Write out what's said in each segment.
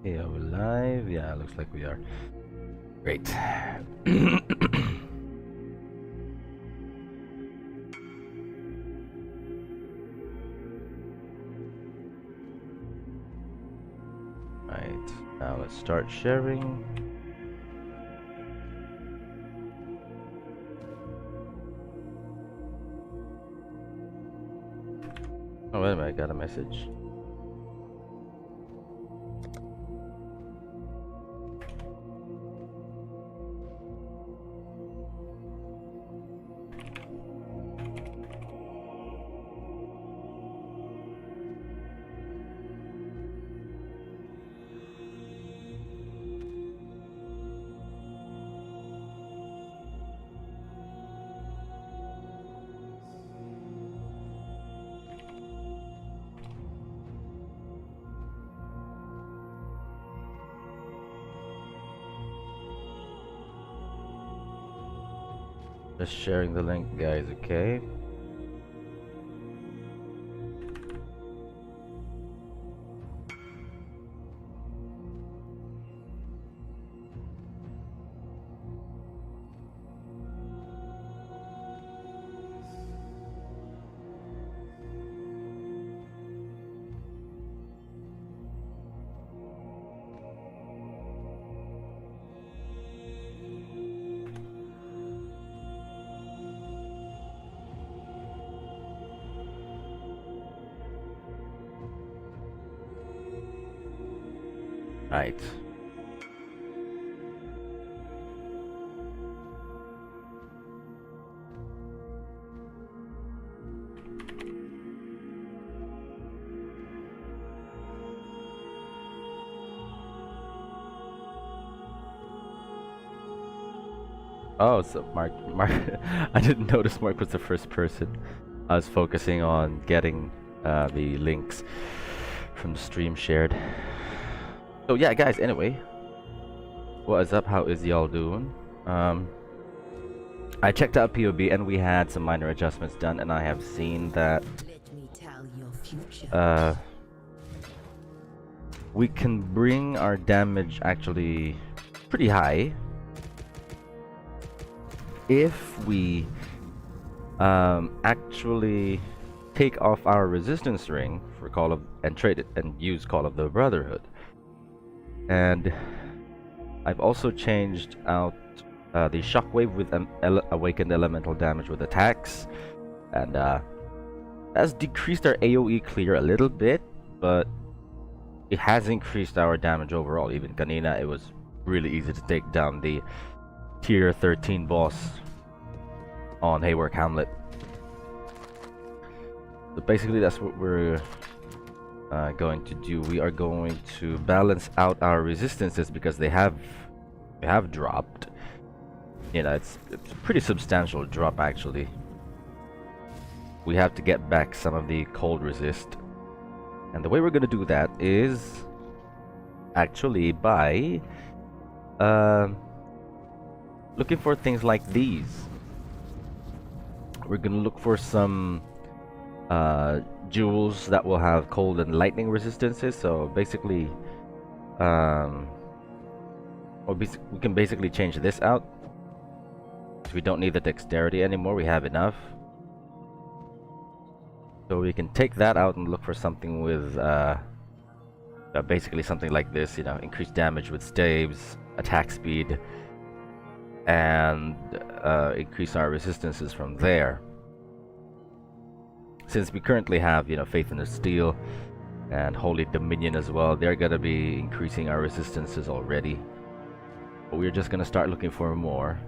Hey, are we live? Yeah, looks like we are. Great. Right, now let's start sharing. Oh, wait a minute, I got a message. Just sharing the link, guys, okay? Right. Oh, so Mark, I didn't notice Mark was the first person. I was focusing on getting the links from the stream shared. So yeah, guys, anyway, what is up? How is y'all doing? I checked out POB and we had some minor adjustments done, and I have seen that we can bring our damage actually pretty high if we actually take off our resistance ring for Call of and trade it and use Call of the Brotherhood. And I've also changed out the shockwave with awakened elemental damage with attacks, and has decreased our AoE clear a little bit, but it has increased our damage overall. Even kanina, it was really easy to take down the tier 13 boss on Haywork Hamlet. So basically that's what we're going to do. We are going to balance out our resistances because they have dropped. You know, it's a pretty substantial drop actually. We have to get back some of the cold resist, and the way we're gonna do that is actually by looking for things like these. We're gonna look for some jewels that will have cold and lightning resistances. So basically, we can basically change this out. So we don't need the dexterity anymore. We have enough. So we can take that out and look for something with basically something like this. You know, increased damage with staves, attack speed, and increase our resistances from there. Since we currently have, you know, Faith in the Steel and Holy Dominion as well, they're gonna be increasing our resistances already. But we're just gonna start looking for more.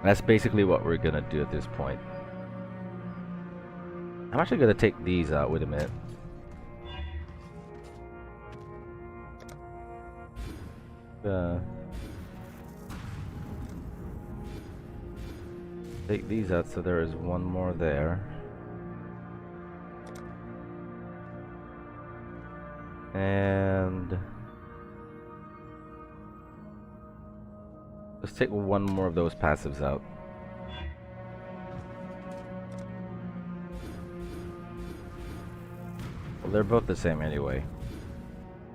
That's basically what we're gonna do at this point. I'm actually gonna take these out. Wait a minute. Take these out, so there is one more there. And let's take one more of those passives out. Well, they're both the same anyway.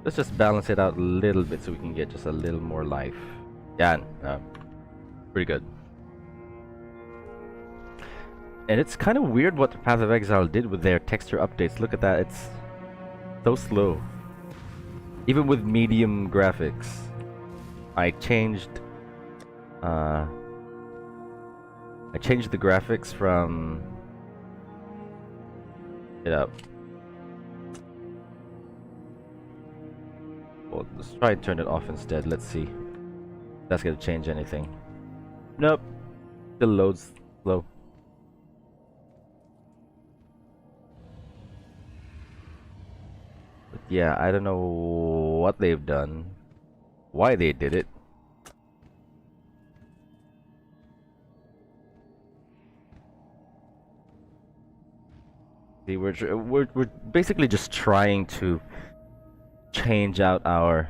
Let's just balance it out a little bit so we can get just a little more life. Yeah, pretty good. And it's kind of weird what the Path of Exile did with their texture updates. Look at that, it's so slow. Even with medium graphics. I changed the graphics from, you know, well, let's try and turn it off instead. Let's see if that's gonna change anything. Nope, still loads slow. But yeah, I don't know what they've done, why they did it. See, we're basically just trying to change out our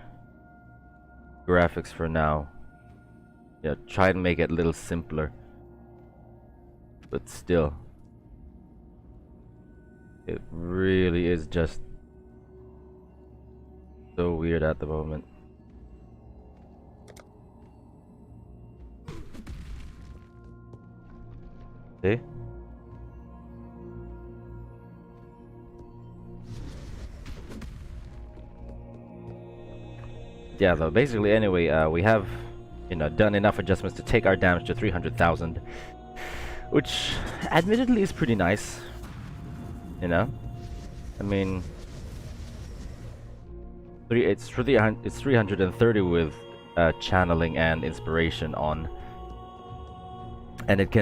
graphics for now. Yeah, try and make it a little simpler. But still, it really is just so weird at the moment. See? Yeah, though, basically, anyway, we have, you know, done enough adjustments to take our damage to 300,000, which, admittedly, is pretty nice. You know, I mean, it's 330 with channeling and inspiration on, and it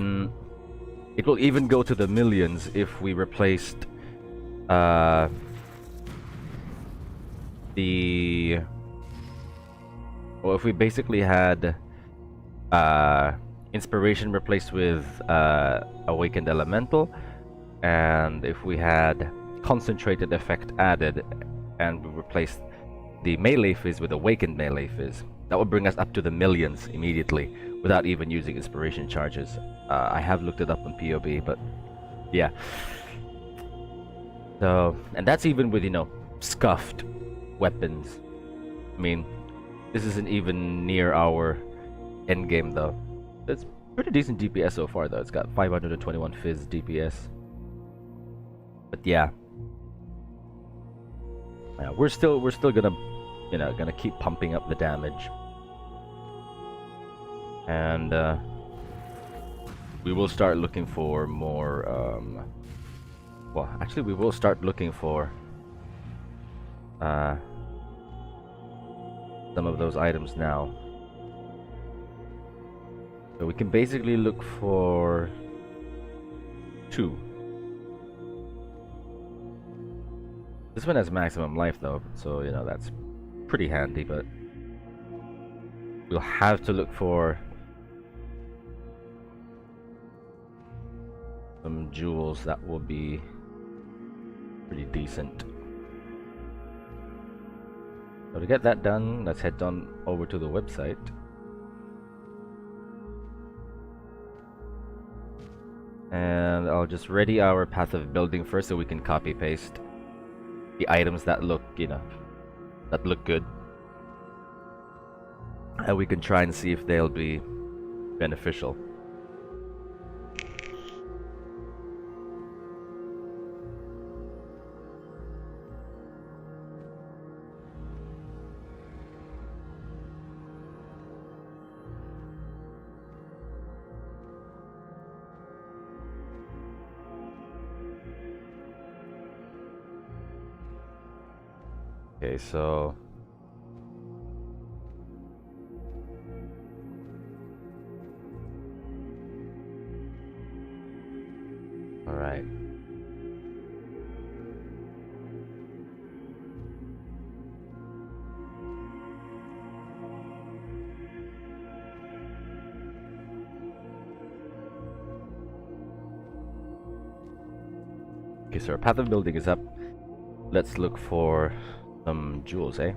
will even go to the millions if we replaced well, if we basically had inspiration replaced with awakened elemental, and if we had concentrated effect added and we replaced the melee fizz with awakened melee fizz, that would bring us up to the millions immediately without even using inspiration charges. I have looked it up on POB, but yeah. So, and that's even with, you know, scuffed weapons. I mean, this isn't even near our endgame though. It's pretty decent DPS so far though. It's got 521 fizz DPS. But yeah, we're still gonna, you know, gonna keep pumping up the damage, and we will start looking for more. Well, actually, we will start looking for some of those items now. So we can basically look for 2. This one has maximum life though, so you know that's pretty handy, but we'll have to look for some jewels that will be pretty decent. So to get that done, let's head on over to the website. And I'll just ready our path of building first so we can copy paste the items that look, you know, that look good. And we can try and see if they'll be beneficial. Okay, so all right. Okay, so our path of building is up. Let's look for some jewels, eh?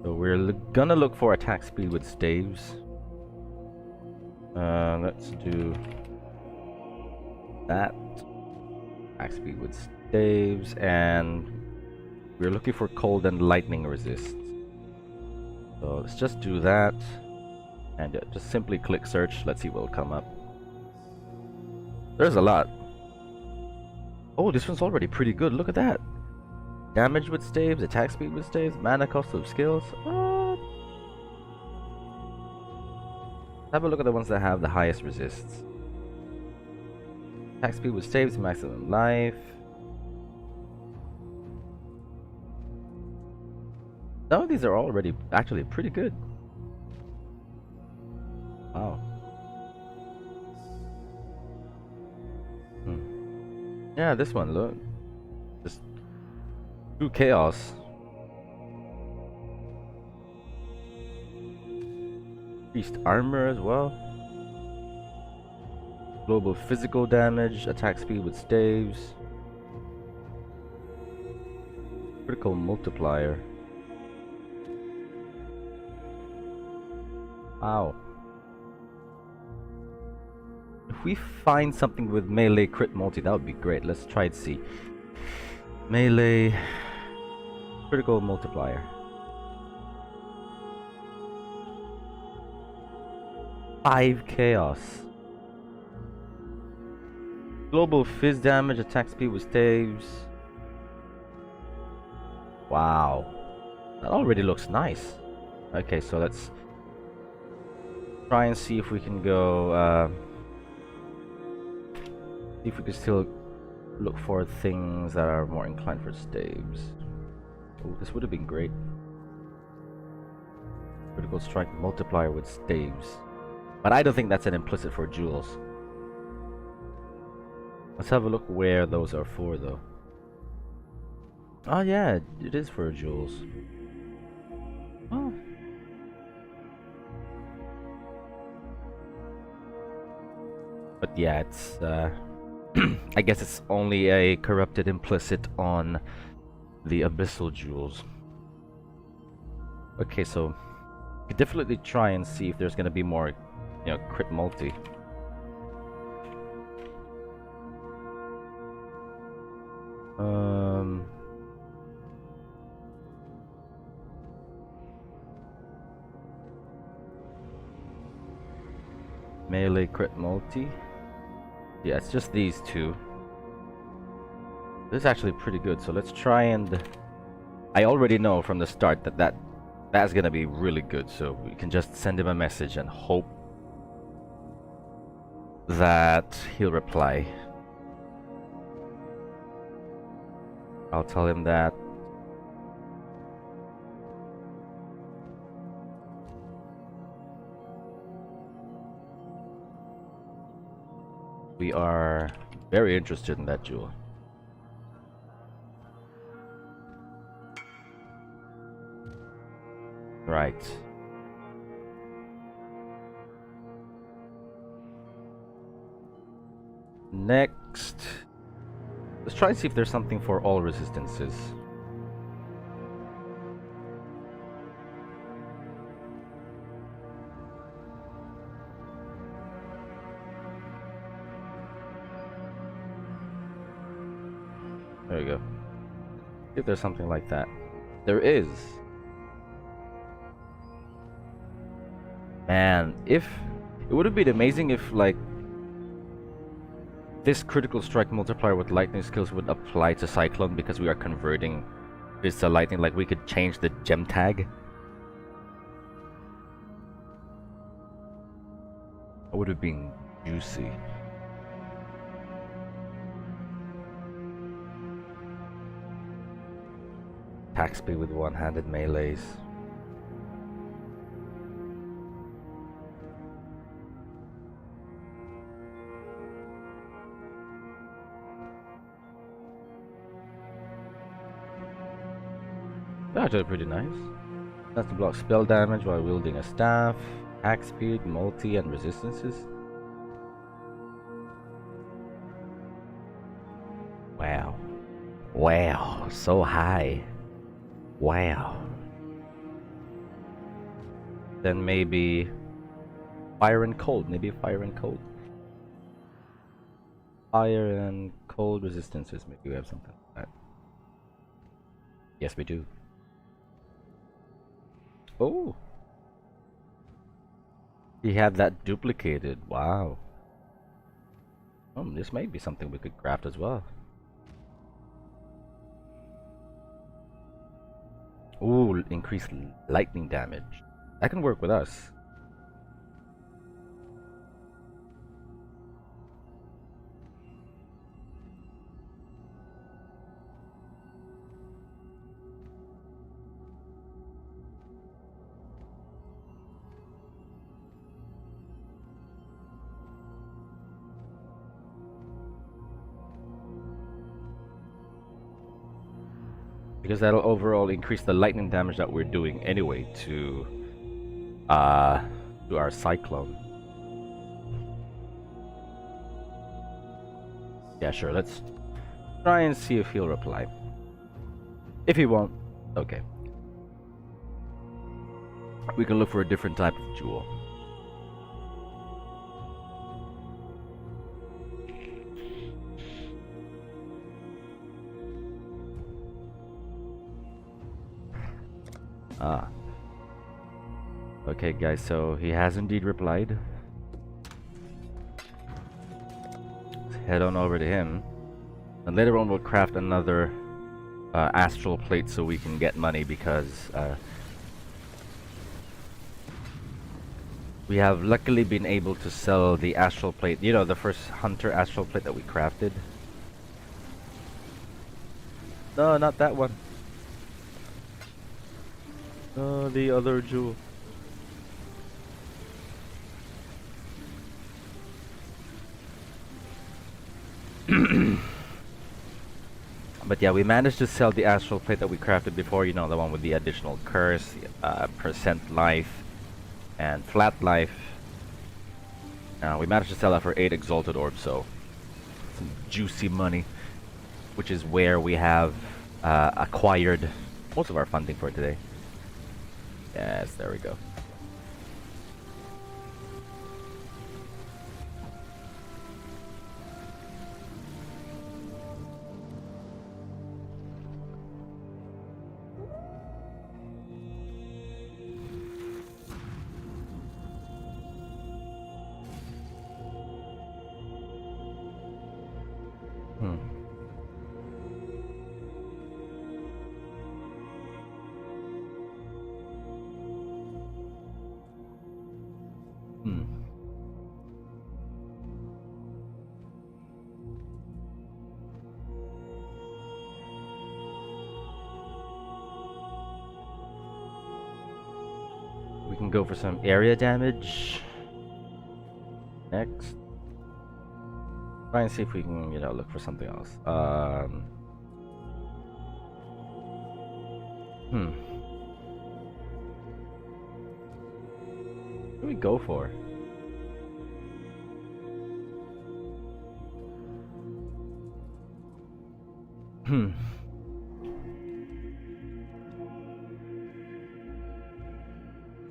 So we're gonna look for attack speed with staves. Let's do that. Attack speed with staves, and We're looking for cold and lightning resist. So let's just do that. And just simply click search. Let's see what will come up. There's a lot. Oh, this one's already pretty good. Look at that. Damage with staves, attack speed with staves, mana cost of skills. What? Have a look at the ones that have the highest resists. Attack speed with staves, maximum life. Some of these are already actually pretty good. Wow. Yeah, this one, look. Just true chaos. Increased armor as well. Global physical damage, attack speed with staves. Critical multiplier. Wow. If we find something with melee crit multi, that would be great. Let's try to see. Melee critical multiplier. 5 chaos. Global fizz damage, attack speed with staves. Wow. That already looks nice. Okay, so let's try and see if we can go see if we can still look for things that are more inclined for staves. Oh, this would have been great. Critical strike multiplier with staves. But I don't think that's an implicit for jewels. Let's have a look where those are for though. Oh yeah, it is for jewels. Oh. But yeah, it's I guess it's only a corrupted implicit on the abyssal jewels. Okay, so we could definitely try and see if there's gonna be more, you know, crit multi. Melee crit multi. Yeah, it's just these two. This is actually pretty good, so let's try and... I already know from the start that that's gonna be really good, so we can just send him a message and hope that he'll reply. I'll tell him that we are very interested in that jewel. Right. Next, let's try and see if there's something for all resistances. There we go. If there's something like that. There is. Man, if... It would have been amazing if, like, this critical strike multiplier with lightning skills would apply to Cyclone because we are converting this to lightning. Like, we could change the gem tag. That would have been juicy. Attack speed with one-handed melees. That's actually pretty nice. That's to block spell damage while wielding a staff, attack speed, multi, and resistances. Wow. Wow, so high. Wow. Then maybe fire and cold. Maybe fire and cold. Fire and cold resistances. Maybe we have something like that. Yes, we do. Oh, he had that duplicated. Wow. This may be something we could craft as well. Ooh, increased lightning damage. That can work with us. Because that'll overall increase the lightning damage that we're doing anyway to our cyclone. Yeah, sure. Let's try and see if he'll reply. If he won't, okay. We can look for a different type of jewel. Ah. Okay, guys, so he has indeed replied. Let's head on over to him. And later on we'll craft another astral plate so we can get money because we have luckily been able to sell the astral plate. You know, the first hunter astral plate that we crafted. No, not that one. No, the other jewel. But yeah, we managed to sell the astral plate that we crafted before, you know, the one with the additional curse, percent life, and flat life. We managed to sell that for 8 exalted orbs, so some juicy money, which is where we have acquired most of our funding for today. Yes, there we go. We can go for some area damage next. Try and see if we can, you know, look for something else. What do we go for?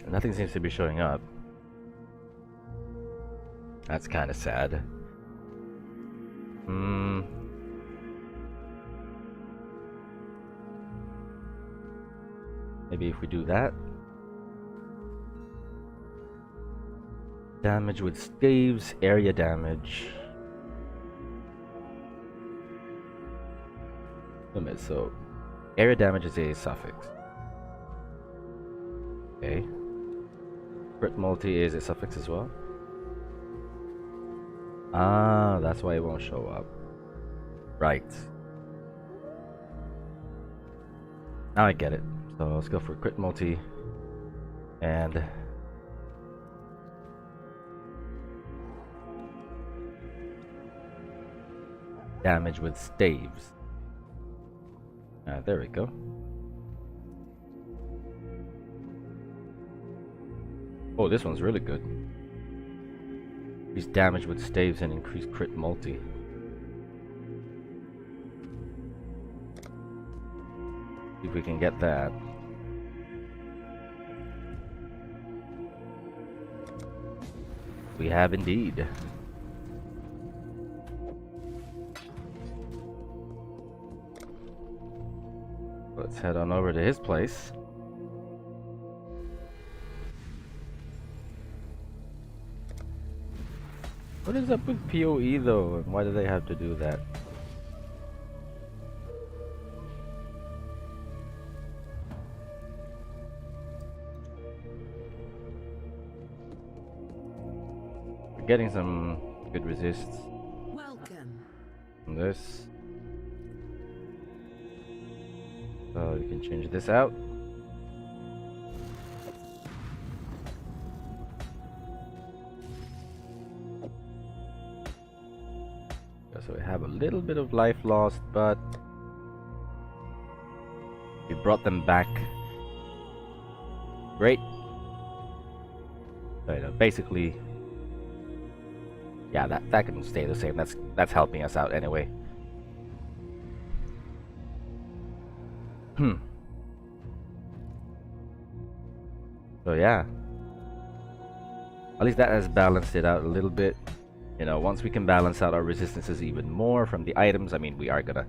Nothing seems to be showing up. That's kind of sad. Maybe if we do that. Damage with staves, area damage. Wait a minute, so area damage is a suffix. Okay. Crit multi is a suffix as well. Ah, that's why it won't show up. Right. Now I get it. So let's go for crit multi and damage with staves. There we go. Oh, this one's really good. Increase damage with staves and increase crit multi. See if we can get that. We have indeed. Let's head on over to his place. What is up with PoE though, and why do they have to do that? We're getting some good resists. Welcome. From this. So you can change this out. So we have a little bit of life lost, but we brought them back. Great. So, you know, basically, yeah, that can stay the same. That's helping us out anyway. So yeah, at least that has balanced it out a little bit. You know, once we can balance out our resistances even more from the items, I mean, we are gonna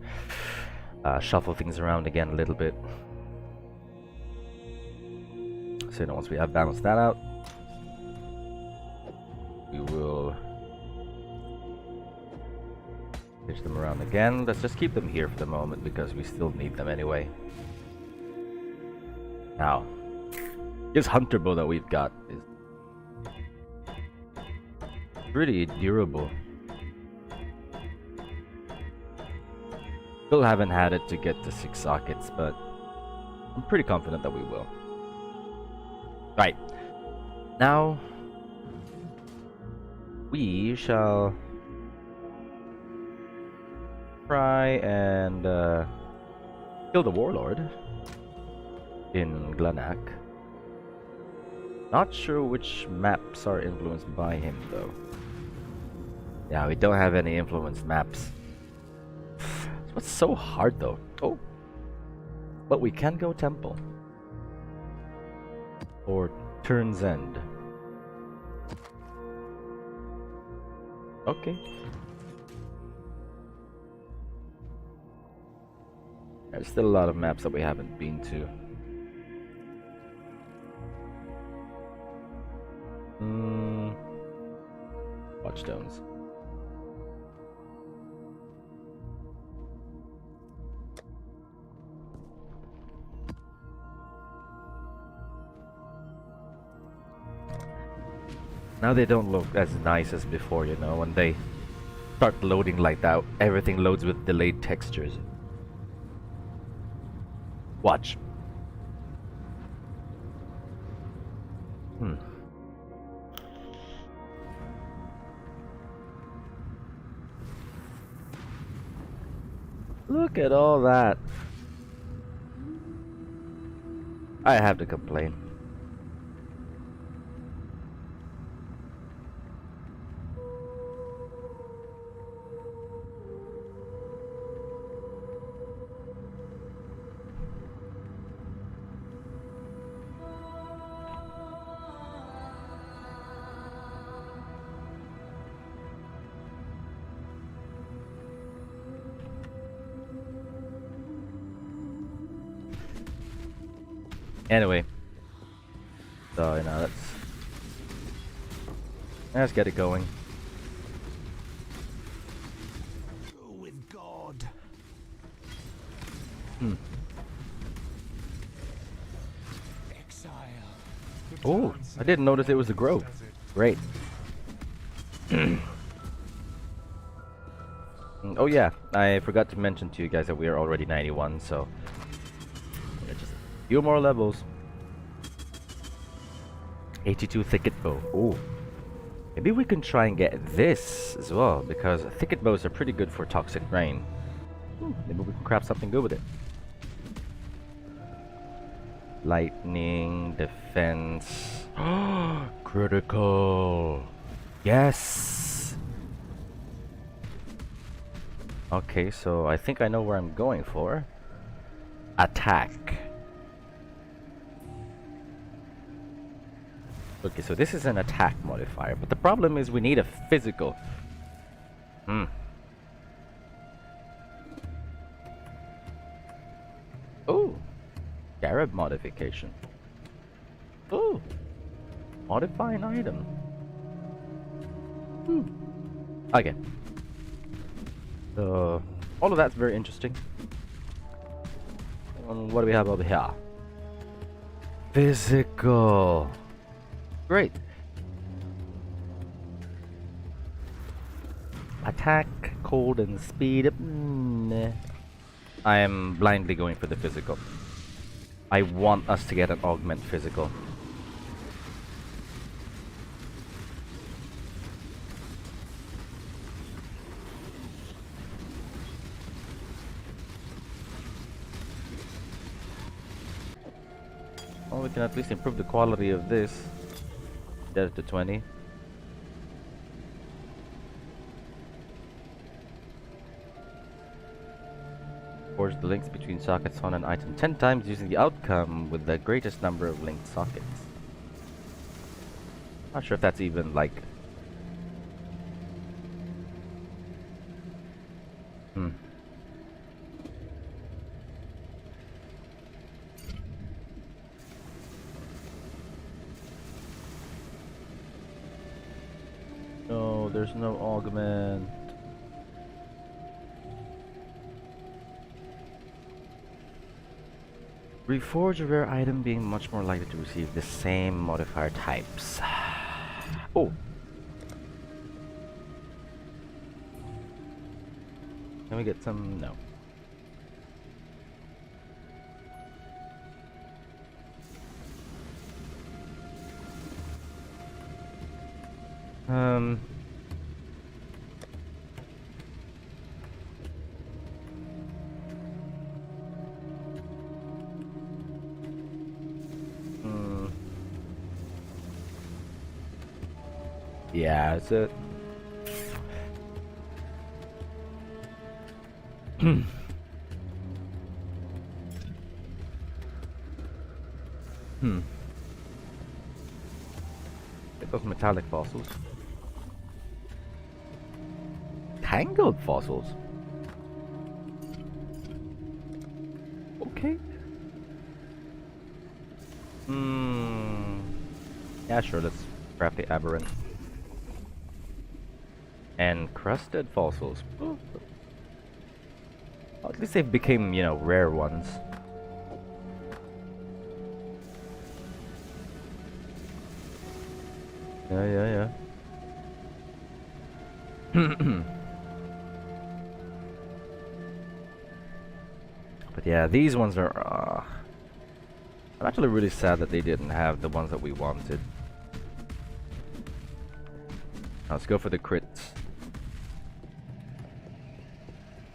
shuffle things around again a little bit. So, you know, once we have balanced that out, we will pitch them around again. Let's just keep them here for the moment because we still need them anyway. Now, this hunter bow that we've got is pretty durable. Still haven't had it to get to 6 sockets, but I'm pretty confident that we will. Right. Now, we shall try and kill the warlord in Glanak. Not sure which maps are influenced by him though. Yeah, we don't have any influenced maps. What's so hard though? Oh, but we can go temple or Turn's End. Okay. There's still a lot of maps that we haven't been to. Watchstones. Now they don't look as nice as before, you know, when they start loading like that, everything loads with delayed textures. Watch. Look at all that. I have to complain. Anyway, so you know, let's get it going. Go with God. Exile. Oh, I didn't notice it was a grove. Great. Oh yeah, I forgot to mention to you guys that we are already 91, so yeah, just a few more levels. 82 thicket bow. Oh, maybe we can try and get this as well, because thicket bows are pretty good for toxic rain. Maybe we can craft something good with it. Lightning, defense. Critical. Yes. Okay, so I think I know where I'm going for. Attack. Okay, so this is an attack modifier, but the problem is we need a physical. Oh, Scarab modification. Oh, modify an item. Okay. So all of that's very interesting. What do we have over here? Physical. Great. Attack, cold, and speed. I am blindly going for the physical. I want us to get an augment physical. Well, we can at least improve the quality of this. Get it to 20. Forge the links between sockets on an item 10 times using the outcome with the greatest number of linked sockets. Not sure if that's even like... No, there's no augment. Reforge a rare item being much more likely to receive the same modifier types. Oh! Can we get some? No. Yeah, that's it. Get those metallic fossils. Tangled fossils. Okay. Yeah, sure. Let's craft the aberrant. And crusted fossils. Oh. Well, at least they've become, you know, rare ones. Yeah. But yeah, these ones are... I'm actually really sad that they didn't have the ones that we wanted. Now let's go for the crits.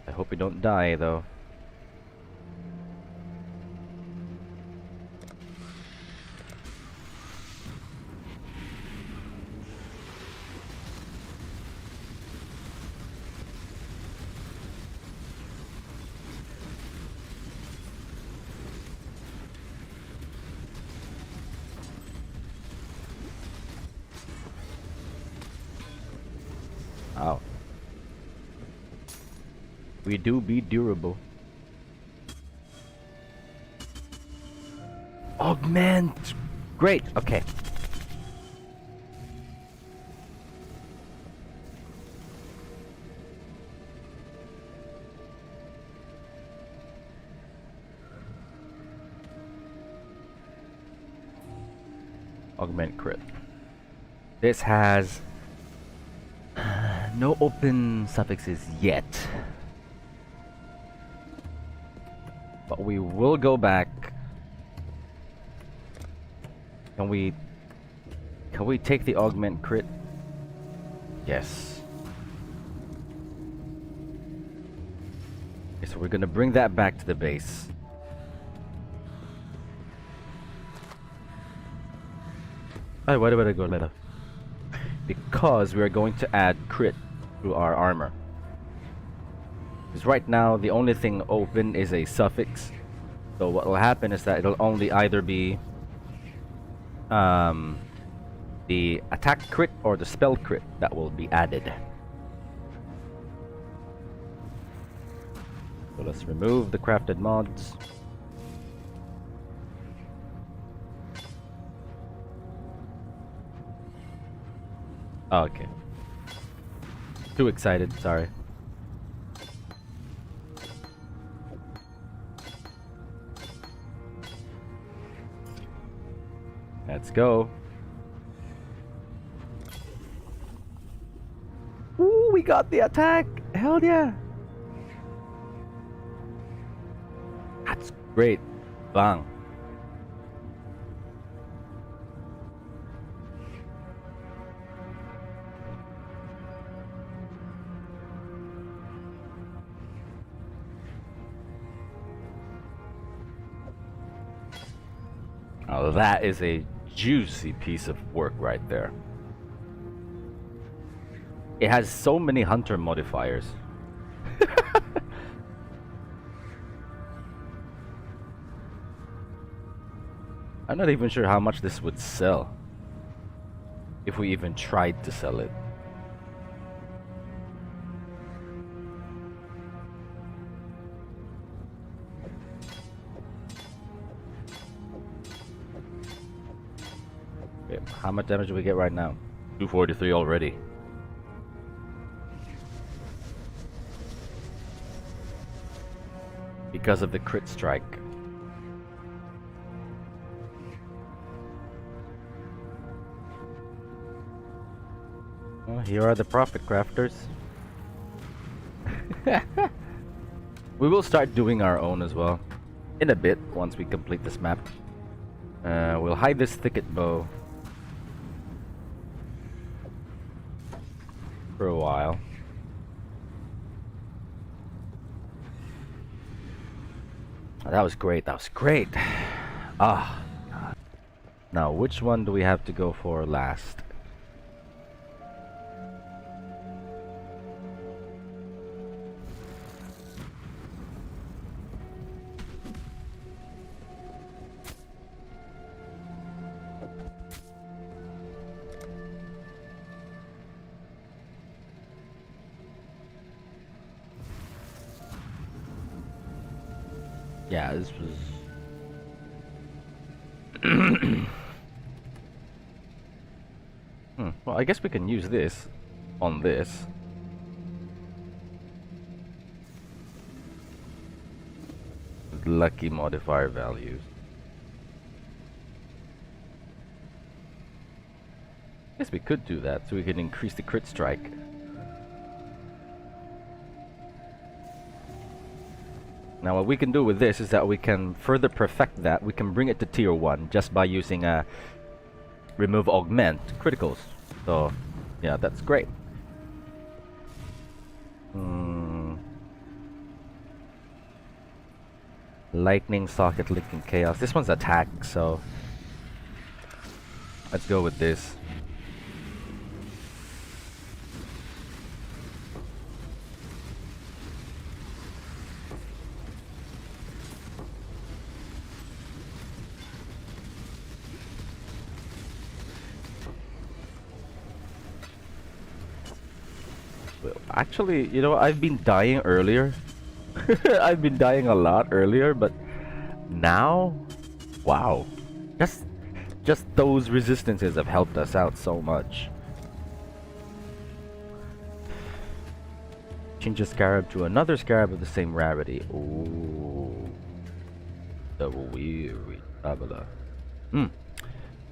I hope we don't die, though. Wow. We do be durable. Augment! Great, okay. Augment crit. This has no open suffixes yet. But we will go back. Can we take the augment crit? Yes. Okay, so we're gonna bring that back to the base. Oh, why did I go later? Because we are going to add crit to our armor. Because right now the only thing open is a suffix. So what will happen is that it'll only either be the attack crit or the spell crit that will be added. So let's remove the crafted mods. Oh, okay. Too excited, sorry. Let's go. Ooh, we got the attack! Hell yeah! That's great. Bang. Now that is a juicy piece of work right there. It has so many hunter modifiers. I'm not even sure how much this would sell. If we even tried to sell it. Okay, how much damage do we get right now? 243 already. Because of the crit strike. Well, here are the profit crafters. We will start doing our own as well. In a bit, once we complete this map. We'll hide this thicket bow. For a while. That was great, that was great. Ah. Now, which one do we have to go for last? Yeah, this was... Well, I guess we can use this on this. Lucky modifier values. Guess we could do that so we can increase the crit strike. Now what we can do with this is that we can further perfect that. We can bring it to tier 1 just by using remove augment criticals. So yeah, that's great. Lightning socket linking chaos. This one's attack, so let's go with this. Actually, you know, I've been dying earlier. I've been dying a lot earlier, but now, wow. Just those resistances have helped us out so much. Change a scarab to another scarab of the same rarity. Ooh. The weary traveler.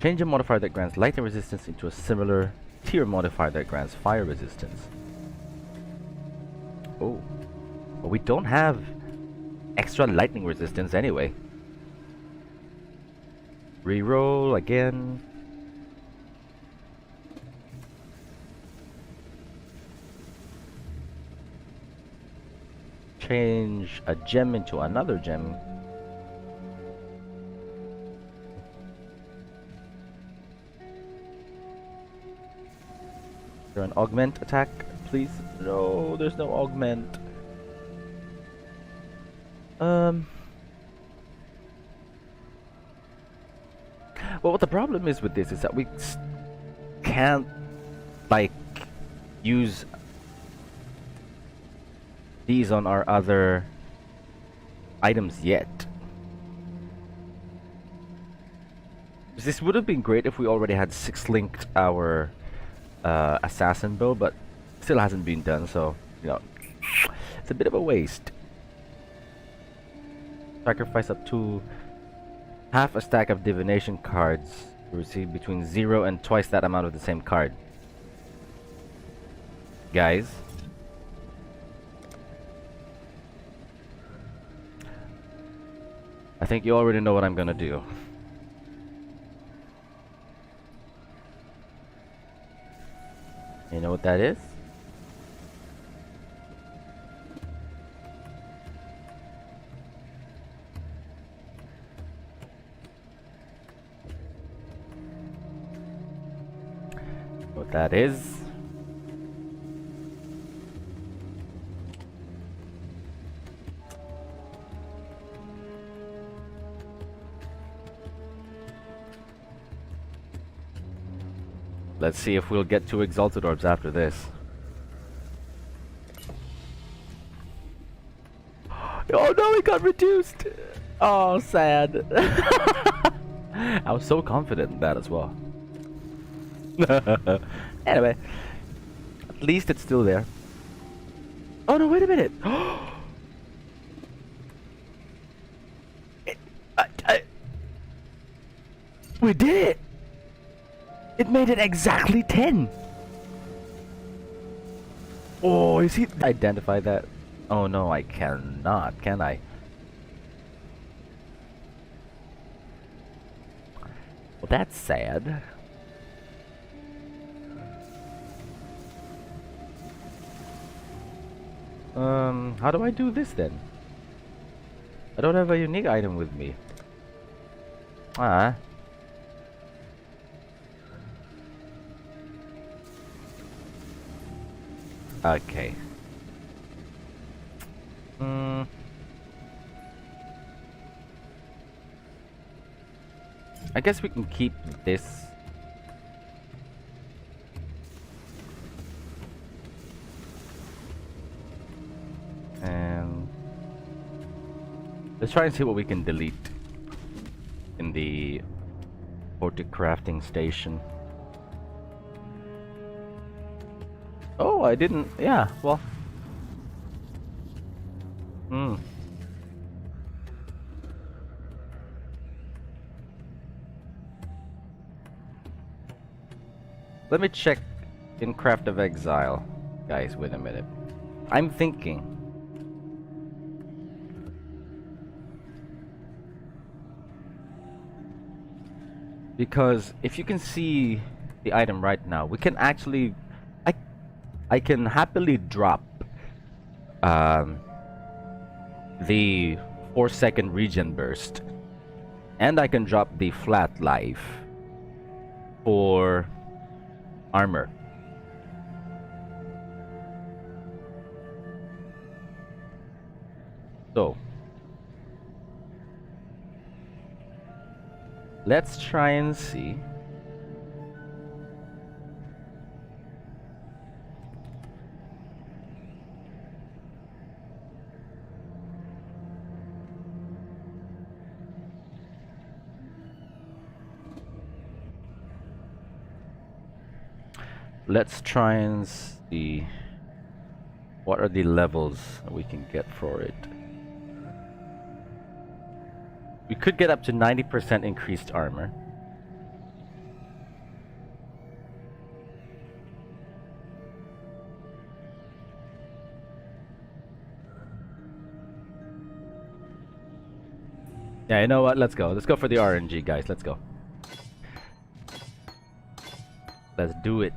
Change a modifier that grants lightning resistance into a similar tier modifier that grants fire resistance. Oh, but we don't have extra lightning resistance anyway. Reroll again. Change a gem into another gem. Is there an augment attack? Please? No, there's no augment. Well, what the problem is with this is that we can't, like, use these on our other items yet. This would have been great if we already had 6 linked our assassin build, but still hasn't been done, so you know it's a bit of a waste. Sacrifice up to half a stack of divination cards to receive between 0 and twice that amount of the same card. Guys, I think you already know what I'm gonna do. You know what that is? What that is? Let's see if we'll get 2 exalted orbs after this. Oh no, it got reduced! Oh, sad. I was so confident in that as well. Anyway, at least it's still there. Oh no, wait a minute! We did it! It made it exactly 10! Oh, is he... Identify that? Oh no, I cannot, can I? Well, that's sad. How do I do this then? I don't have a unique item with me. Ah. Okay. I guess we can keep this. And let's try and see what we can delete in the Portic crafting station. Oh, I didn't. Yeah, well. Let me check in Craft of Exile. Guys, wait a minute. I'm thinking. Because if you can see the item right now, we can actually... I can happily drop the 4-second regen burst, and I can drop the flat life for armor. So let's try and see. Let's try and see what are the levels that we can get for it. We could get up to 90% increased armor. Yeah, you know what? Let's go. Let's go for the RNG, guys. Let's go. Let's do it.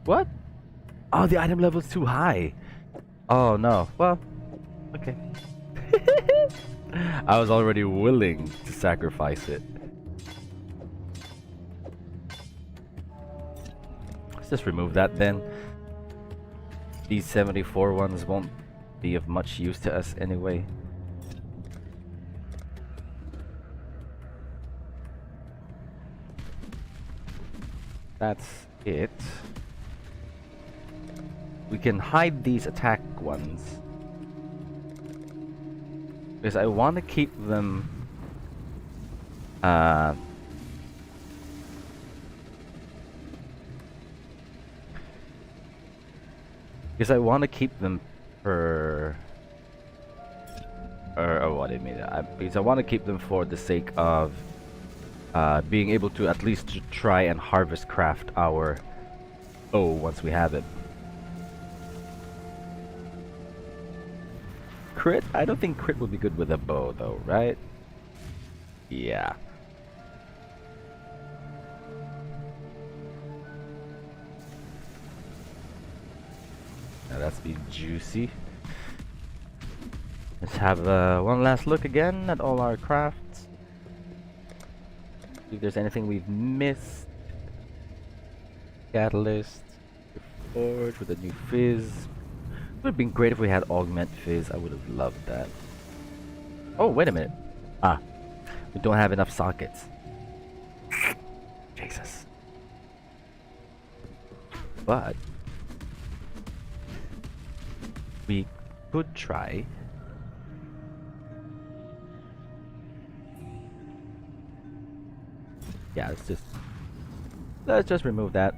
What? Oh, the item level is too high. Oh no. Well, okay. I was already willing to sacrifice it. Let's just remove that then. These 74 ones won't be of much use to us anyway. That's it. We can hide these attack ones because I want to keep them Uh, because I want to keep them for, or what I mean, because I want to keep them for the sake of being able to at least try and harvest craft our O once we have it. Crit? I don't think crit would be good with a bow though, right? Yeah. Now that's be juicy. Let's have one last look again at all our crafts. See if there's anything we've missed. Catalyst, forge with a new fizz. It would have been great if we had augment fizz. I would have loved that. Oh, wait a minute. Ah, we don't have enough sockets. Jesus. But we could try. Yeah, let's just remove that.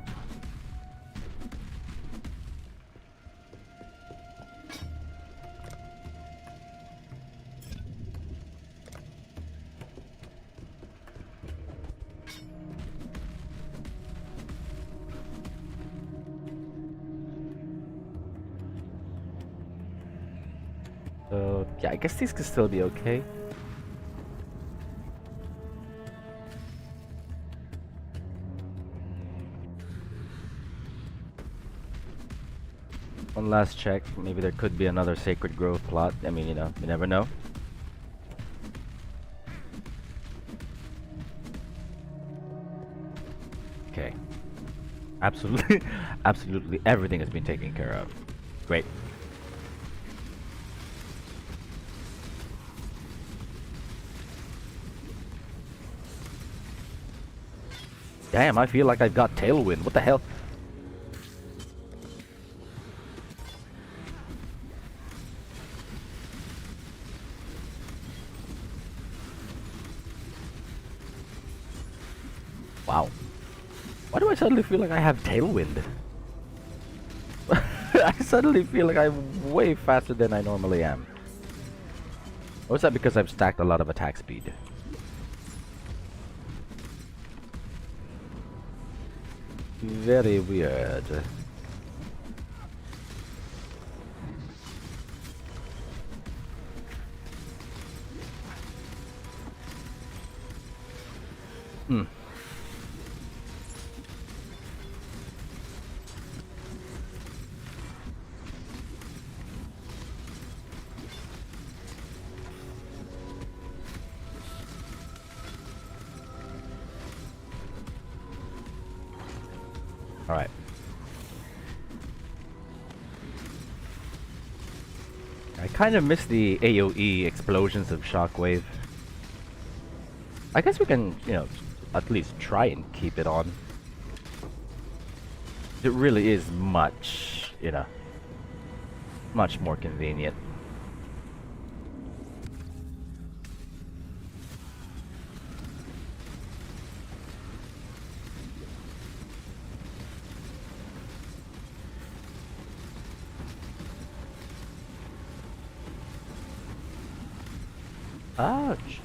So yeah, I guess these could still be okay. One last check. Maybe there could be another sacred growth plot. I mean, you know, you never know. Okay. Absolutely, absolutely everything has been taken care of. Great. Damn, I feel like I've got tailwind. What the hell? Wow. Why do I suddenly feel like I have tailwind? I suddenly feel like I'm way faster than I normally am. Or is that because I've stacked a lot of attack speed? Very weird. Hmm. Alright. I kind of miss the AoE explosions of shockwave. I guess we can, you know, at least try and keep it on. It really is much, you know, much more convenient. Ouch.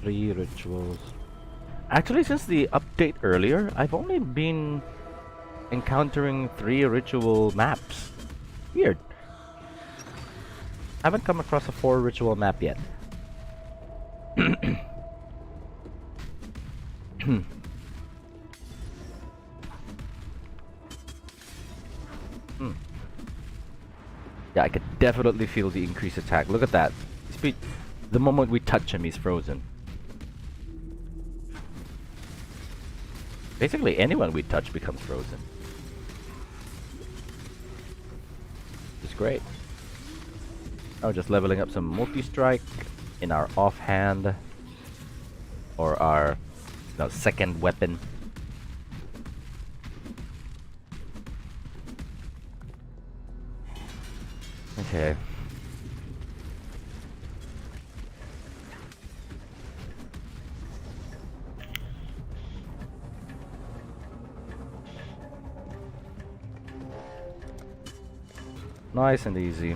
Three rituals. Actually, since the update earlier, I've only been encountering 3 ritual maps. Weird. Haven't come across a 4 ritual map yet. Yeah, I could definitely feel the increased attack. Look at that. Speed. The moment we touch him, he's frozen. Basically, anyone we touch becomes frozen. It's great. Oh, just leveling up some multi-strike in our offhand. Or our second weapon. Okay. Nice and easy.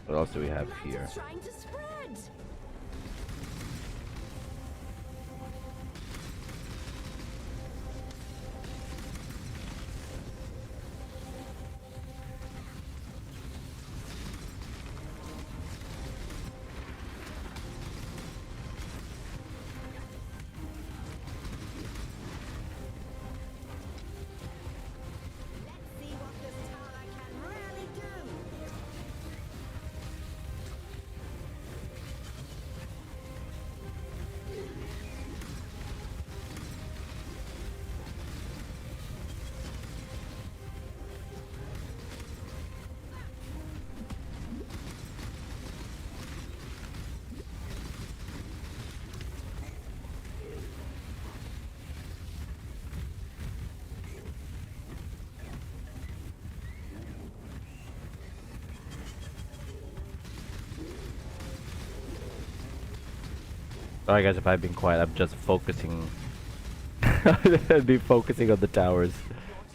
What else do we have here? Trying to spread. Let's see what this tower can really do. Sorry guys if I've been quiet, I'm just focusing. I'd be focusing on the towers.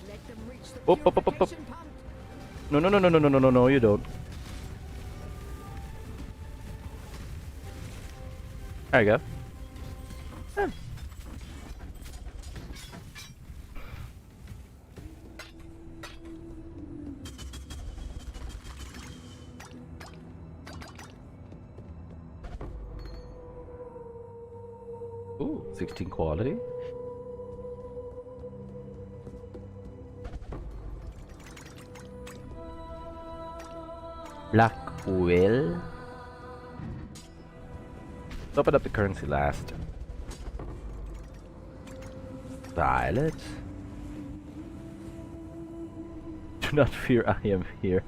Let them reach the Up, up, up, up, up. purification pump. No, no, no, no, no, no, no, no, no, you don't. There you go. Ah. Ooh, 16 quality. Black Will. Let's open up the currency last. Violet. Do not fear, I am here.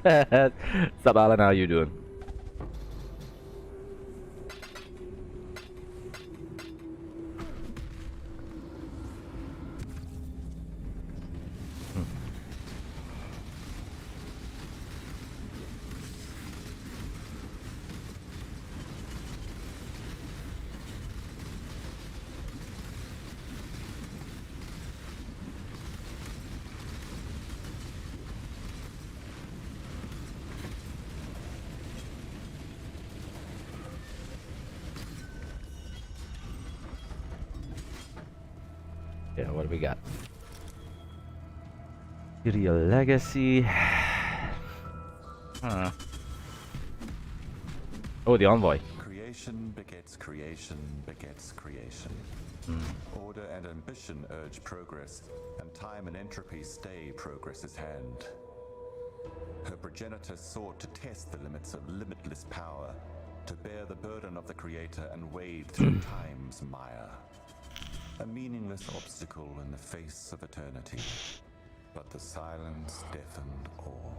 Stop, Alan, how you doing? Yeah, what do we got? Imperial Legacy. Huh. Oh, the Envoy. Creation begets creation begets creation. Order and ambition urge progress, and time and entropy stay progress's hand. Her progenitor sought to test the limits of limitless power, to bear the burden of the Creator and wade through time's mire. A meaningless obstacle in the face of eternity, but the silence deafened all.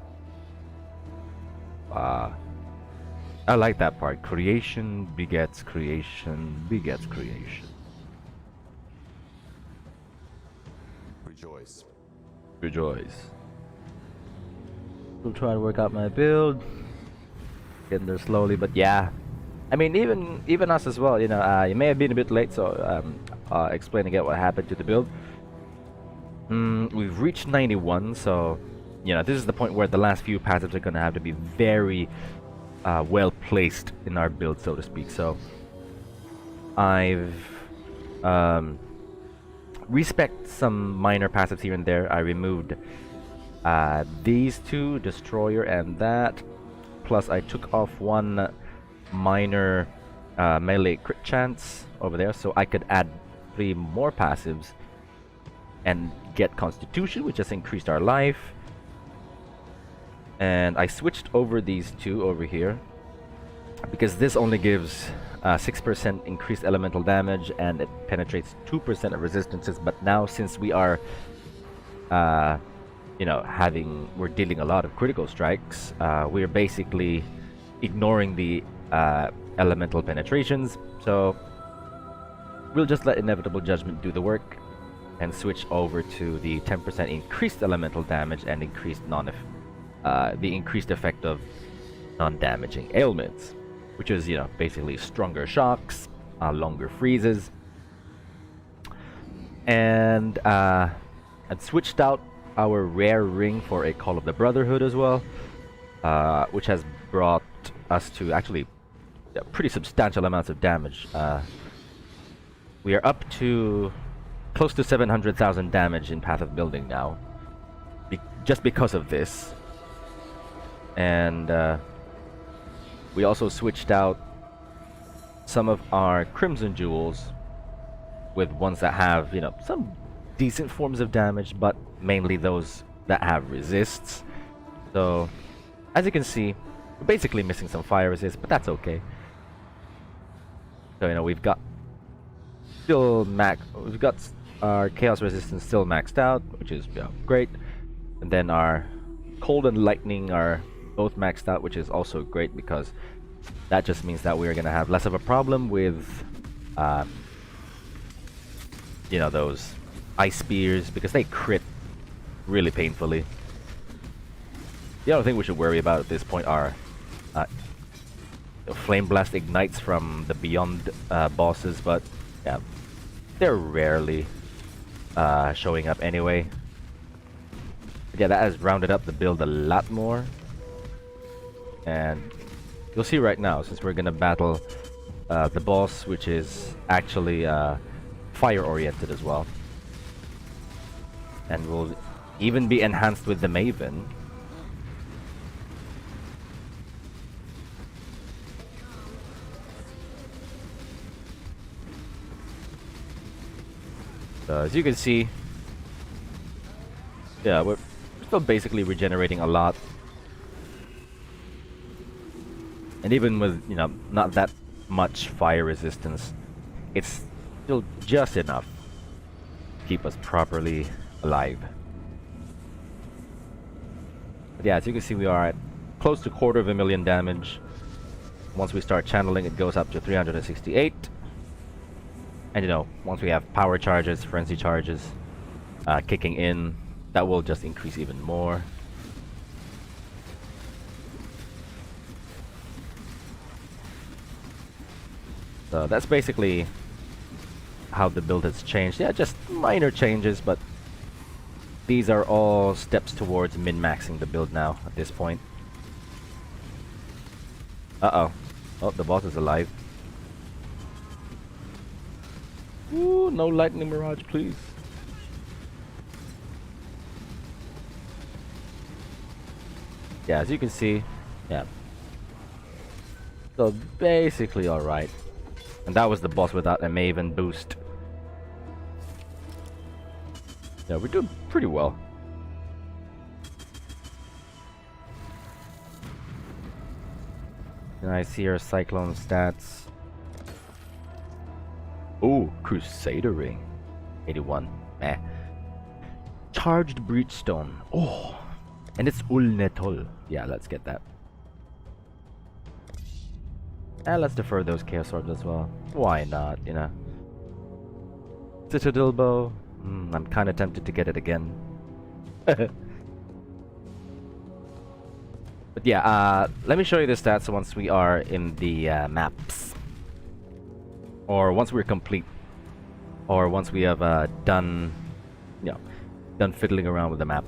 I like that part. Creation begets creation begets creation. Rejoice. Rejoice. Still trying to work out my build. Getting there slowly, but yeah. I mean, even us as well. You know, you may have been a bit late, so explain again what happened to the build. We've reached 91, so you know this is the point where the last few passives are gonna have to be very well placed in our build, so to speak. So I've respec some minor passives here and there. I removed these two, Destroyer and that. Plus I took off one minor melee crit chance over there, so I could add 3 more passives and get Constitution, which has increased our life. And I switched over these two over here because this only gives 6% increased elemental damage and it penetrates 2% of resistances. But now, since we are you know, we're dealing a lot of critical strikes, we're basically ignoring the elemental penetrations. So we'll just let Inevitable Judgment do the work and switch over to the 10% increased elemental damage and the increased effect of non-damaging ailments, which is, basically stronger shocks, longer freezes, and switched out our rare ring for a Call of the Brotherhood as well, which has brought us to actually pretty substantial amounts of damage. We are up to close to 700,000 damage in Path of Building now, just because of this. And we also switched out some of our Crimson Jewels with ones that have, some decent forms of damage, but mainly those that have resists. So, as you can see, we're basically missing some fire resist, but that's okay. So, we've got our chaos resistance still maxed out, which is great. And then our cold and lightning are both maxed out, which is also great because that just means that we're gonna have less of a problem with those ice spears, because they crit really painfully. The other thing we should worry about at this point are Flame Blast ignites from the Beyond bosses, but yeah, they're rarely showing up anyway. But yeah, that has rounded up the build a lot more. And you'll see right now, since we're gonna battle the boss, which is actually fire-oriented as well, and will even be enhanced with the Maven. So as you can see, yeah, we're still basically regenerating a lot. And even with, not that much fire resistance, it's still just enough to keep us properly alive. But yeah, as you can see, we are at close to 250,000 damage. Once we start channeling, it goes up to 368. And once we have power charges, frenzy charges kicking in, that will just increase even more. So that's basically how the build has changed. Yeah, just minor changes, but these are all steps towards min-maxing the build now at this point. Uh-oh. Oh, the boss is alive. Ooh, no lightning mirage, please. Yeah, as you can see, yeah. So basically alright. And that was the boss without a Maven boost. Yeah, we're doing pretty well. And I see our Cyclone stats. Ooh, Crusader Ring. 81. Meh. Charged Breachstone. Oh. And it's Ulnetol. Yeah, let's get that. And let's defer those Chaos Orbs as well. Why not, Citadel Bow. I'm kind of tempted to get it again. But yeah, let me show you the stats once we are in the maps. Or once we're complete. Or once we have done fiddling around with the map.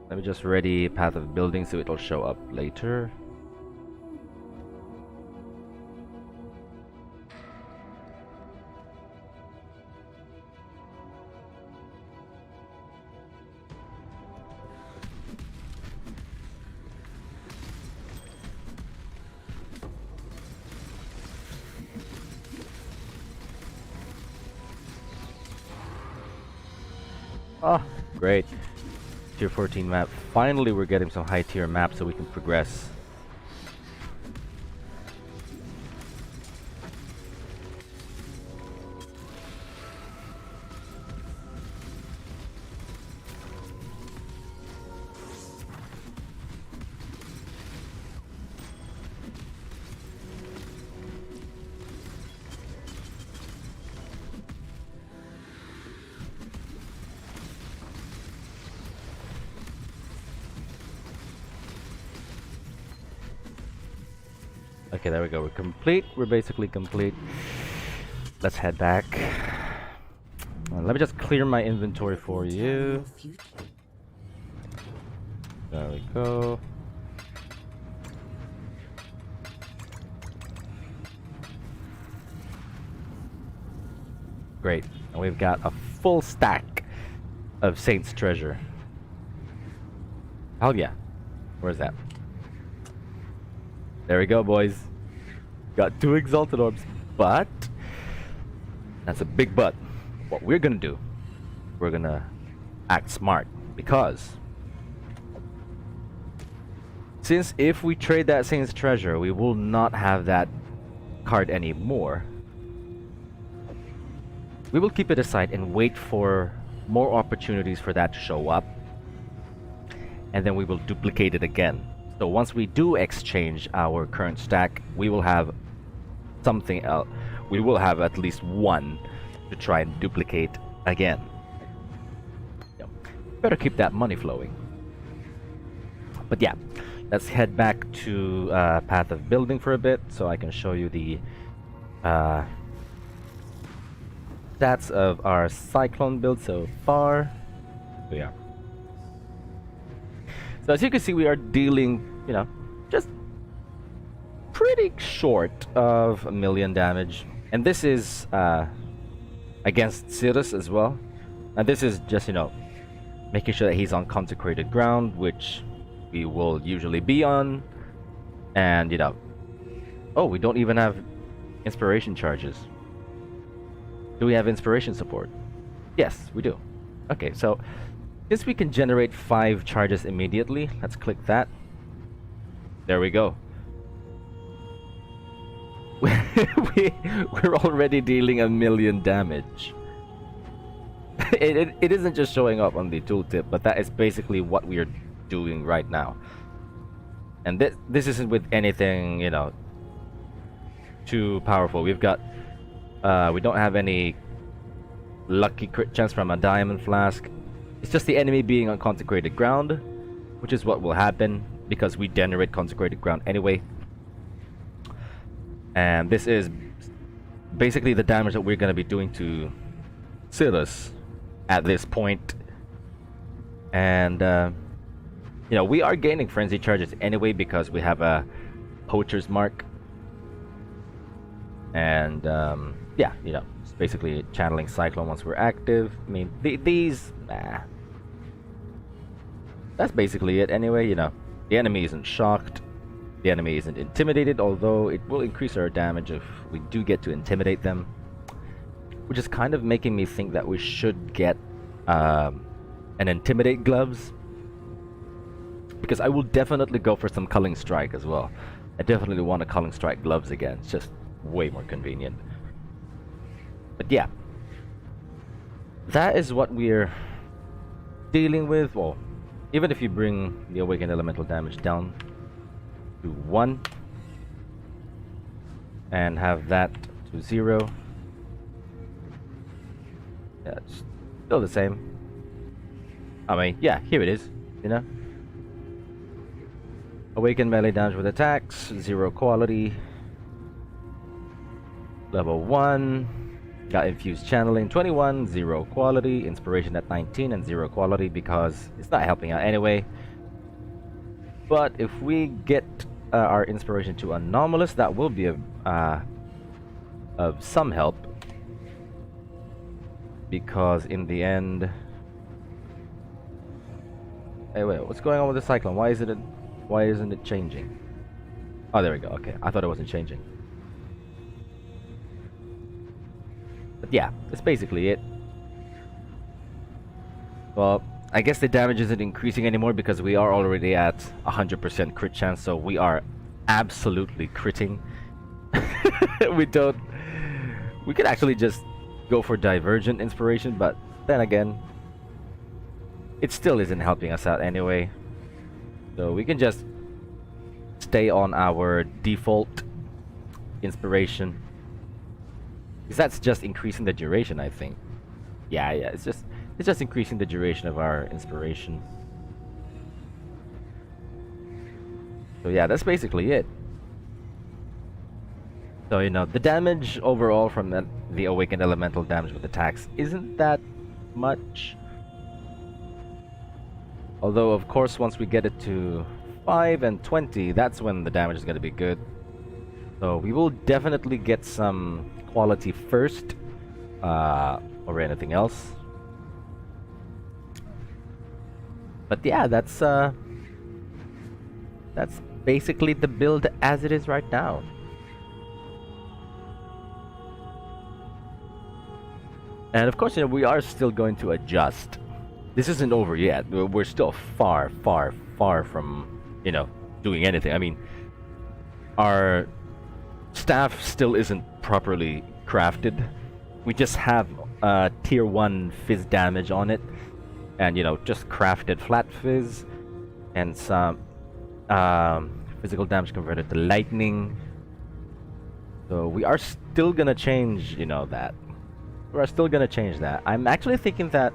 Let me just ready Path of Building so it'll show up later. Oh, great. Tier 14 map. Finally, we're getting some high tier maps so we can progress. Okay, there we go. We're complete. We're basically complete. Let's head back. Let me just clear my inventory for you. There we go. Great. And we've got a full stack of Saint's treasure. Oh yeah. Where's that? There we go, boys. Got 2 exalted orbs, but that's a big but. What we're gonna do, we're gonna act smart, because since if we trade that Saint's treasure, we will not have that card anymore. We will keep it aside and wait for more opportunities for that to show up, and then we will duplicate it again. So once we do exchange our current stack, we will have something else. We will have at least one to try and duplicate again. Yep. Better keep that money flowing. But yeah, let's head back to Path of Building for a bit so I can show you the stats of our Cyclone build so far. So yeah. So as you can see, we are dealing, you know, just pretty short of 1 million damage. And this is against Cirrus as well. And this is just, you know, making sure that he's on consecrated ground, which we will usually be on. And, you know, oh, we don't even have inspiration charges. Do we have inspiration support? Yes, we do. Okay, so since we can generate 5 charges immediately, let's click that. There we go. We're already dealing 1 million damage. It isn't just showing up on the tooltip, but that is basically what we are doing right now. And this isn't with anything, you know, too powerful. We've got we don't have any lucky crit chance from a diamond flask. It's just the enemy being on consecrated ground, which is what will happen because we generate consecrated ground anyway. And this is basically the damage that we're going to be doing to Cirrus at this point. And you know, we are gaining frenzy charges anyway because we have a poacher's mark. And yeah, you know, it's basically channeling Cyclone once we're active. I mean, these that's basically it anyway. You know, the enemy isn't shocked, the enemy isn't intimidated, although it will increase our damage if we do get to intimidate them, which is kind of making me think that we should get an intimidate gloves, because I will definitely go for some culling strike as well. I definitely want a culling strike gloves again. It's just way more convenient. But yeah, that is what we're dealing with. Well, even if you bring the awakened elemental damage down to 1 and have that to 0, yeah, it's still the same. I mean, yeah, here it is, you know. Awakened melee damage with attacks, 0 quality. Level 1. Got infused channeling 21, 0 quality. Inspiration at 19 and 0 quality because it's not helping out anyway. But if we get our inspiration to anomalous, that will be of some help, because in the end, hey, wait, what's going on with the Cyclone? Why isn't it changing? Oh, there we go. Okay, I thought it wasn't changing. But yeah, that's basically it. Well, I guess the damage isn't increasing anymore because we are already at 100% crit chance, so we are absolutely critting. We could actually just go for divergent inspiration, but then again, it still isn't helping us out anyway. So we can just stay on our default inspiration, because that's just increasing the duration, I think. Yeah, it's just increasing the duration of our inspiration. So yeah, that's basically it. So, you know, the damage overall from the Awakened Elemental damage with attacks isn't that much. Although, of course, once we get it to 5 and 20, that's when the damage is going to be good. So we will definitely get some quality first, over anything else. But yeah, that's basically the build as it is right now. And of course, you know, we are still going to adjust. This isn't over yet. We're still far, far, far from, you know, doing anything. I mean, our staff still isn't properly crafted. We just have tier 1 fizz damage on it. And, you know, just crafted flat fizz. And some physical damage converted to lightning. So we are still gonna change, you know, that. We're still gonna change that. I'm actually thinking that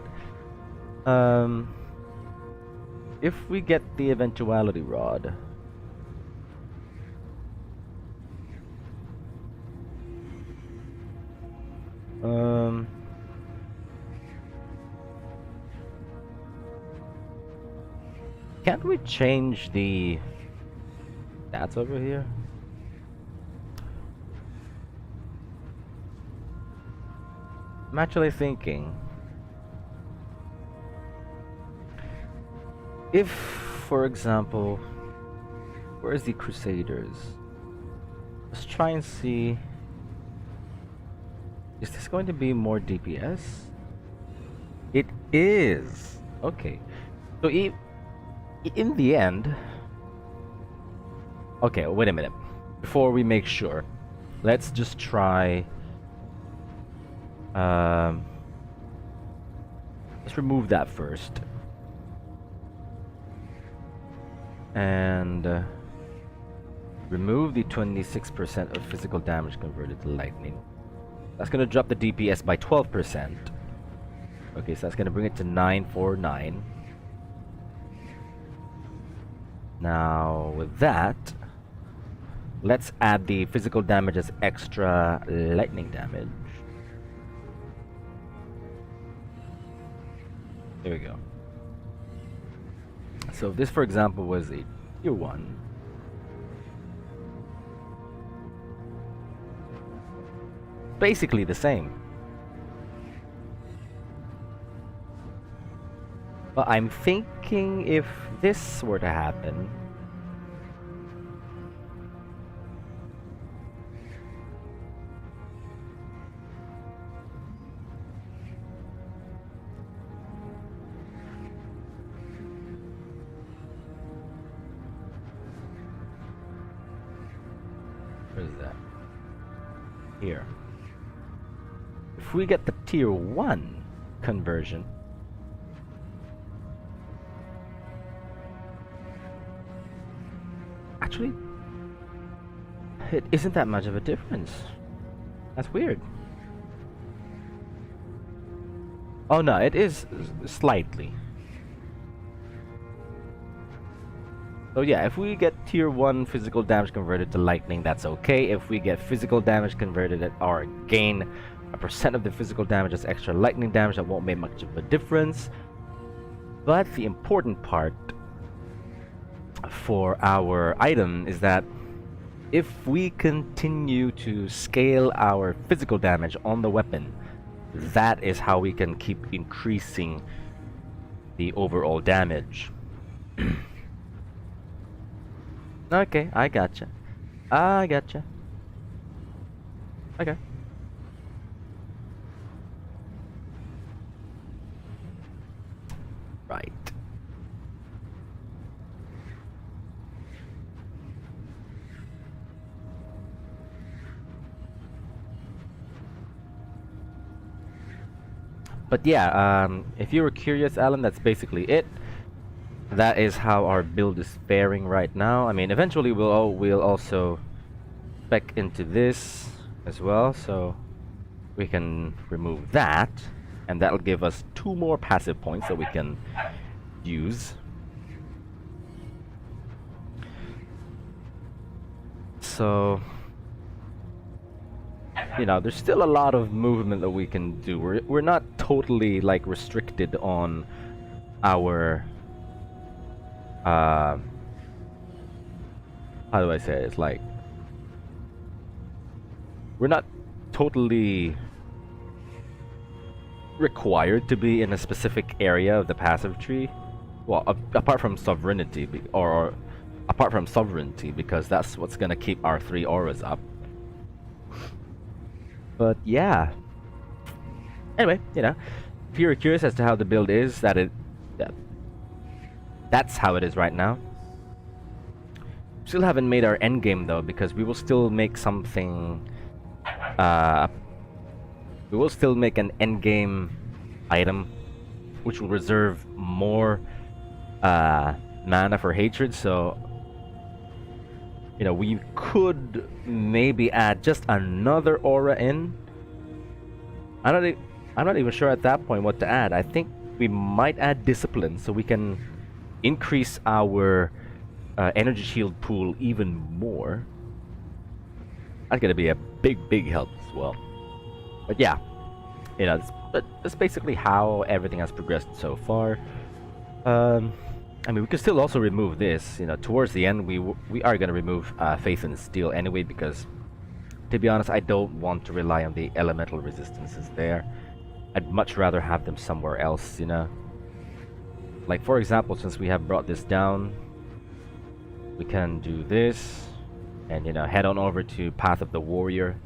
if we get the eventuality rod, can't we change the stats over here? I'm actually thinking if, for example, where's the Crusaders? Let's try and see. Is this going to be more DPS? It is. Okay. So in the end. Okay, wait a minute. Before we make sure, let's just try. Let's remove that first. And remove the 26% of physical damage converted to lightning. That's going to drop the DPS by 12%. Okay, so that's going to bring it to 949. Now, with that, let's add the physical damage as extra lightning damage. There we go. So if this, for example, was a tier 1. Basically the same. But I'm thinking if this were to happen, where is that? Here. If we get the tier 1 conversion, actually, it isn't that much of a difference. That's weird. Oh no, it is slightly. So yeah, if we get tier 1 physical damage converted to lightning, that's okay. If we get physical damage converted or gain a percent of the physical damage as extra lightning damage, that won't make much of a difference. But the important part for our item is that if we continue to scale our physical damage on the weapon, that is how we can keep increasing the overall damage. Okay, I gotcha. I gotcha. Okay. Right. But yeah, if you were curious, Alan, that's basically it. That is how our build is faring right now. I mean, eventually we'll also spec into this as well, so we can remove that, and that'll give us 2 more passive points that we can use. So you know, there's still a lot of movement that we can do. We're not totally like restricted on our how do I say it? It's like we're not totally required to be in a specific area of the passive tree. Well, apart from sovereignty, or apart from sovereignty, because that's what's gonna keep our 3 auras up. But yeah. Anyway, you know, if you're curious as to how the build is, that's how it is right now. Still haven't made our endgame though, because we will still make something. We will still make an endgame item, which will reserve more mana for hatred. So, you know, we could maybe add just another aura in. I'm not even sure at that point what to add. I think we might add discipline, so we can increase our energy shield pool even more. That's gonna be a big help as well. But yeah, you know, that's basically how everything has progressed so far. I mean, we could still also remove this. You know, towards the end, we are gonna remove Faith and Steel anyway, because, to be honest, I don't want to rely on the elemental resistances there. I'd much rather have them somewhere else. You know, like for example, since we have brought this down, we can do this, and you know, head on over to Path of the Warrior.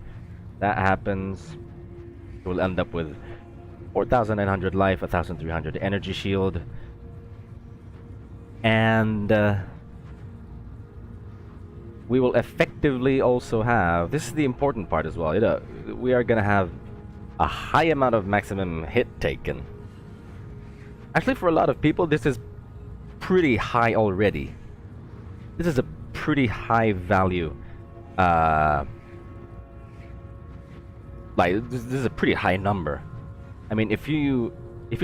That happens, we'll end up with 4,900 life, 1,300 energy shield, and we will effectively also have, this is the important part as well, you know, we are gonna have a high amount of maximum hit taken. Actually, for a lot of people, this is pretty high already. This is a pretty high value. Like this is a pretty high number. I mean, if you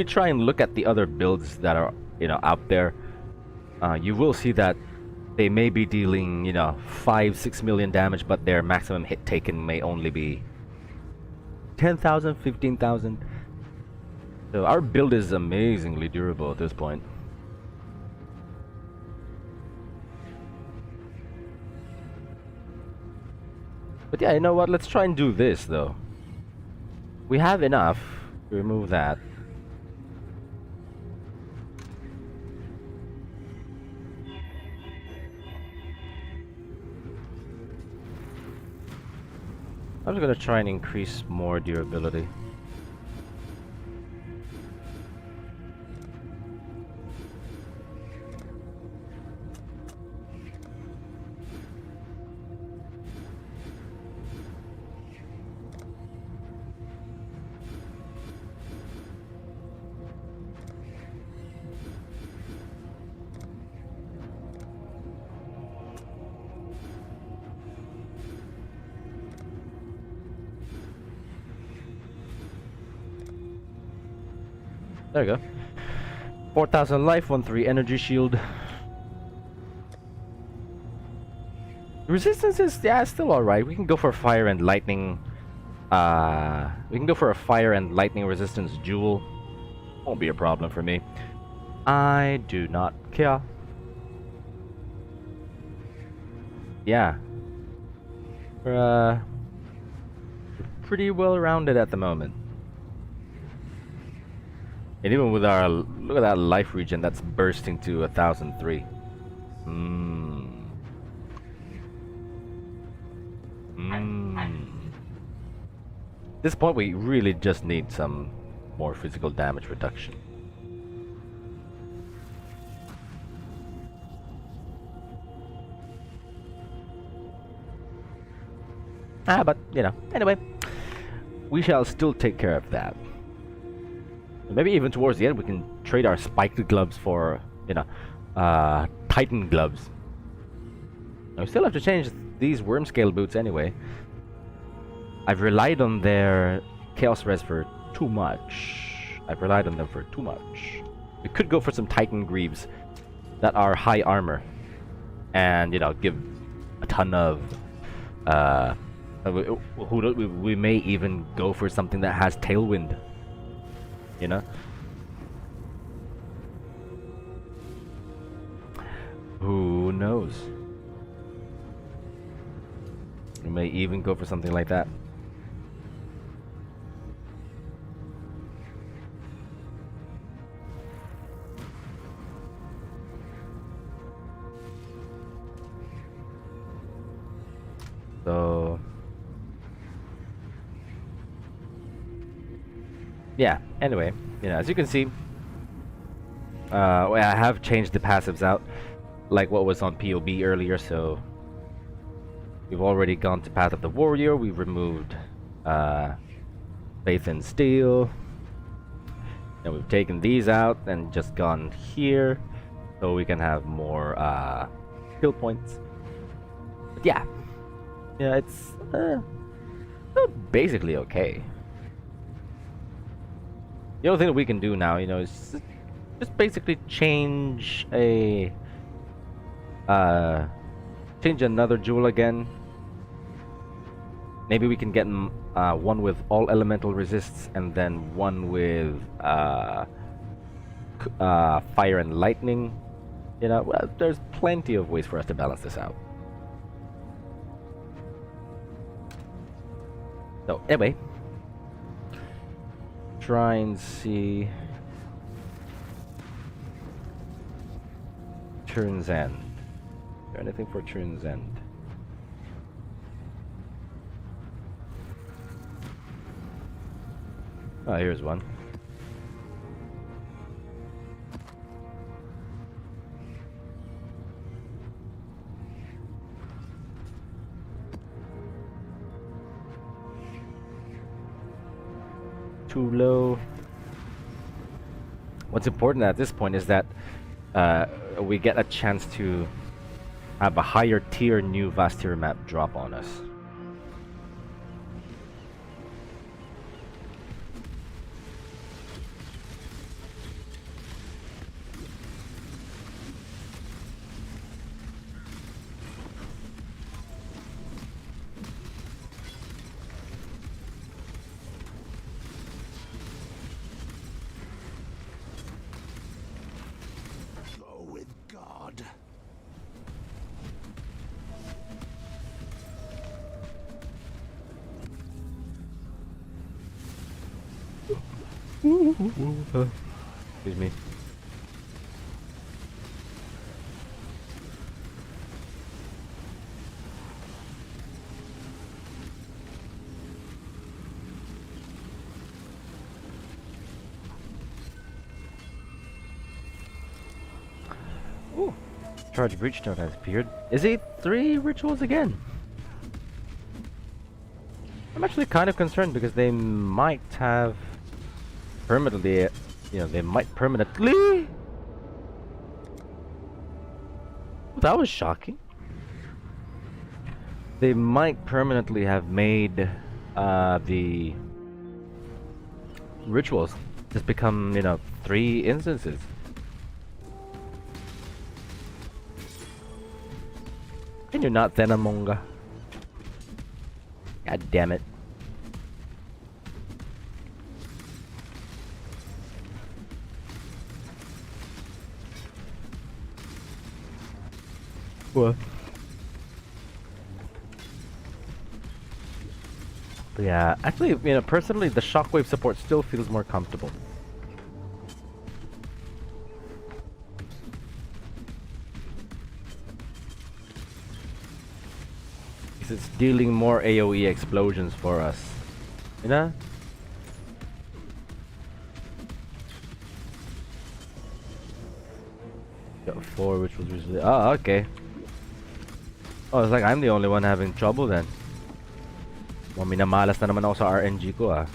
try and look at the other builds that are, you know, out there, you will see that they may be dealing, you know, 5-6 million damage, but their maximum hit taken may only be 10,000, 15,000. So our build is amazingly durable at this point. But yeah, you know what? Let's try and do this though. We have enough to remove that. I'm just gonna try and increase more durability. There you go. 4,000 life, 1-3 energy shield. Resistance is, yeah, still alright. We can go for fire and lightning. We can go for a fire and lightning resistance duel. Won't be a problem for me. I do not care. Yeah. We're pretty well rounded at the moment. And even with our, look at that life regen that's bursting to 1,003. At this point, we really just need some more physical damage reduction. But, you know, anyway, we shall still take care of that. Maybe even towards the end, we can trade our spiked gloves for, you know, Titan gloves. Now, we still have to change these worm scale boots anyway. I've relied on their Chaos Res for too much. I've relied on them for too much. We could go for some Titan greaves that are high armor, and you know, give a ton of We may even go for something that has tailwind. You know? Who knows? We may even go for something like that. So yeah, anyway, as you can see, well, I have changed the passives out like what was on POB earlier, so we've already gone to Path of the Warrior. We've removed Faith in Steel, and we've taken these out and just gone here so we can have more skill points. But yeah, it's basically okay. The only thing that we can do now, is just basically change another jewel again. Maybe we can get one with all elemental resists and then one with fire and lightning. Well, there's plenty of ways for us to balance this out. So anyway, try and see Turn's End. Is there anything for Turn's End? Oh, here's one. Too low. What's important at this point is that we get a chance to have a higher tier new Vastir map drop on us. Go with God. Excuse me. Ooh, Charge Breach Note has appeared. Is it 3 rituals again? I'm actually kind of concerned because they might have permanently, they might permanently. That was shocking. They might permanently have made the rituals just become, 3 instances. Can you not Zenamonga? God damn it. What? Yeah, actually, personally, the shockwave support still feels more comfortable. Because it's dealing more AoE explosions for us. Got 4, which was recently. Oh, okay. Oh, it's like I'm the only one having trouble then. Minamalas na naman ako sa RNG ko ah.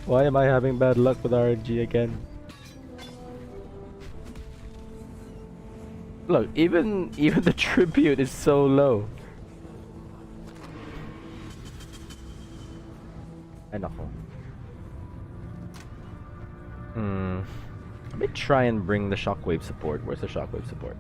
Why am I having bad luck with RNG again? Look, even the tribute is so low. Ay nako. Let me try and bring the shockwave support. Where's the shockwave support?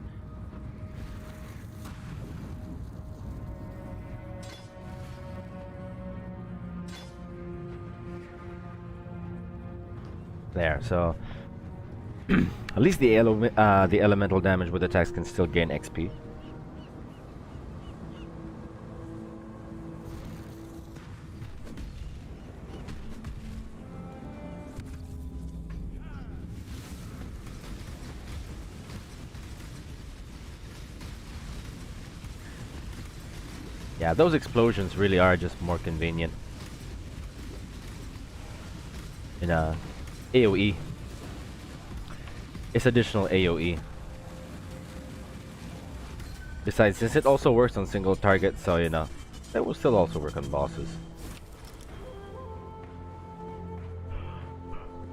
There, so at least the the elemental damage with attacks can still gain XP. Yeah, those explosions really are just more convenient in AoE. It's additional AoE. Besides, since it also works on single targets, so you know, it will still also work on bosses.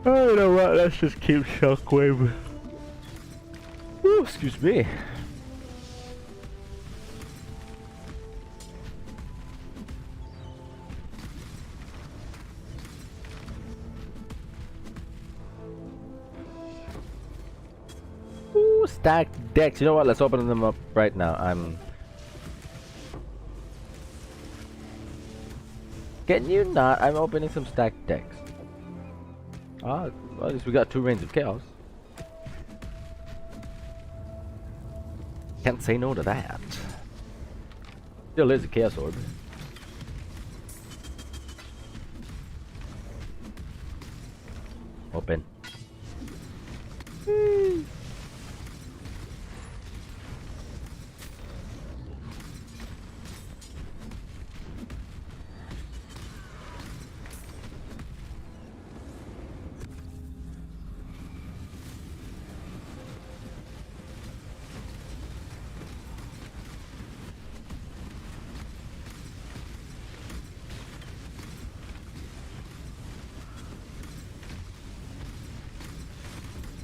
Oh, you know what? Let's just keep Shockwave. Ooh, excuse me. Ooh, stacked decks. You know what? Let's open them up right now. Can you not? I'm opening some stacked decks. Ah, well, at least we got 2 Reigns of Chaos. Can't say no to that. Still is a Chaos Orb. Open.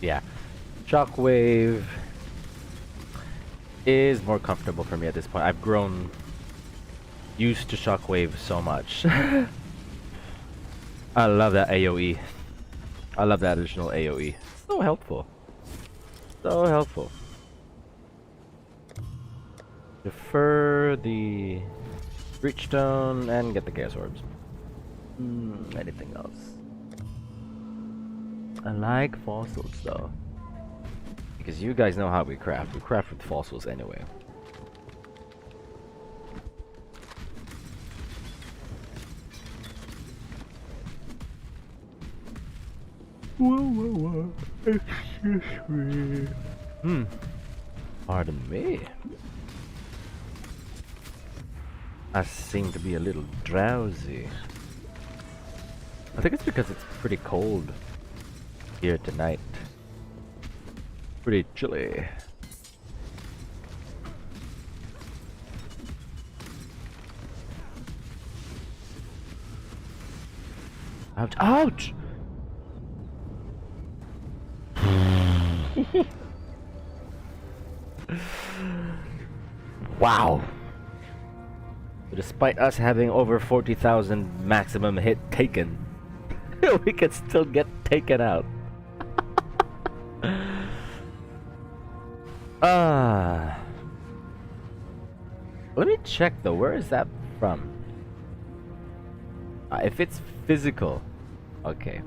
Yeah, Shockwave is more comfortable for me at this point. I've grown used to Shockwave so much. I love that AoE. I love that additional AoE. So helpful. So helpful. Defer the Breachstone and get the Chaos Orbs. Anything else? I like fossils though. Because you guys know how we craft. We craft with fossils anyway. Whoa. Excuse me. Pardon me. I seem to be a little drowsy. I think it's because it's pretty cold here tonight. Pretty chilly. Ouch! Ouch! Wow! Despite us having over 40,000 maximum hit taken, we could still get taken out. Let me check though. Where is that from? If it's physical, okay.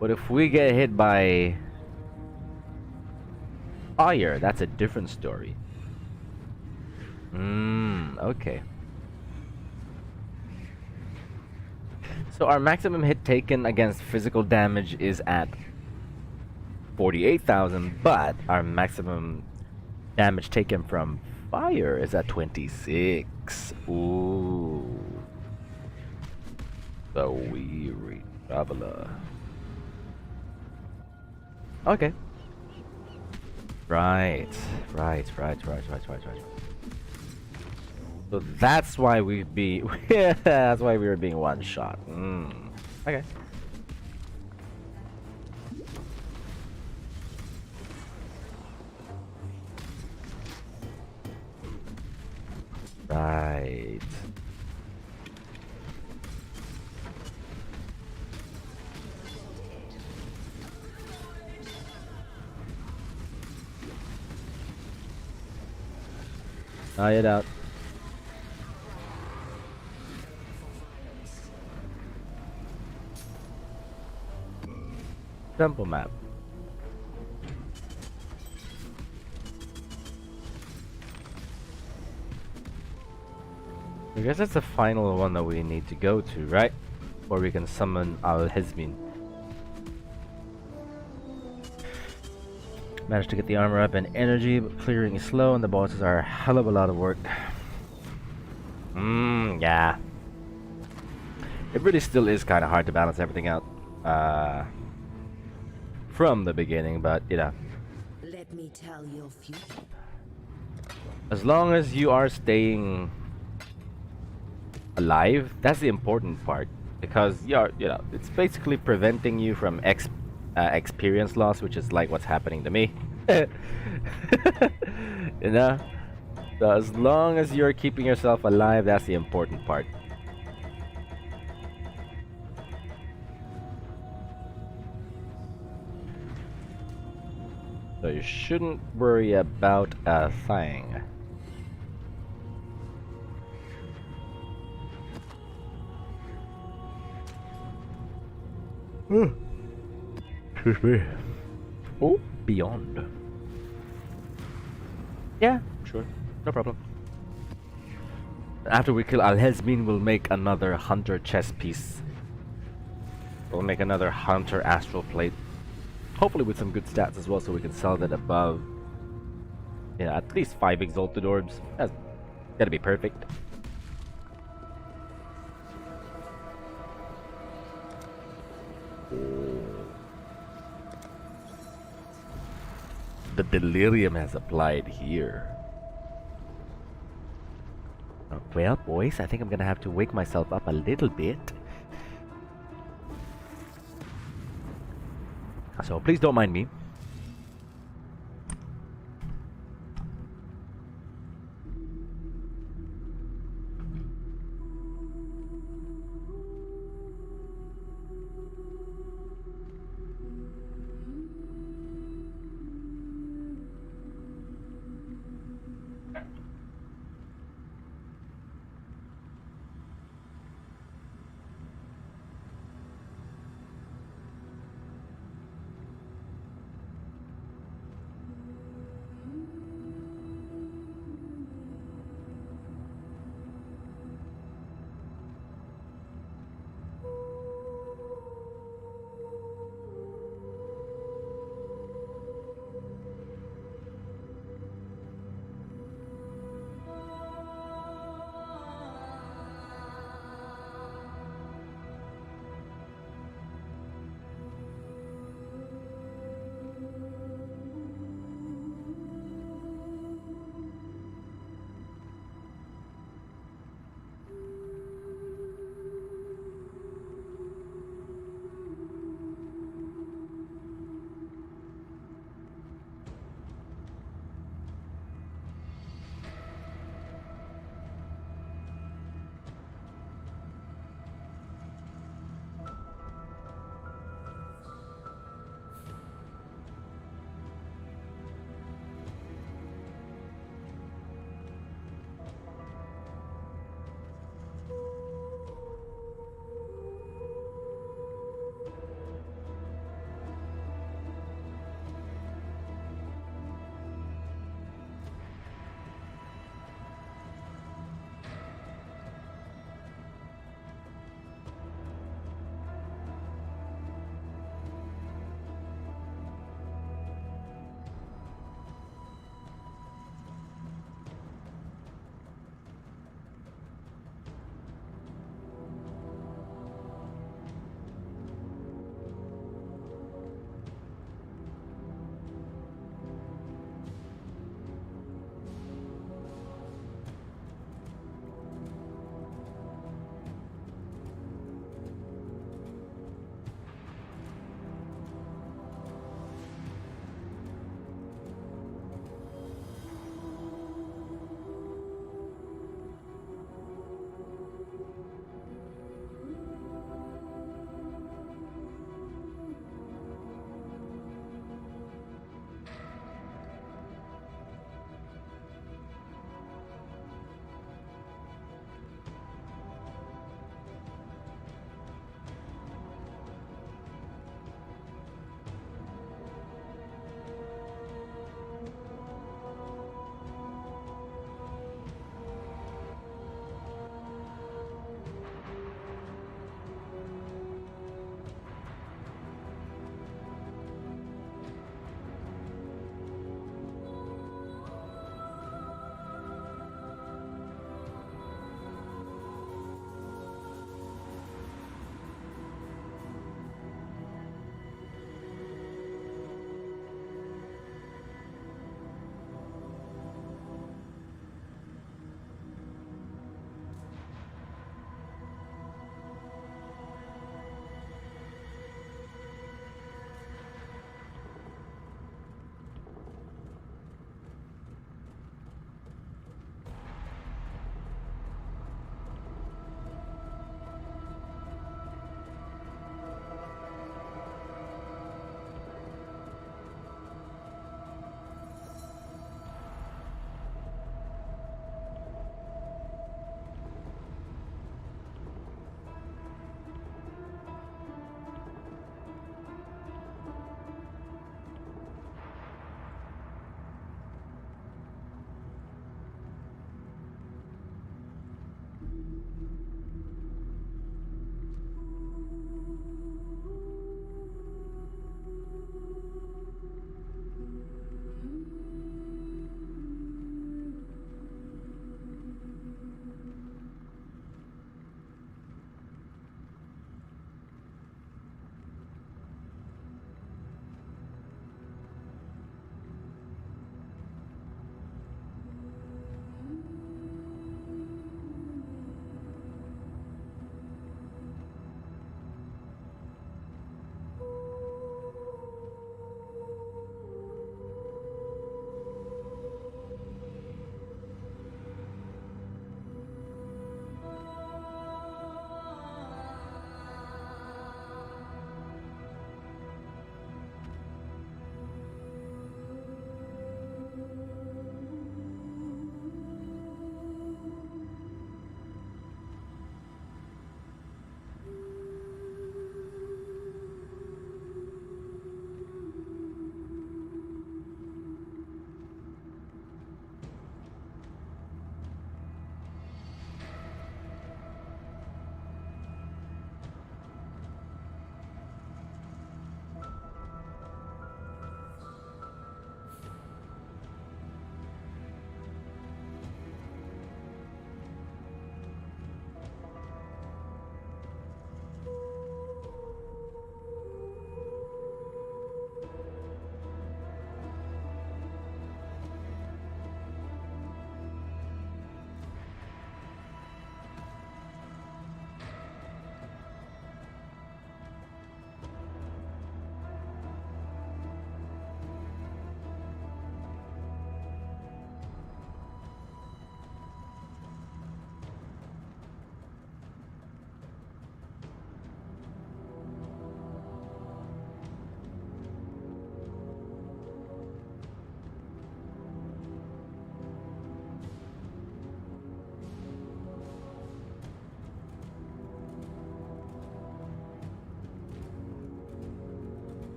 But if we get hit by fire, that's a different story. Okay. So our maximum hit taken against physical damage is at 48,000, but our maximum damage taken from fire is at 26. Ooh. The weary traveler. Okay. Right. So that's why we'd be that's why we were being one shot. Okay. Right. Tie it out. Temple map. I guess that's the final one that we need to go to, right? Where we can summon Al Hizmin. Managed to get the armor up and energy, but clearing is slow and the bosses are a hell of a lot of work. Yeah. It really still is kind of hard to balance everything out from the beginning, but you know. Let me tell your future. As long as you are staying alive, that's the important part. Because you're, you know, it's basically preventing you from experience loss, which is like what's happening to me. You know? So as long as you're keeping yourself alive, that's the important part. So you shouldn't worry about a thing. Excuse me. Oh, beyond. Yeah, sure. No problem. After we kill Al-Hezmin, we'll make another Hunter chess piece. We'll make another Hunter astral plate. Hopefully with some good stats as well, so we can sell that above. Yeah, at least 5 exalted orbs. That's gotta be perfect. The delirium has applied here. Well, boys, I think I'm gonna have to wake myself up a little bit. So please don't mind me.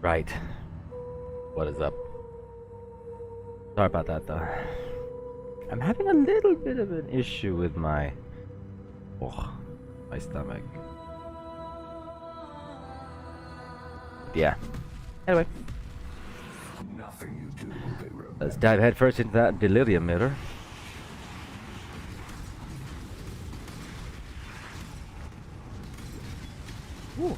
Right. What is up? Sorry about that, though. I'm having a little bit of an issue with my stomach. Yeah. Anyway, Nothing you do, they let's dive headfirst into that delirium mirror. Ooh.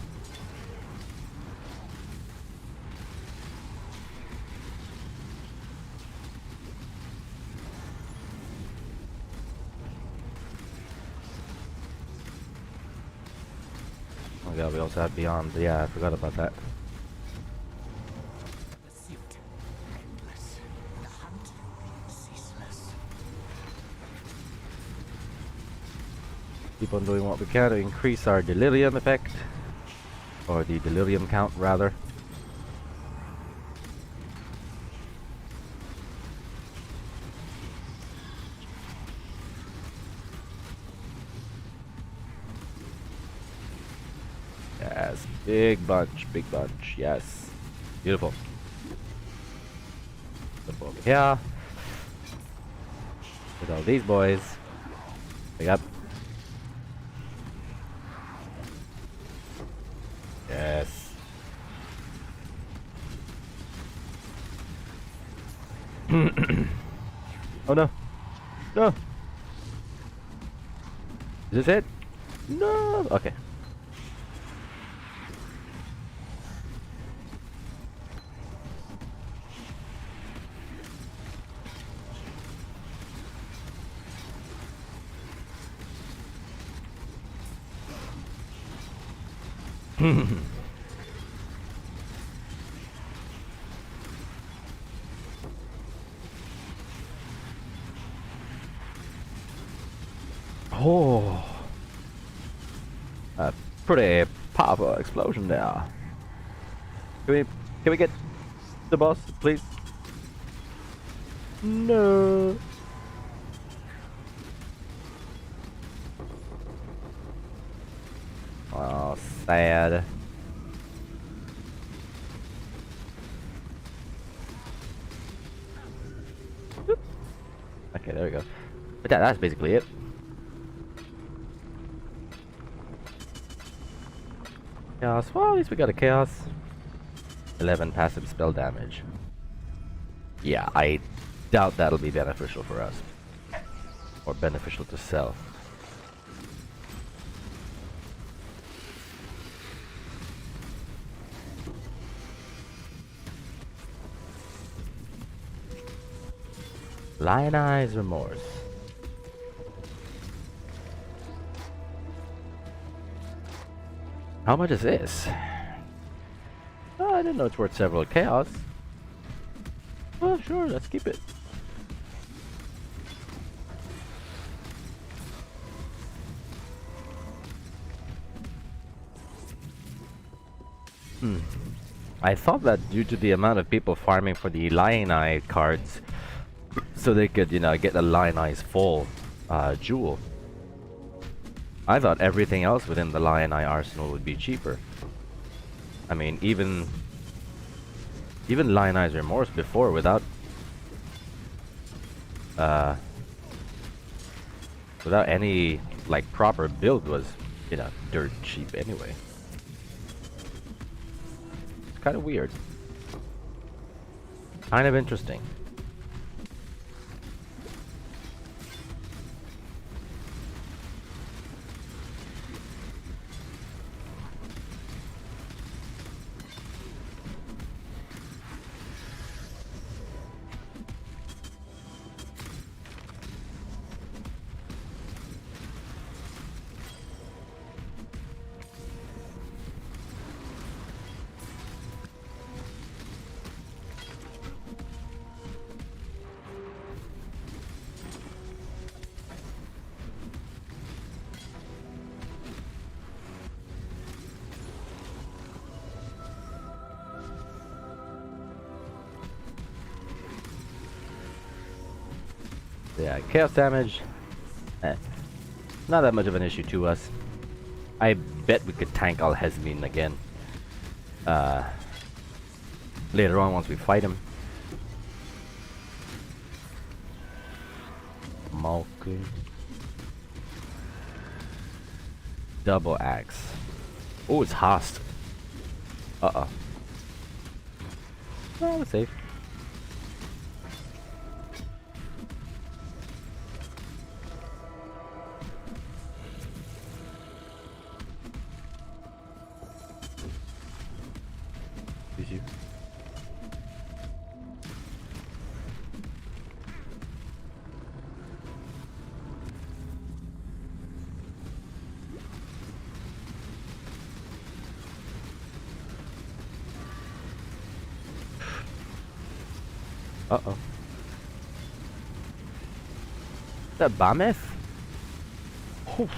Oh my god, we also have Beyond. Yeah, I forgot about that. Pursuit endless. The hunt ceaseless. Keep on doing what we can to increase our delirium effect. Or the delirium count, rather. Yes, big bunch, yes. Beautiful. Flip over here. With all these boys. Pick up. Yes. Oh no. No. Is this it? No. Okay. Oh, a pretty powerful explosion there. Can we get the boss, please? No. Oh, sad. Oop. Okay, there we go. But that's basically it. Chaos. Well, at least we got a chaos. 11 passive spell damage. Yeah, I doubt that'll be beneficial for us. Or beneficial to self. Lionized Remorse. How much is this? Oh, I didn't know it's worth several chaos. Well, sure, let's keep it. I thought that due to the amount of people farming for the Lion Eye cards, so they could, you know, get the Lion Eye's full jewel. I thought everything else within the Lion Eye arsenal would be cheaper. I mean, even Lion Eye's Remorse before, without any like proper build, was, you know, dirt cheap anyway. It's kind of weird. Kind of interesting. Yeah, chaos damage. Not that much of an issue to us. I bet we could tank Alhesmine again. later on once we fight him. Malku. Double axe. Oh, it's Hast. Uh-oh. Oh, we're safe. Did you? Uh-oh. Is that Bameth? Oh,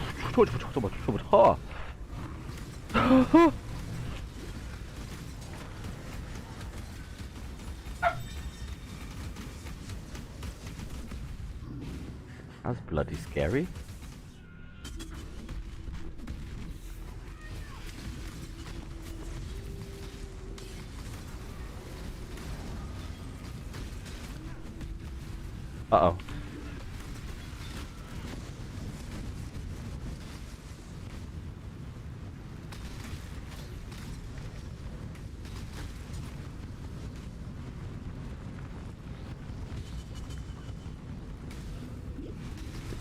that's bloody scary. Uh-oh.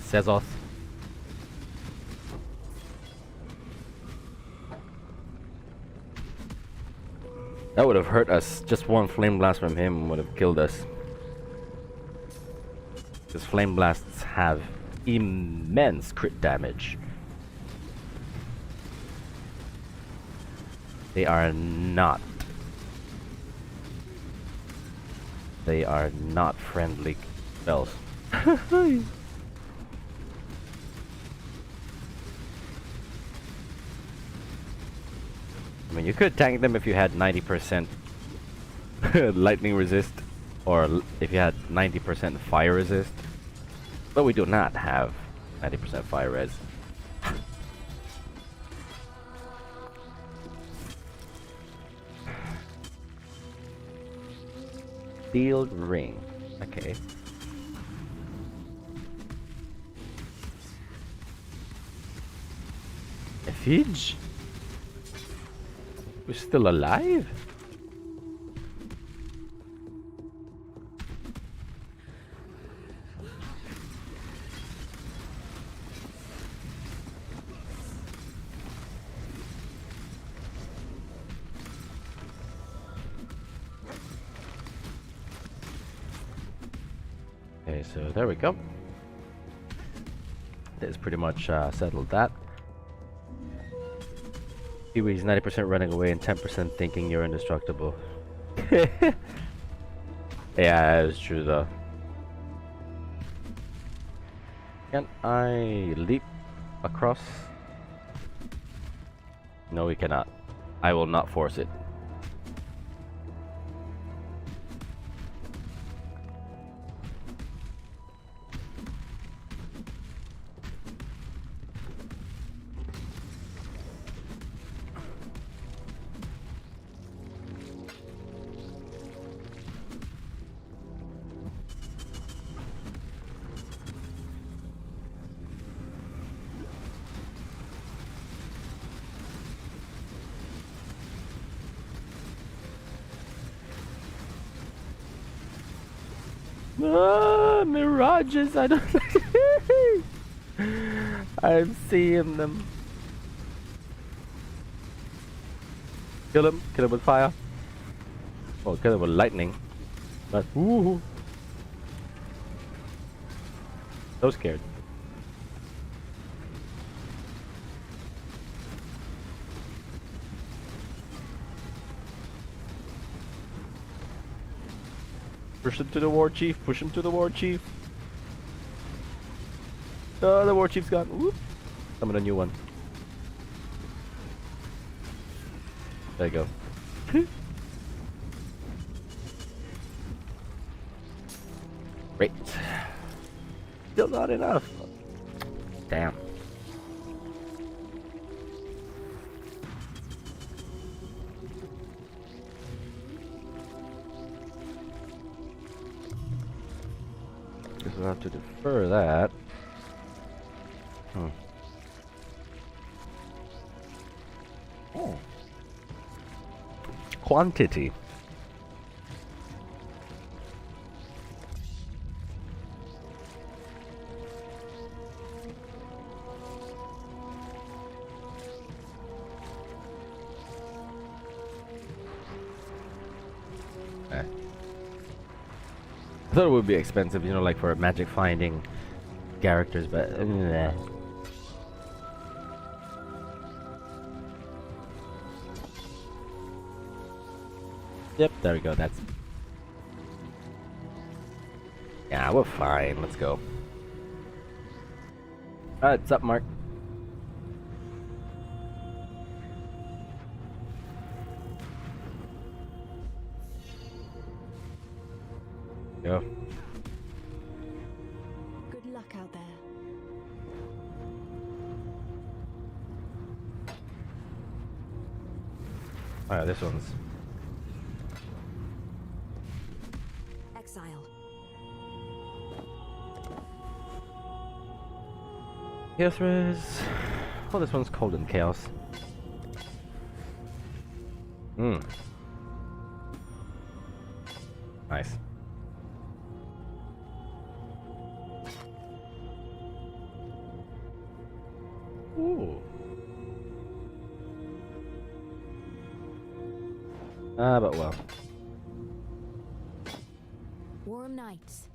Sezoth. That would have hurt us. Just one flame blast from him would have killed us. Because flame blasts have immense crit damage. They are not friendly spells. I mean, you could tank them if you had 90% lightning resist, or if you had 90% fire resist. But we do not have 90% fire res. Sealed ring. Okay. Ephige? We're still alive? Okay, so there we go. That's pretty much settled that. Kiwi's 90% running away and 10% thinking you're indestructible. Yeah, that's true though. Can I leap across? No, we cannot. I will not force it. Mirages, I don't I'm seeing them. Kill him with fire. Oh, kill him with lightning. But ooh, so scared. Push him to the war chief, push him to the war chief. Oh, the war chief's gone. Whoop. Summon a new one. There you go. Great. Still not enough. Damn. Guess we'll have to defer that. Oh, Quantity. I thought it would be expensive, you know, like for magic finding characters, but Yep, there we go. That's yeah, we're fine. Let's go. Alright, what's up, Mark? Go. Good luck out there. Alright, this one's Exile. Chaos Res. Oh, this one's cold in chaos. Nice. Ooh. But well. Warm nights.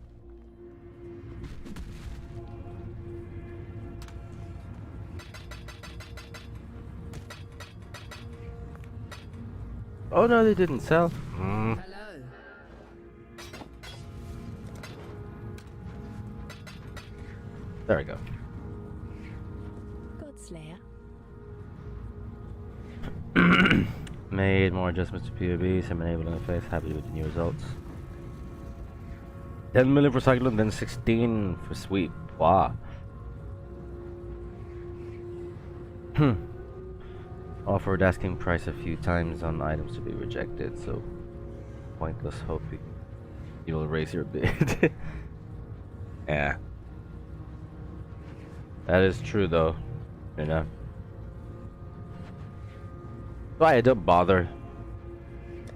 Oh no, they didn't sell. Hello. There we go. Godslayer. Made more adjustments to POB, some enabling effects, happy with the new results. 10 million for cyclone, then 16 for sweep. Wow. Offered asking price a few times on items to be rejected, so pointless hoping you'll raise your bid. Yeah. That is true though, you know. So I don't bother,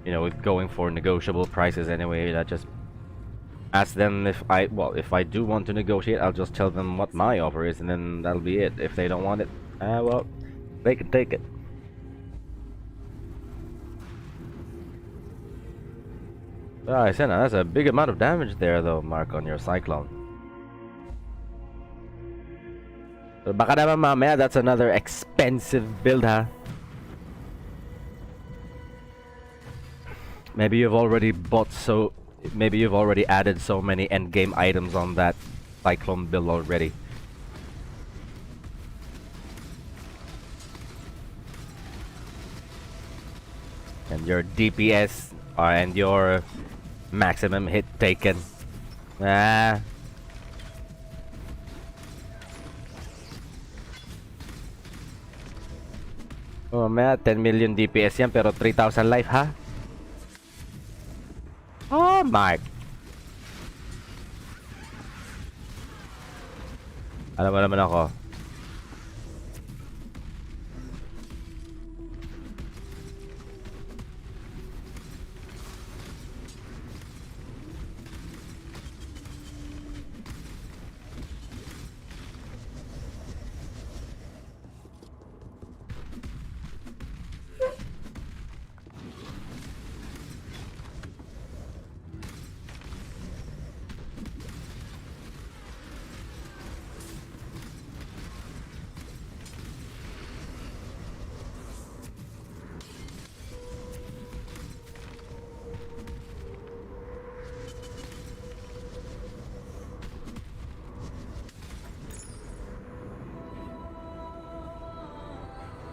you know, with going for negotiable prices anyway. I just ask them if I do want to negotiate, I'll just tell them what my offer is, and then that'll be it. If they don't want it, well, they can take it. I said that's a big amount of damage there though, Mark, on your cyclone. So baka naman mamaya that's another expensive build, huh? Maybe you've already added so many endgame items on that cyclone build already. And your DPS and your maximum hit taken. Oh man, 10 million DPS yan pero 3,000 life, ha? Oh, Mark. Alam mo naman ako.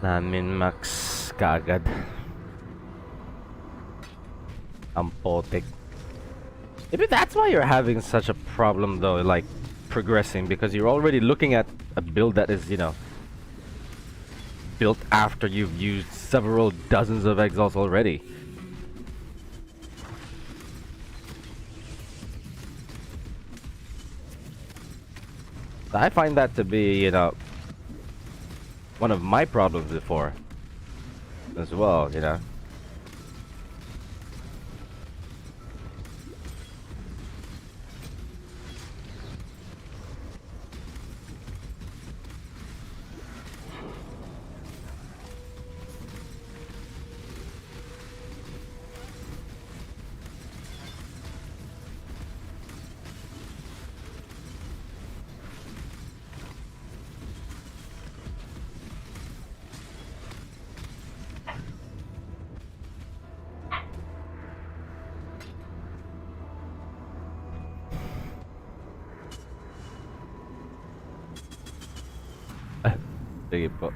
Min-max kaagad. Ang potek. Maybe that's why you're having such a problem though, like progressing, because you're already looking at a build that is, you know, built after you've used several dozens of exiles already. I find that to be, you know, one of my problems before as well, you know. Sige po.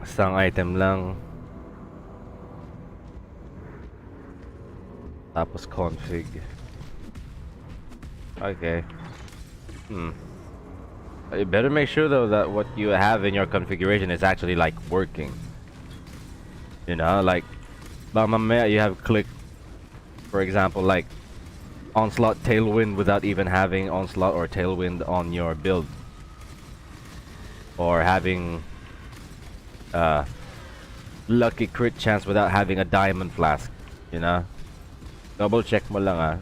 Isang item lang. Tapos config. Okay. You better make sure though that what you have in your configuration is actually like working. You know, like mamaya you have click, for example, like onslaught tailwind without even having onslaught or tailwind on your build. Or having lucky crit chance without having a diamond flask, you know? Double check mo lang ah.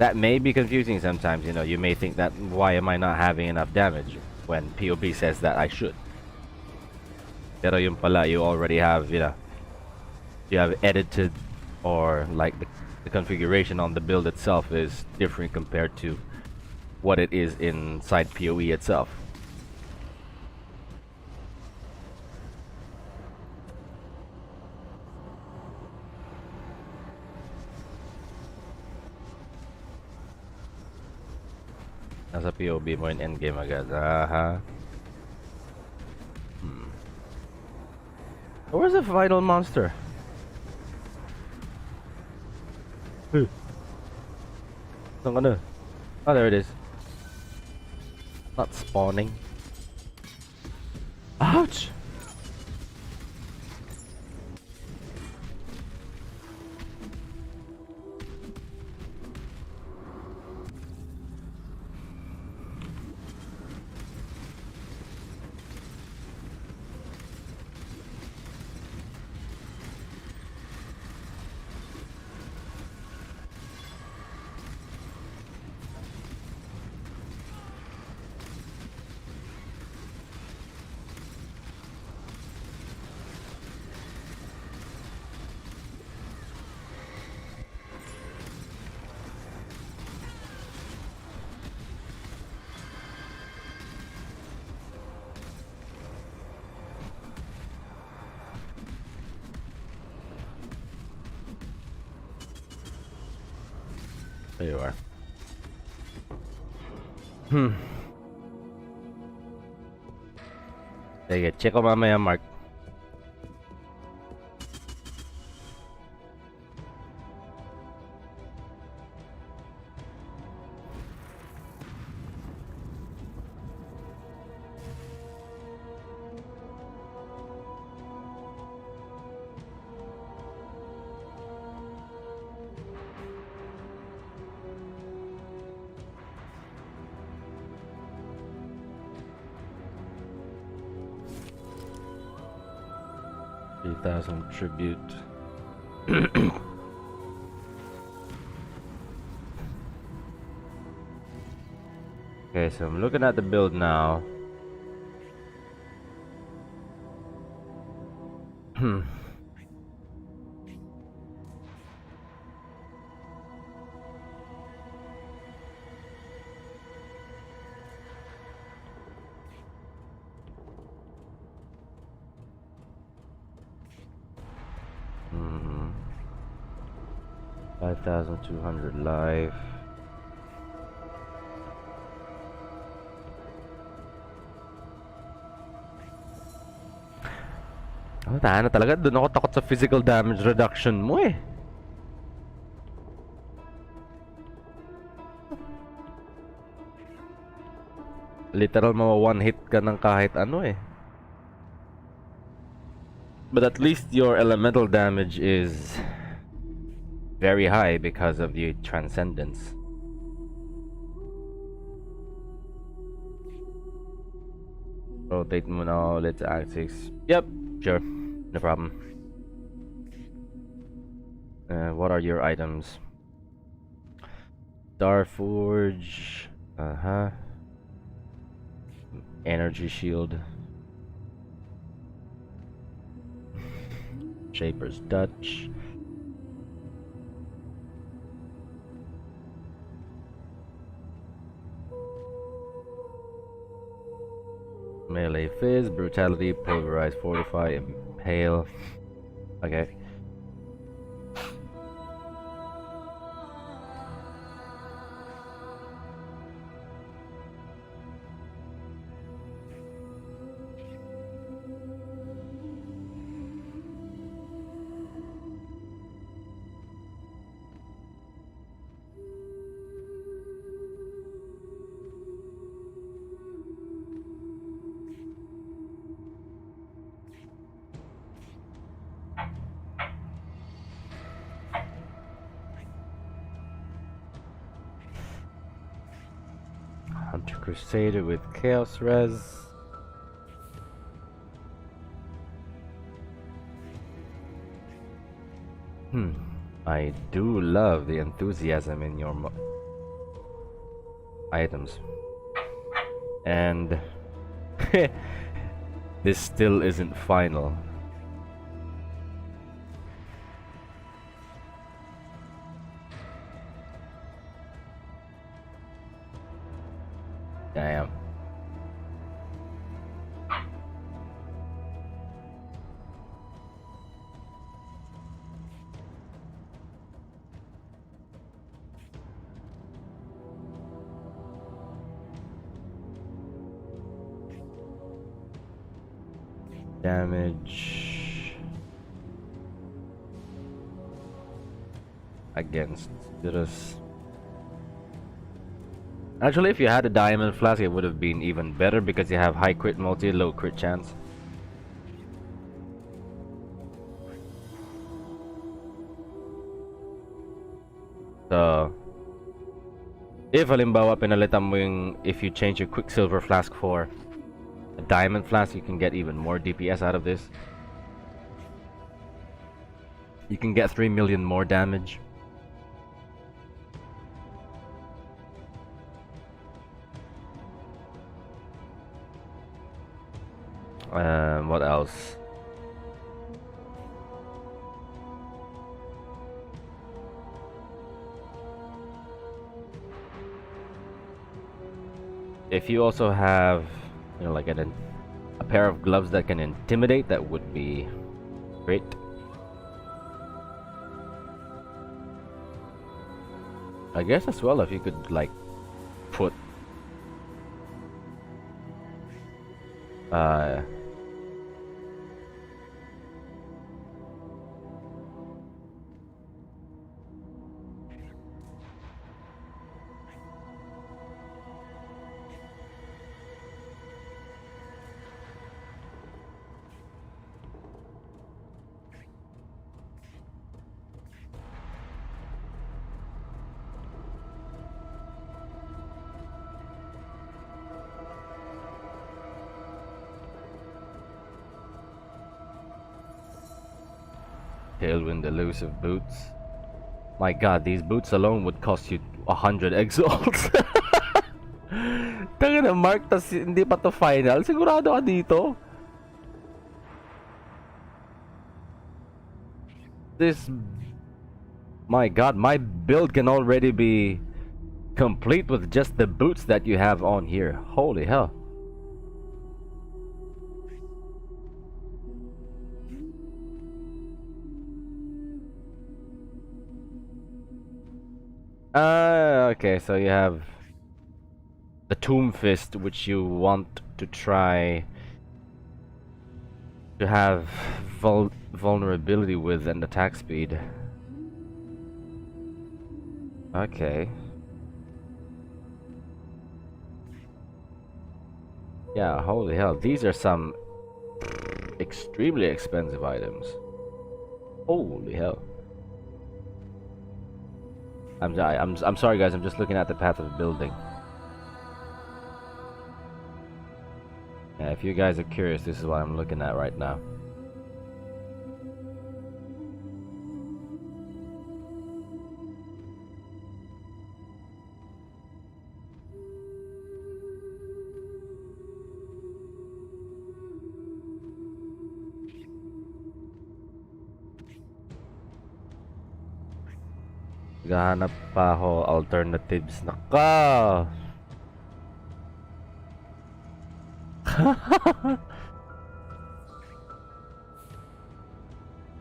That may be confusing sometimes, you know. You may think that why am I not having enough damage when POB says that I should. Pero yung pala, you already have, you know, you have edited or like the configuration on the build itself is different compared to what it is inside PoE itself. Nasa POB mo in endgame agad. Aha. Where's the final monster? Saan ka na? Oh, there it is. Not spawning. Ouch! There you are. Sige, check ko mamaya, Mark. Tribute. Okay, so I'm looking at the build now. Hmm. 5,200 life. Oh, tahan na talaga. Doon ako takot sa physical damage reduction mo eh. Literal one hit ka ng kahit ano eh. But at least your elemental damage is very high because of the transcendence. Rotate Muno, let's Axis. Yep, sure. No problem. What are your items? Starforge. Uh-huh. Energy Shield. Shaper's Dutch. Melee Fizz, Brutality, Pulverize, Fortify, Impale. Okay. Hunter Crusader with Chaos Res. I do love the enthusiasm in your items. And this still isn't final. Damn. Damage against this. Actually, if you had a diamond flask, it would have been even better because you have high crit multi, low crit chance. So, if halimbawa pinalitan mo yung, if you change your Quicksilver flask for a diamond flask, you can get even more DPS out of this. You can get 3 million more damage. What else? If you also have, you know, like a pair of gloves that can intimidate, that would be great. I guess as well if you could like put Tailwind elusive boots. My god, these boots alone would cost you 100 exalts. Tanga na Mark, tas hindi pa to final. Sigurado ka dito? This... My god, my build can already be complete with just the boots that you have on here. Holy hell. Okay, so you have the Tomb Fist, which you want to try to have vulnerability with and attack speed. Okay. Yeah, holy hell, these are some extremely expensive items. Holy hell. I'm sorry guys, I'm just looking at the path of building. Yeah, if you guys are curious, this is what I'm looking at right now. Gahanap pa ako alternatives. Naka!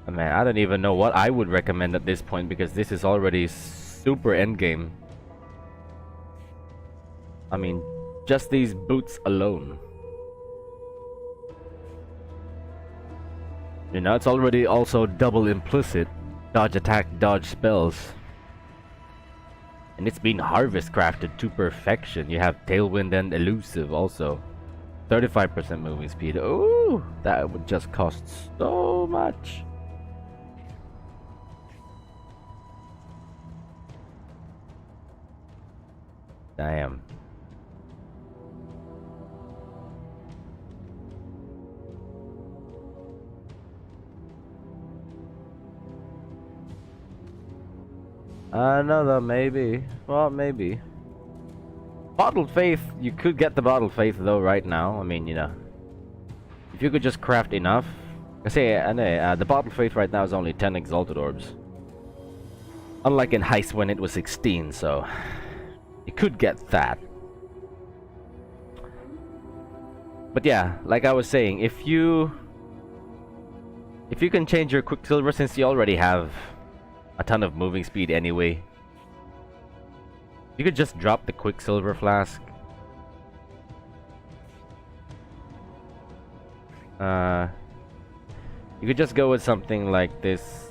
Man, I don't even know what I would recommend at this point because this is already super endgame. I mean, just these boots alone. You know, it's already also double implicit. Dodge attack, dodge spells. And it's been harvest crafted to perfection. You have tailwind and elusive also. 35% moving speed. Ooh, that would just cost so much. Damn. Another maybe. Well, maybe. Bottled Faith, you could get the Bottled Faith though right now. I mean, you know. If you could just craft enough. Kasi the Bottled Faith right now is only 10 Exalted Orbs. Unlike in Heist when it was 16, so... You could get that. But yeah, like I was saying, if you can change your Quicksilver since you already have a ton of moving speed anyway, you could just drop the Quicksilver flask. You could just go with something like this.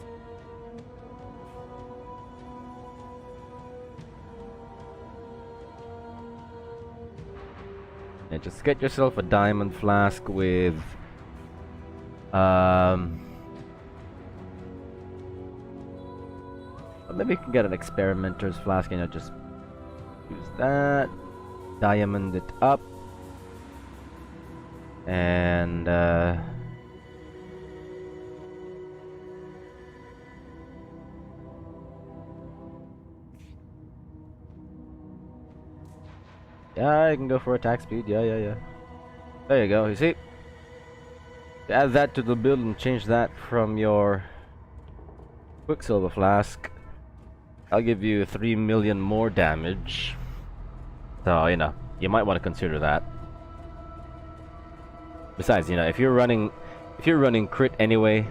And just get yourself a diamond flask with maybe you can get an experimenter's flask and just use that, diamond it up, and yeah, you can go for attack speed. Yeah. There you go. You see? Add that to the build and change that from your Quicksilver flask. I'll give you 3 million more damage. So, you know, you might want to consider that. Besides, you know, if you're running crit anyway,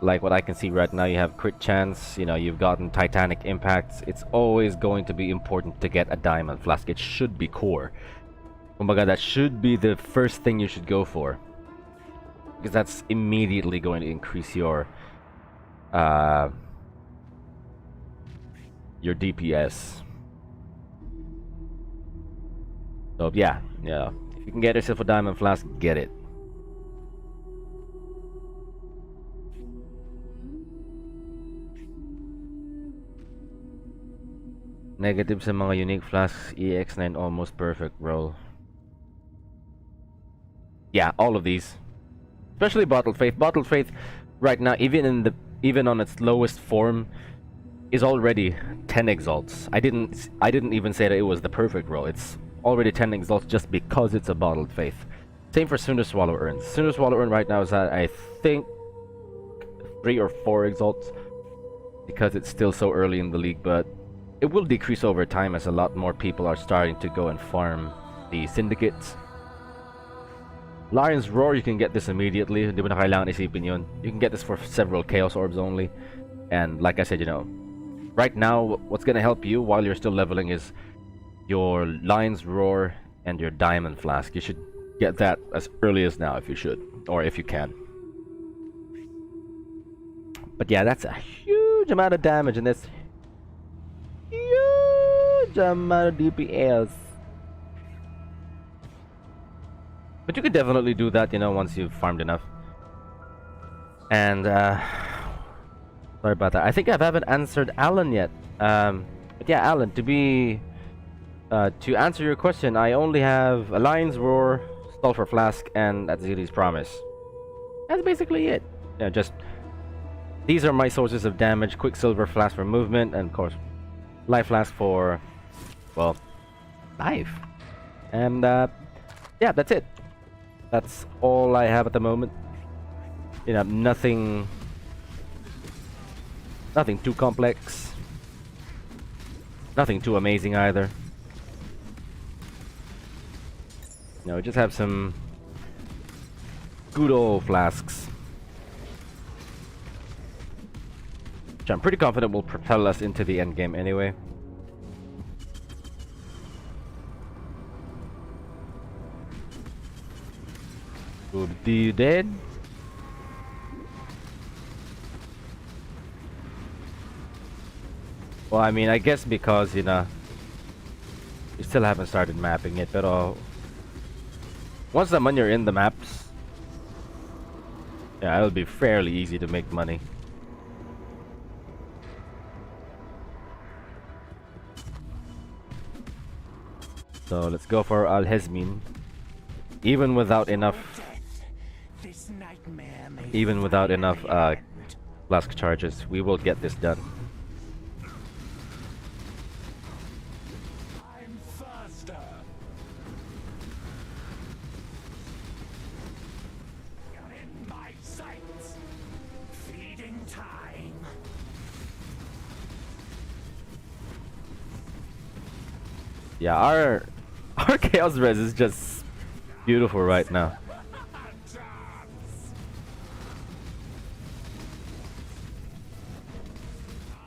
like what I can see right now, you have crit chance, you know, you've gotten titanic impacts, it's always going to be important to get a diamond flask. It should be core. Oh my god, that should be the first thing you should go for. Because that's immediately going to increase your DPS. So yeah, if you can get yourself a diamond flask, get it. Negative sa mga unique flasks, EX9 almost perfect roll. Yeah, all of these. Especially Bottled Faith. Bottled Faith right now, even on its lowest form, is already 10 exalts. I didn't even say that it was the perfect roll. It's already 10 exalts just because it's a Bottled Faith. Same for Sooner Swallow Urns. Sooner Swallow Urn right now is at, I think, 3 or 4 exalts because it's still so early in the league, but it will decrease over time as a lot more people are starting to go and farm the syndicates. Lion's Roar, you can get this immediately. Hindi mo na kailangan isipin yun. You can get this for several Chaos Orbs only. And like I said, you know, right now, what's gonna help you while you're still leveling is your Lion's Roar and your Diamond Flask. You should get that as early as now if you should, or if you can. But yeah, that's a huge amount of damage in this. Huge amount of DPS. But you could definitely do that, you know, once you've farmed enough. And sorry about that. I think I haven't answered Alan yet. But yeah, Alan, to answer your question, I only have a Lion's Roar, sulfur flask, and Atziri's promise. That's basically it. Yeah, just these are my sources of damage: quicksilver flask for movement, and of course, life flask for, well, life. And yeah, that's it. That's all I have at the moment. You know, nothing too complex. Nothing too amazing either. You know, just have some good old flasks, which I'm pretty confident will propel us into the end game anyway. Are you dead? Well, I mean, I guess because, you know, you still haven't started mapping it, but once when you're in the maps, yeah, it'll be fairly easy to make money. So let's go for Al-Hezmin. Even without enough flask charges, we will get this done. I'm faster. You're in my sights. Feeding time. Yeah, our chaos res is just beautiful right now.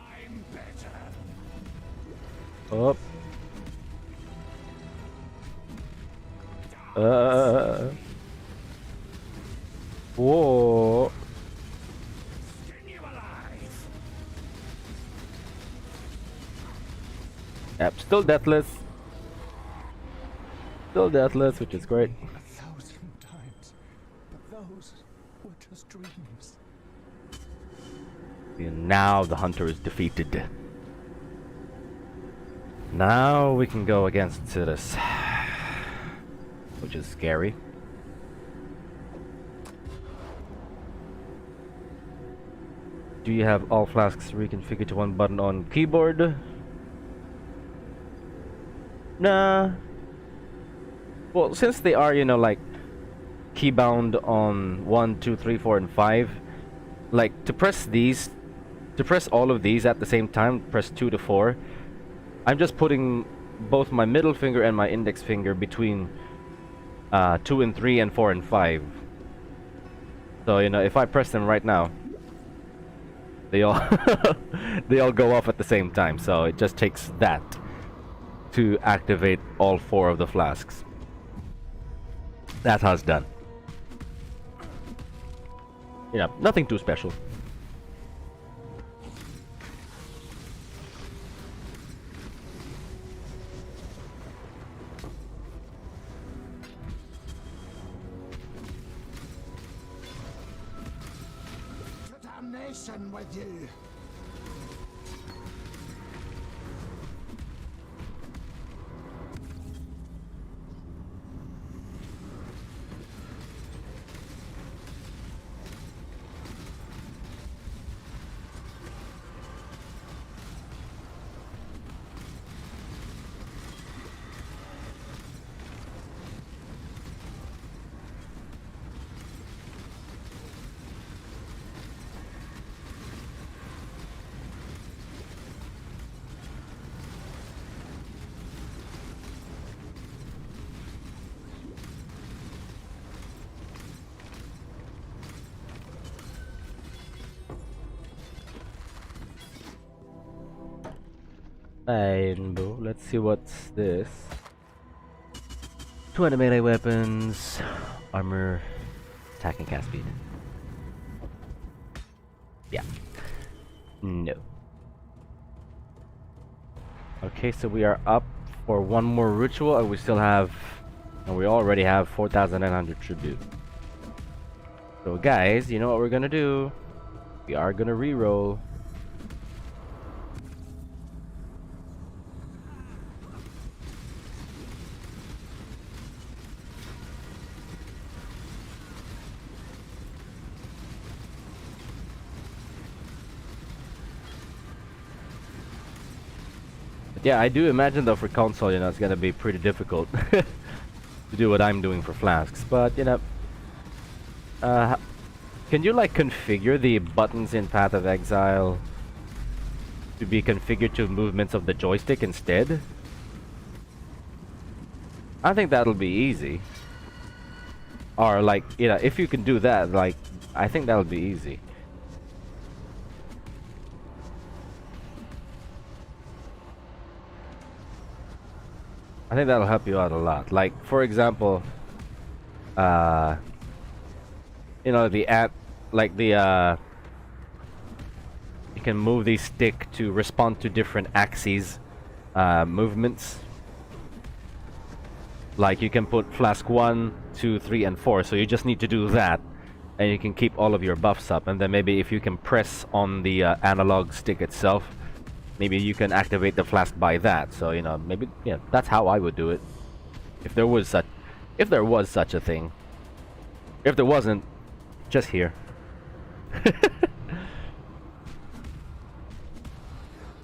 I'm better. Up. Whoa. Skin you alive. Yep, still deathless. Still deathless, which is great. 1,000 times. But those were just dreams. And now the hunter is defeated. Now we can go against Sidus, which is scary. Do you have all flasks reconfigured to one button on keyboard? Nah. Well, since they are, you know, like keybound on 1, 2, 3, 4, and 5, like to press all of these at the same time, press 2 to 4. I'm just putting both my middle finger and my index finger between 2 and 3 and 4 and 5. So, you know, if I press them right now, they all they all go off at the same time. So it just takes that to activate all 4 of the flasks. That's how it's done. You know, nothing too special. To damnation with you. Rainbow. Let's see what's this. 200 melee weapons, armor, attack and cast speed. Yeah. No. Okay, so we are up for one more ritual, and we already have 4,900 tribute. So guys, you know what we're gonna do? We are gonna reroll. Yeah, I do imagine though for console, it's gonna be pretty difficult to do what I'm doing for flasks. But uh, can you like configure the buttons in Path of Exile to be configured to movements of the joystick instead? I think that'll be easy. Or like, if you can do that, like, I think that'll be easy. I think that'll help you out a lot. Like, for example, the you can move the stick to respond to different axes movements. Like you can put flask 1, 2, 3, and 4, so you just need to do that, and you can keep all of your buffs up. And then maybe if you can press on the analog stick itself, maybe you can activate the flask by that. So maybe that's how I would do it. If there was such a thing. If there wasn't, just here.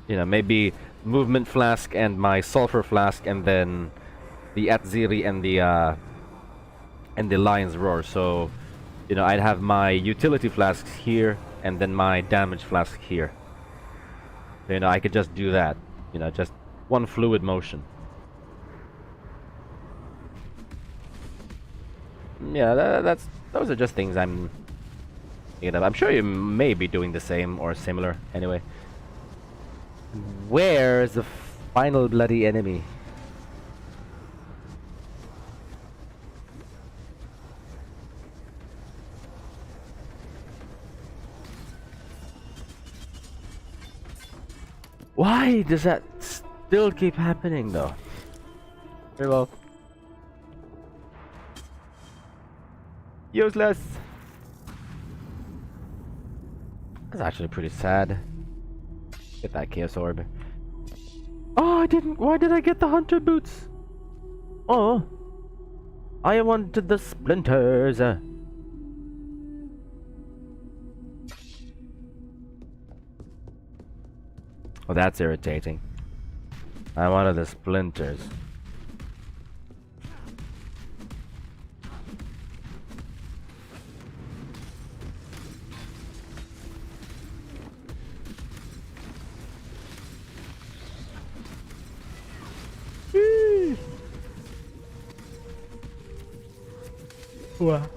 Maybe movement flask and my sulfur flask, and then the Atziri and the Lion's Roar. So, I'd have my utility flasks here, and then my damage flask here. So, I could just do that. Just one fluid motion. Yeah, those are just things I'm thinking of. I'm sure you may be doing the same or similar. Anyway, where's the final bloody enemy? Why does that still keep happening though? Very well. Useless. That's actually pretty sad. Get that Chaos Orb. Oh, I didn't. Why did I get the Hunter Boots? Oh, I wanted the splinters. Oh, that's irritating. I wanted the splinters. Wow.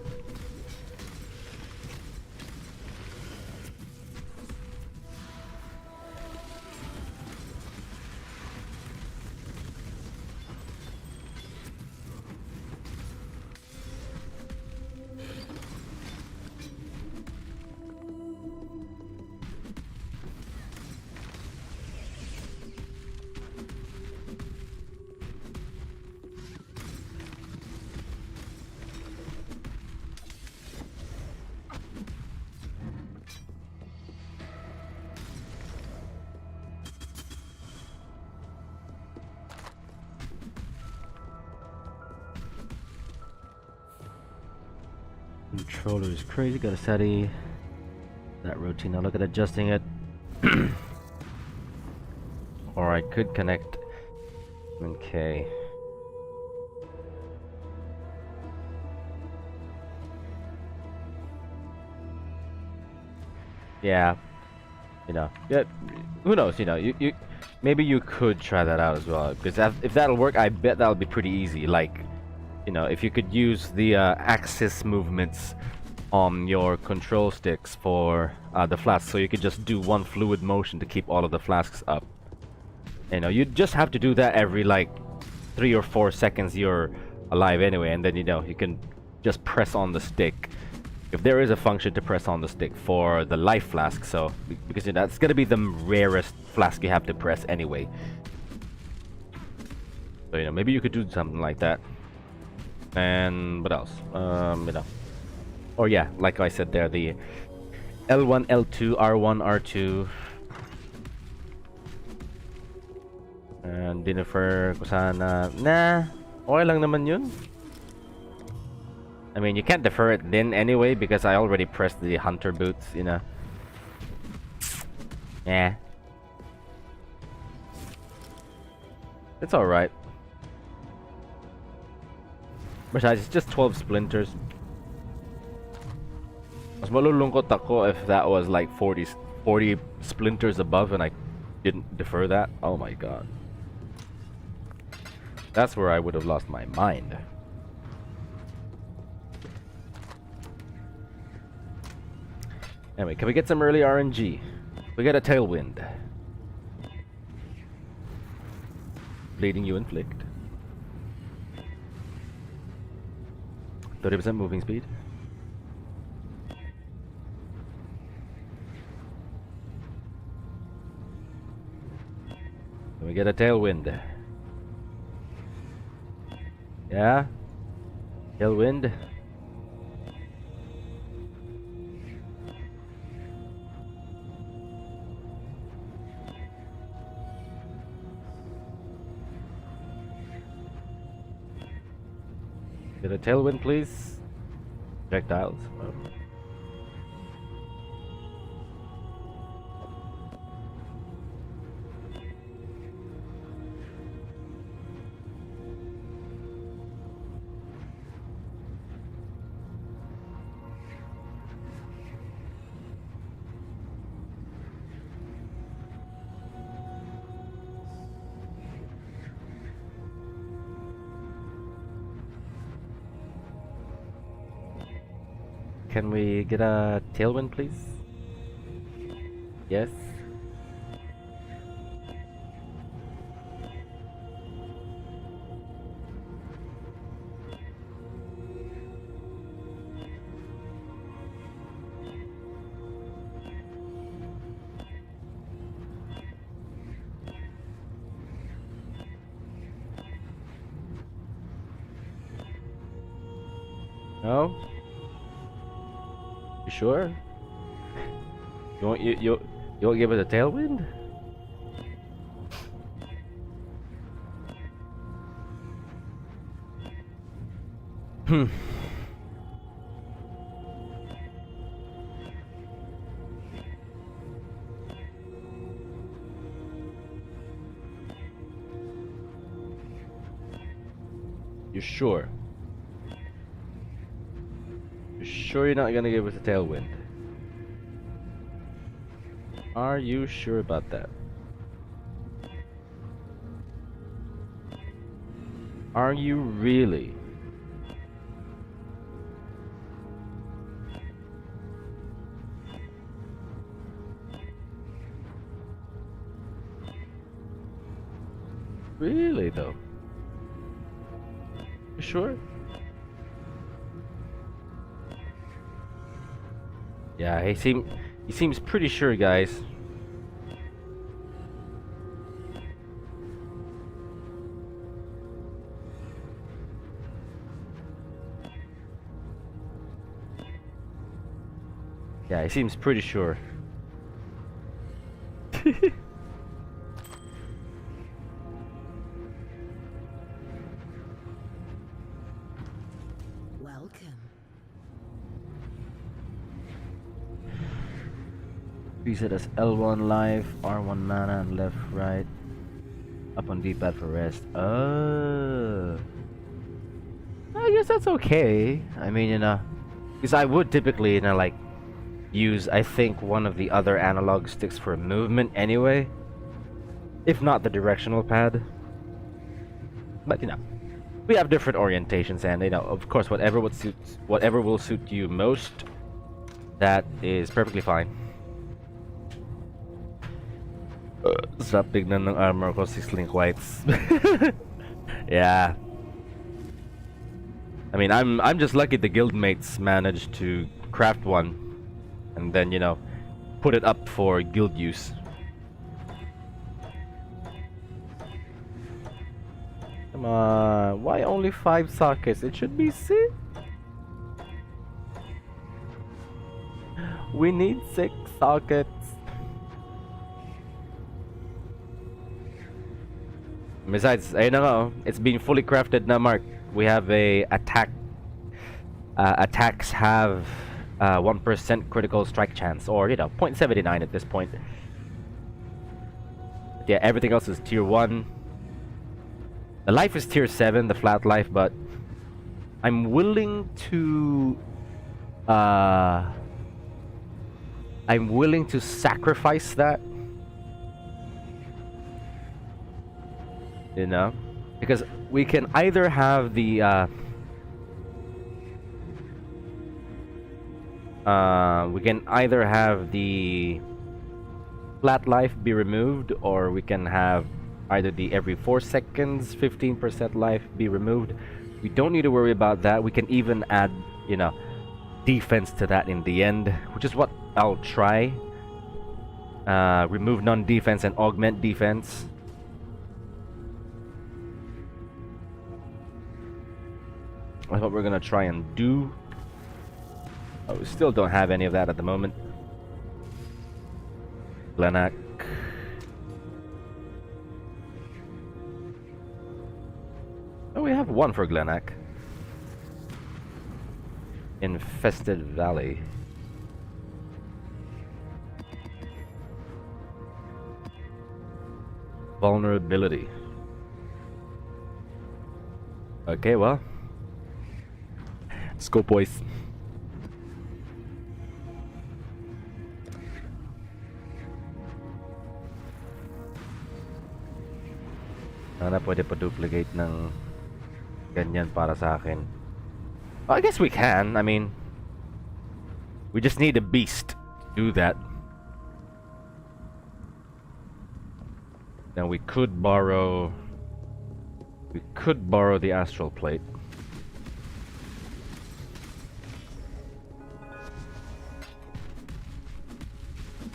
Controller is crazy. Gotta study that routine. Now look at adjusting it. Or I could connect. Okay. Yeah. Yeah. Who knows? You maybe you could try that out as well. Because if that'll work, I bet that'll be pretty easy. Like, if you could use the axis movements on your control sticks for the flasks, so you could just do one fluid motion to keep all of the flasks up. You just have to do that every like 3 or 4 seconds you're alive anyway, and then you can just press on the stick. If there is a function to press on the stick for the life flask, so because that's gonna be the rarest flask you have to press anyway. So maybe you could do something like that. And what else? Or yeah, like I said there, the L1, L2, R1, R2. And dinner ko sana. Nah, okay lang naman yun. I mean, you can't defer it then anyway because I already pressed the Hunter Boots, Yeah. It's alright. Besides, it's just 12 splinters. Mas malulungkot ako if that was like 40 splinters above and I didn't defer that. Oh my god. That's where I would have lost my mind. Anyway, can we get some early RNG? We get a tailwind. Bleeding you inflict. 30% moving speed. Can we get a tailwind? Yeah? Tailwind? Get a tailwind, please. Projectiles. Oh. Can we get a tailwind, please? Yes. No? You sure? You won't give it a tailwind? Hmm. You sure? You sure you're not gonna give us a tailwind? Are you sure about that? Are you really? Really though? You sure? Yeah, he seems pretty sure, guys. Yeah, he seems pretty sure. Welcome. Reset as L1 life, R1 mana, and left, right. Up on D-pad for rest. Oh. I guess that's okay. I mean, because I would typically, like, use, I think, one of the other analog sticks for movement anyway. If not the directional pad. But, we have different orientations, and, of course, whatever will suit you most, that is perfectly fine. Stop tignan ng armor ko, 6 link whites. Yeah. I mean, I'm just lucky the guildmates managed to craft one and then, put it up for guild use. Come on, why only 5 sockets? It should be 6. We need 6 sockets. Besides, ayun na nga, it's been fully crafted na, Mark. We have a attack. Attacks have 1% critical strike chance, or 0.79 at this point. Yeah, everything else is tier 1. The life is tier 7, the flat life, but I'm willing to sacrifice that, you know, because we can either have the flat life be removed, or we can have either the every 4 seconds 15% life be removed. We don't need to worry about that. We can even add, you know, defense to that in the end, which is what I'll try. Remove non-defense and augment defense. That's what we're gonna try and do. Oh, we still don't have any of that at the moment. Glenak. Oh, we have one for Glenak. Infested Valley. Vulnerability. Okay, well. Let's go, boys. Sana pwede pa duplicate ng ganyan para sa akin. Well, I guess we can. I mean, we just need a beast to do that. Now we could borrow the astral plate.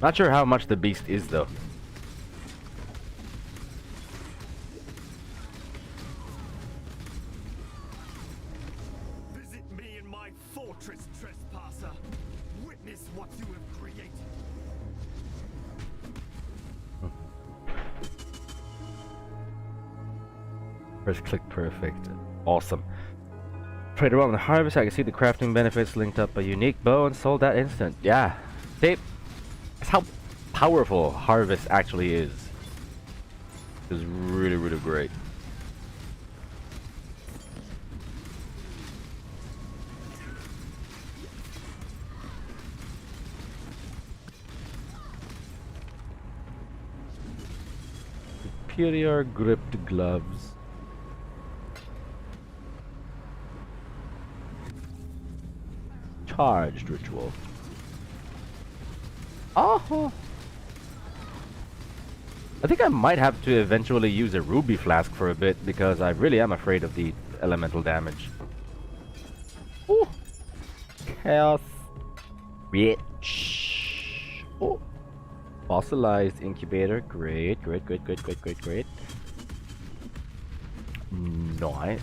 Not sure how much the beast is though. Visit me in my fortress, trespasser. Witness what you have created. First click perfect. Awesome. Trade around the harvest. I can see the crafting benefits linked up a unique bow and sold that instant. Yeah. See? That's how powerful harvest actually is. It's really, really great. Superior gripped gloves. Charged ritual. Oh! I think I might have to eventually use a ruby flask for a bit because I really am afraid of the elemental damage. Ooh! Chaos. Rich. Oh! Fossilized incubator. Great, great, great, great, great, great, great. Nice.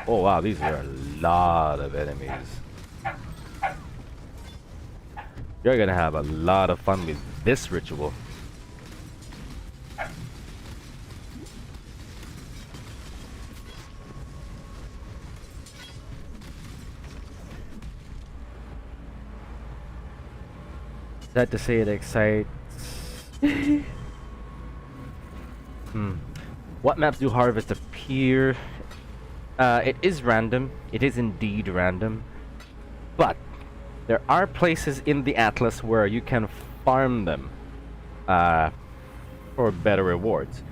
Oh wow, these are a lot of enemies. You're gonna have a lot of fun with this ritual. Sad to say it excites. What maps do harvest appear? It is random. It is indeed random. But there are places in the atlas where you can farm them for better rewards.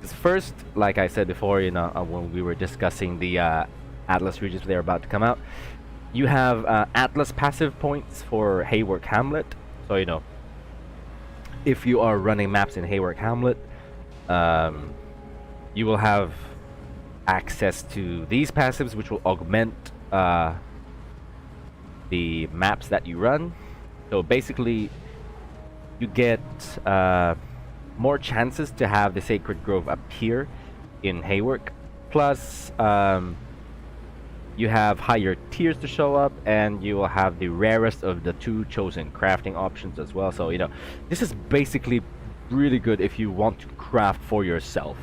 'Cause first, like I said before, you know, when we were discussing the atlas regions they're about to come out, you have atlas passive points for Haywork Hamlet. So you know, if you are running maps in Haywork Hamlet, you will have access to these passives, which will augment the maps that you run. So basically, you get more chances to have the Sacred Grove appear in Haywork. Plus, you have higher tiers to show up, and you will have the rarest of the 2 chosen crafting options as well. So, you know, this is basically really good if you want to craft for yourself,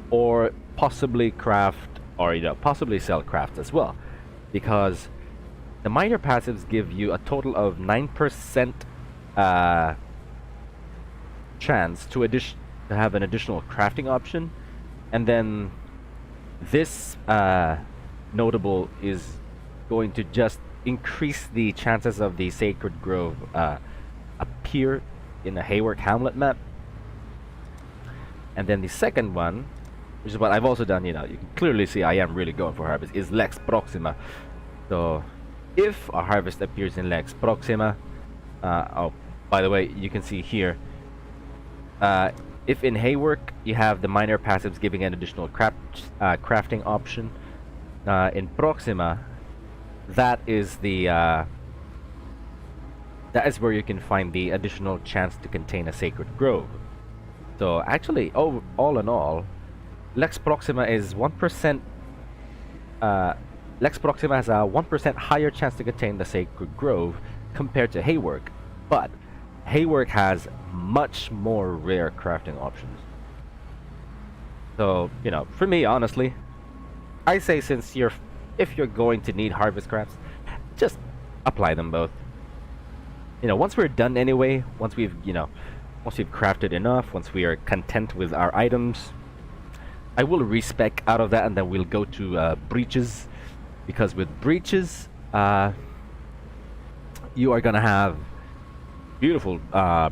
or possibly craft, or, you know, possibly sell crafts as well. Because the minor passives give you a total of 9% chance to have an additional crafting option, and then this notable is going to just increase the chances of the Sacred Grove appear in a Haywork Hamlet map. And then the second one, which is what I've also done, you know, you can clearly see I am really going for harvest, is Lex Proxima. So if a harvest appears in Lex Proxima, oh, by the way, you can see here, if in Haywork you have the minor passives giving an additional crafting option, in Proxima, that is where you can find the additional chance to contain a Sacred Grove. So actually, all in all, Lex Proxima is 1%. Lex Proxima has a 1% higher chance to contain the Sacred Grove compared to Haywork, but Haywork has much more rare crafting options. So, you know, for me, honestly, I say if you're going to need harvest crafts, just apply them both. You know, once we're done anyway, once we've crafted enough, once we are content with our items, I will respec out of that, and then we'll go to breaches, because with breaches, you are gonna have beautiful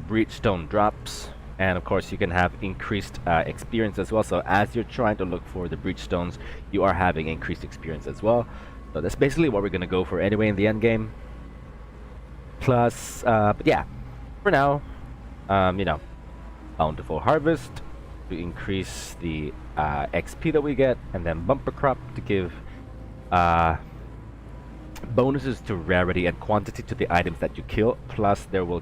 breach stone drops, and of course you can have increased experience as well. So as you're trying to look for the breach stones, you are having increased experience as well. So that's basically what we're gonna go for anyway in the end game. Plus, but yeah, for now, you know, bountiful harvest to increase the XP that we get, and then bumper crop to give bonuses to rarity and quantity to the items that you kill, plus there will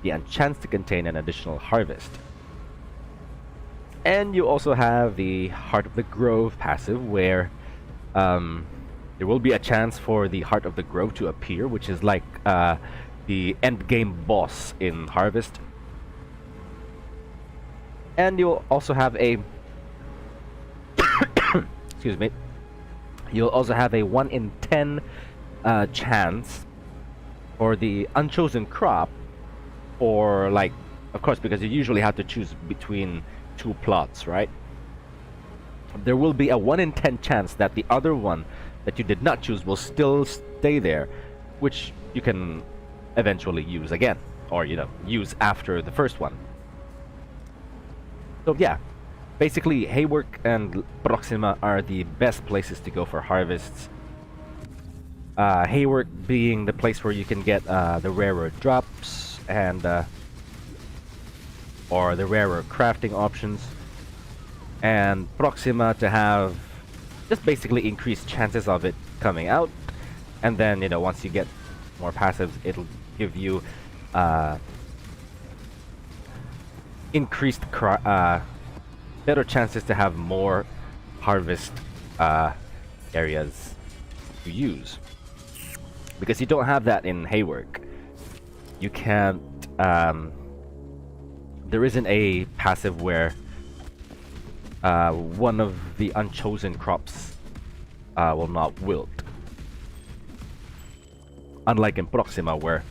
be a chance to contain an additional harvest. And you also have the Heart of the Grove passive, where there will be a chance for the Heart of the Grove to appear, which is like the endgame boss in Harvest. And you'll also have a excuse me, you'll also have a 1 in 10 chance for the unchosen crop, or like, of course, because you usually have to choose between 2 plots, right? There will be a 1 in 10 chance that the other one that you did not choose will still stay there, which you can eventually use again, or, you know, use after the first one. So yeah, basically Haywork and Proxima are the best places to go for harvests. Haywork being the place where you can get the rarer drops and or the rarer crafting options, and Proxima to have just basically increased chances of it coming out. And then, you know, once you get more passives, it'll give you increased better chances to have more harvest areas to use, because you don't have that in Haywork. You can't there isn't a passive where one of the unchosen crops will not wilt, unlike in Proxima, where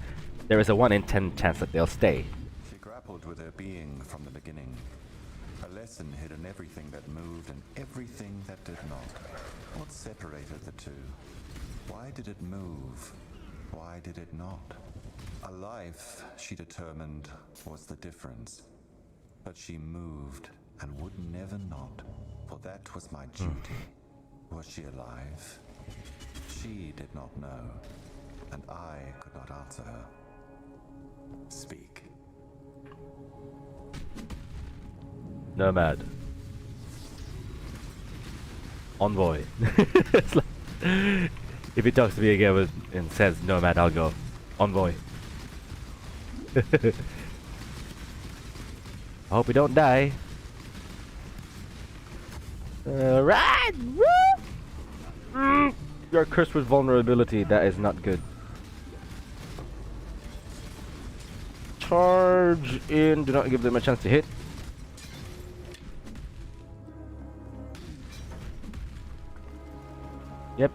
there is a 1 in 10 chance that they'll stay. She grappled with her being from the beginning. A lesson hid in everything that moved and everything that did not. What separated the two? Why did it move? Why did it not? A life, she determined, was the difference. But she moved and would never not, for that was my duty. Was she alive? She did not know, and I could not answer her. Speak. Nomad. Envoy. It's like, if he talks to me again and says Nomad, I'll go Envoy. I hope we don't die. Right! You're cursed with vulnerability. That is not good. Charge in. Do not give them a chance to hit. Yep.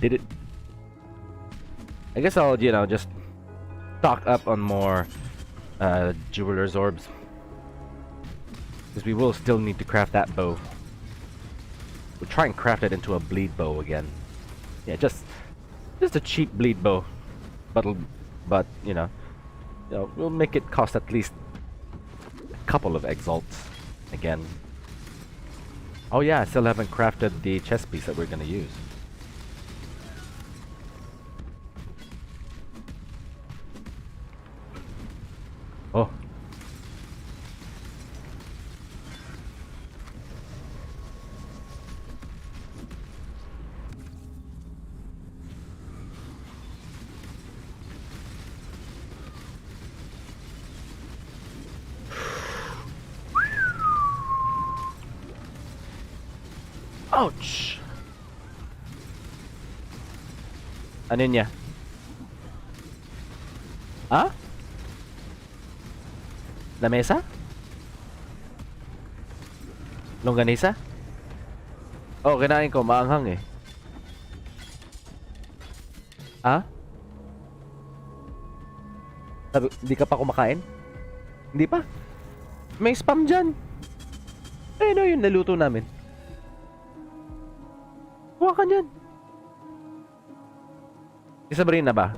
did it. I guess I'll, you know, just stock up on more jeweler's orbs. Because we will still need to craft that bow. We'll try and craft it into a bleed bow again. Yeah, just a cheap bleed bow. But you know, we'll make it cost at least a couple of exalts again. Oh yeah, I still haven't crafted the chest piece that we're gonna use. Oh. Ouch! Ano niya? Ah? Lamesa? Longganisa? Oh, kinain ko. Maanghang eh. Ah? Sabi, hindi ka pa kumakain? Hindi pa? May spam dyan. Eh, no, yun. Naluto namin. Kuha ka niyan. Si Sabrina ba?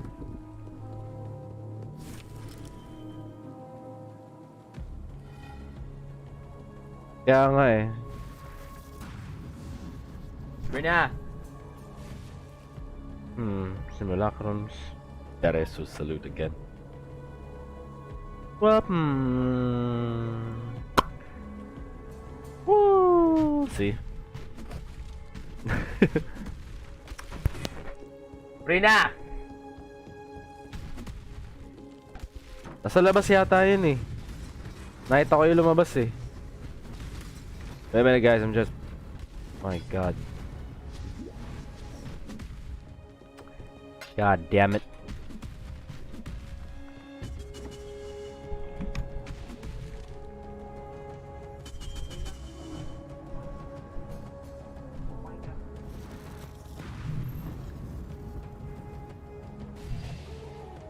Kaya nga eh. Sabrina! Simulacrums. Daresus salute again. Well, we'll see. Sabrina! Nasa labas yata yun eh. Nakita ko yung lumabas eh. Wait a minute guys, I'm just... My god. God damn it.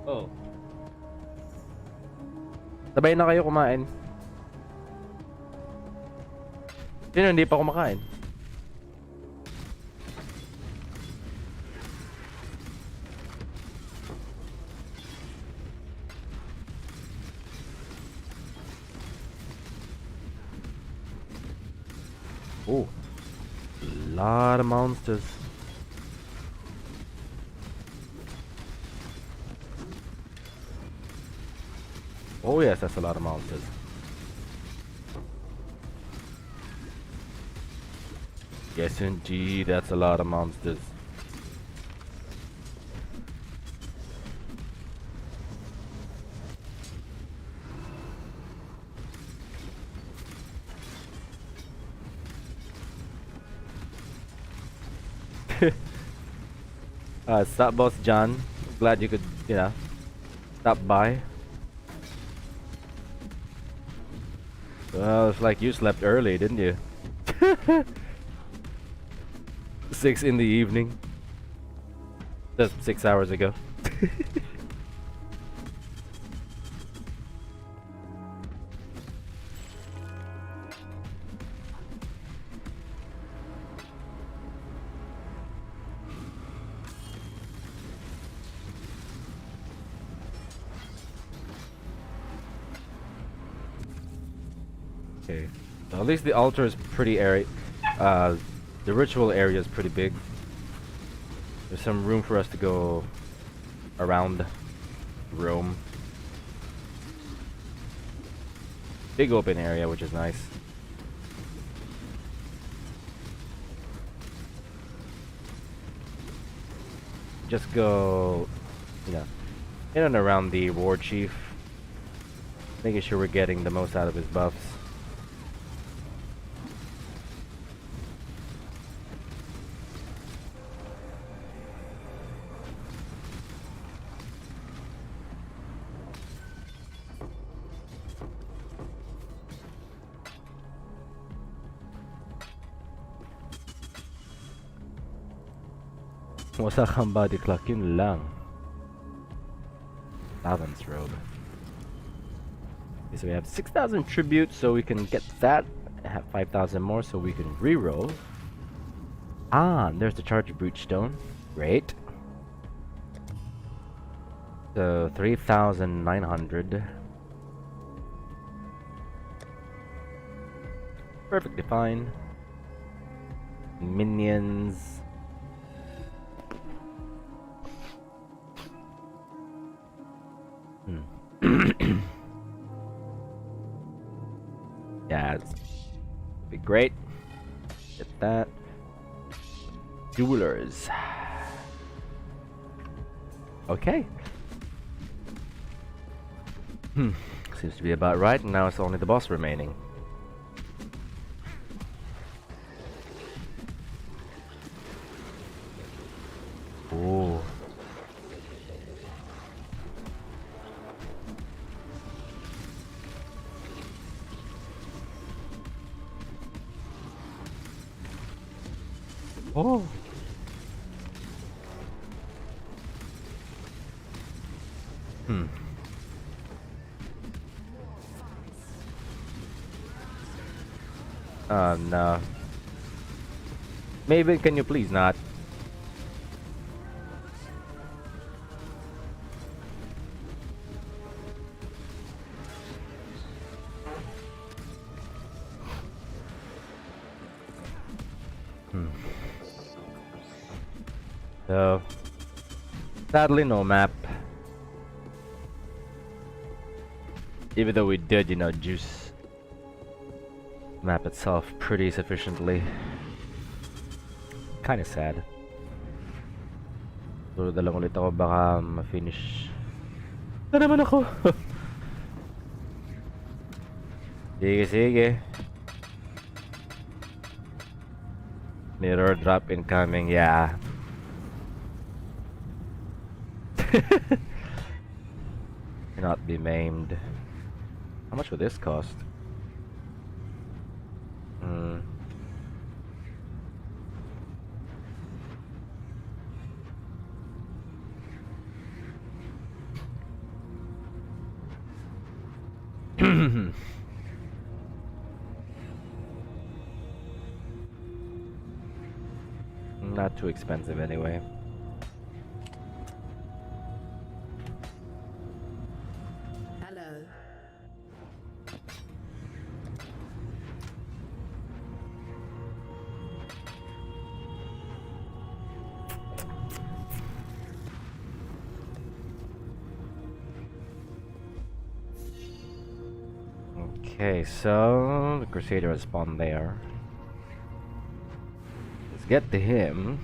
Oh. Sabay na kayo kumain. Sino hindi pa kumakain? Oh, a lot of monsters. Oh yes, that's a lot of monsters. Yes indeed, that's a lot of monsters. Stop boss John. Glad you could, you know, stop by. Well, it's like you slept early, didn't you? 6 in the evening. Just 6 hours ago. Okay. So at least the altar is pretty area. The ritual area is pretty big. There's some room for us to go around, roam. Big open area, which is nice. Just go, you know, in and around the war chief, making sure we're getting the most out of his buffs. Wasak ang body clock, yun lang. Balance robe. Okay, so we have 6,000 tribute, so we can get that. Have 5,000 more, so we can reroll. Ah, and there's the charge breach stone. Great. So 3,900. Perfectly fine. Minions. Yeah, it's be great. Get that. Duelers. Okay. Seems to be about right, and now it's only the boss remaining. Oh. Oh. No. Maybe can you please not? So, sadly, no map. Even though we did, you know, juice map itself pretty sufficiently. Kinda sad. So, dalang ulit ako baka ma-finish. Na naman ako! Sige, sige. Mirror drop incoming, yeah. Cannot be maimed. How much would this cost? Not too expensive anyway. Hello. Okay, so the Crusader has spawned there. Let's get to him.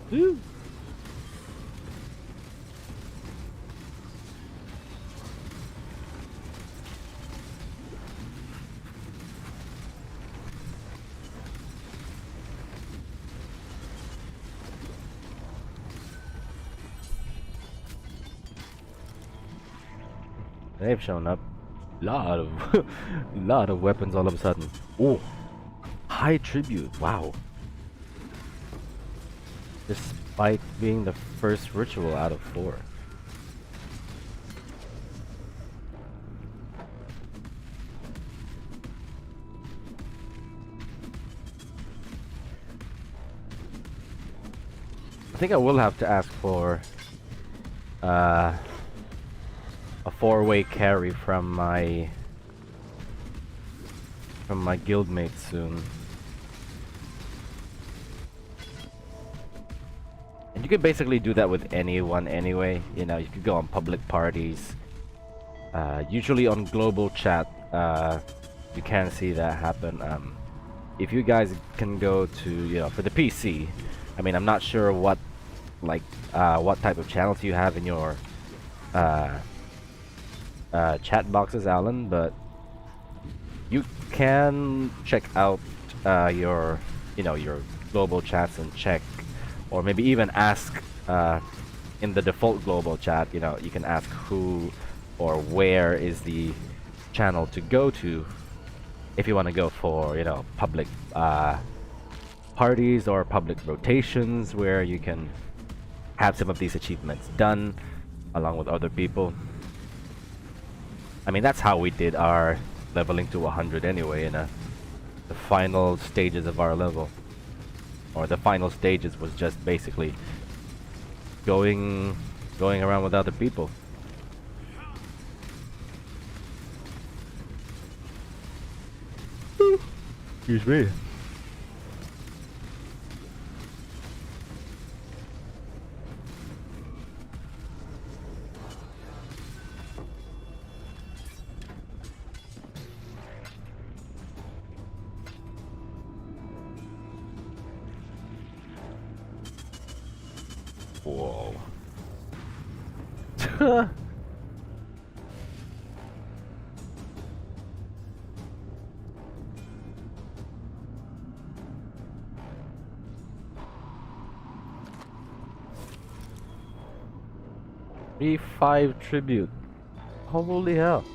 Woo. They've shown up. Lot of lot of weapons all of a sudden. Oh, high tribute. Wow. Despite being the first ritual out of 4. I think I will have to ask for a 4-way carry from my guildmates soon. And you could basically do that with anyone anyway. You know, you could go on public parties. Usually on global chat, you can see that happen. If you guys can go to, you know, for the PC, I mean, I'm not sure what, like, what type of channels you have in your chat boxes, Alan, but you can check out your, you know, your global chats and check, or maybe even ask in the default global chat. You know, you can ask who or where is the channel to go to if you want to go for, you know, public parties or public rotations where you can have some of these achievements done along with other people. I mean, that's how we did our leveling to 100 anyway, in the final stages of our level. Or the final stages was just basically going around with other people. Excuse me. Whoa. E5 tribute. Holy hell.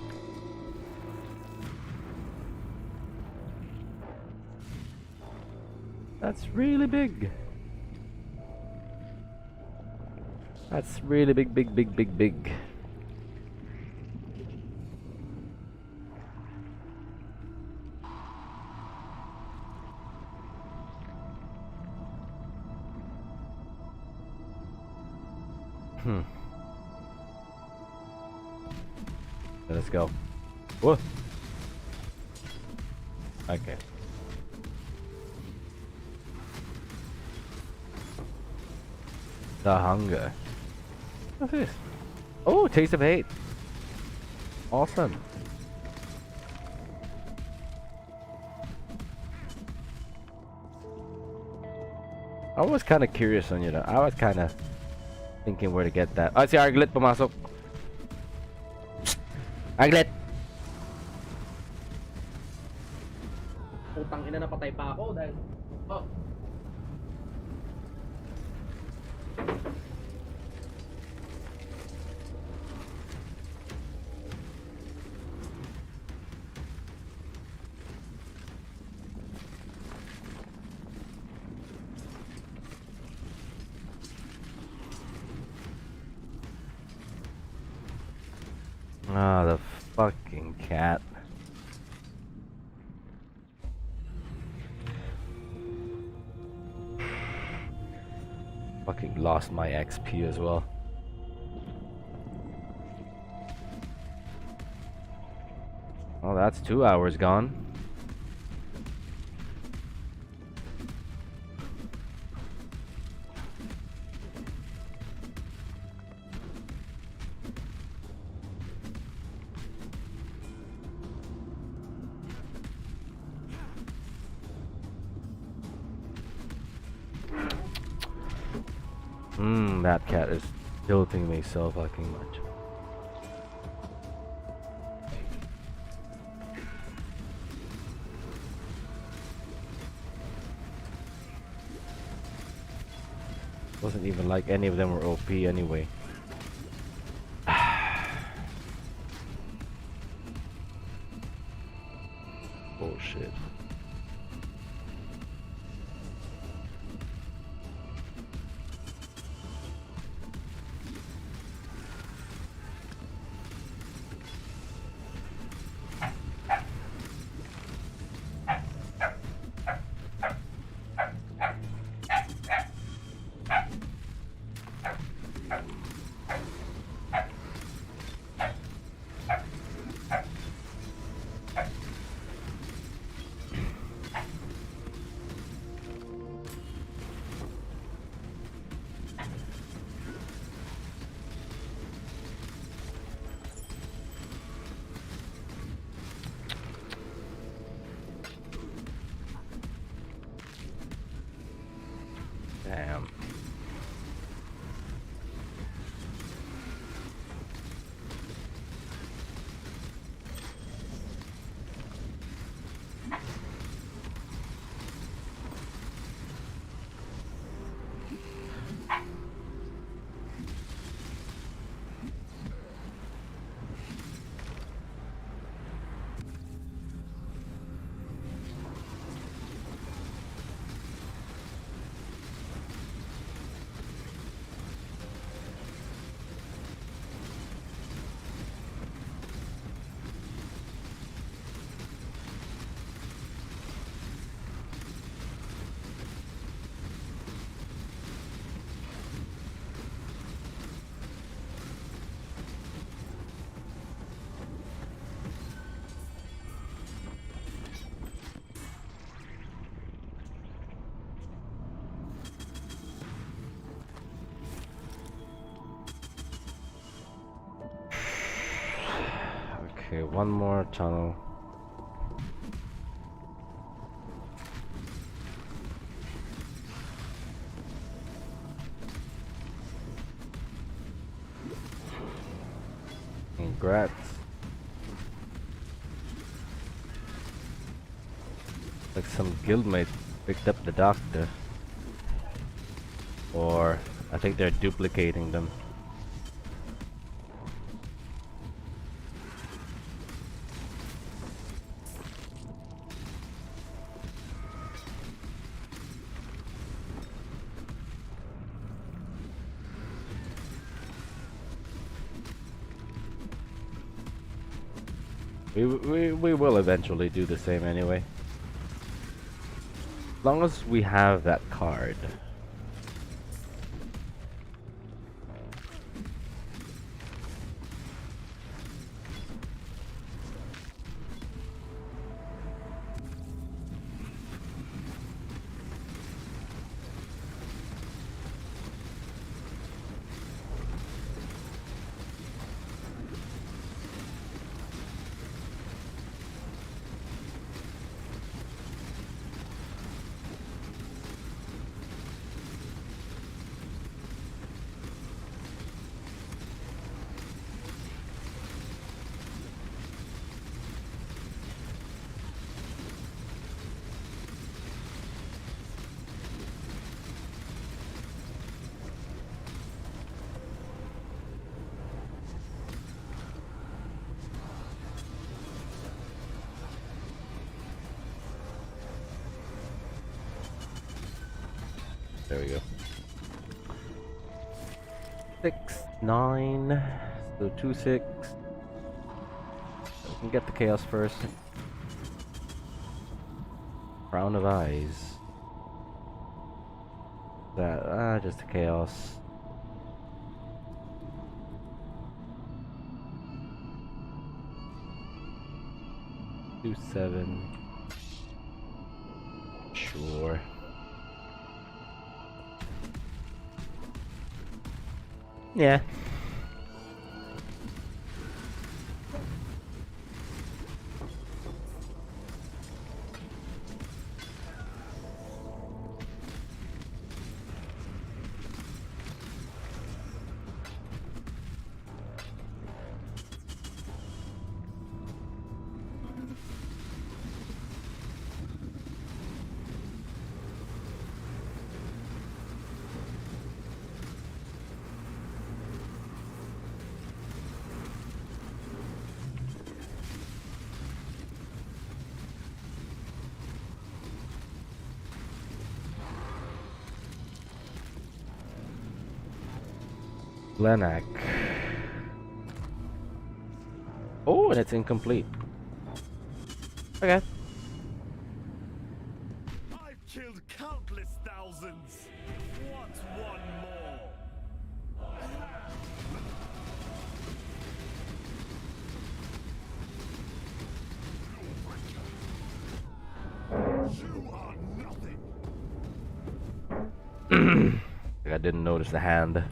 That's really big. That's really big, big, big, big, big. Let's go. Whoa. Okay. The hunger. What's this? Oh, taste of hate. Awesome. I was kind of curious on, you know. I was kind of thinking where to get that. Ah, si Arglet pumasok. Arglet. Putang ina, napatay pa ako dahil oh. Ah, the fucking cat. Fucking lost my XP as well. Oh, that's 2 hours gone. That cat is tilting me so fucking much. Wasn't even like any of them were OP anyway. Bullshit. Damn. Okay, one more tunnel. Congrats. Like some guildmate picked up the doctor. Or I think they're duplicating them. We will eventually do the same anyway. As long as we have that card. There we go. 6, 9, so 2, 6. We can get the chaos first. Crown of Eyes. That just the chaos. Two, 7. Sure. Yeah. Lenak. Oh, and it's incomplete. Okay. I've killed countless thousands. What's one more? You are nothing. I didn't notice the hand.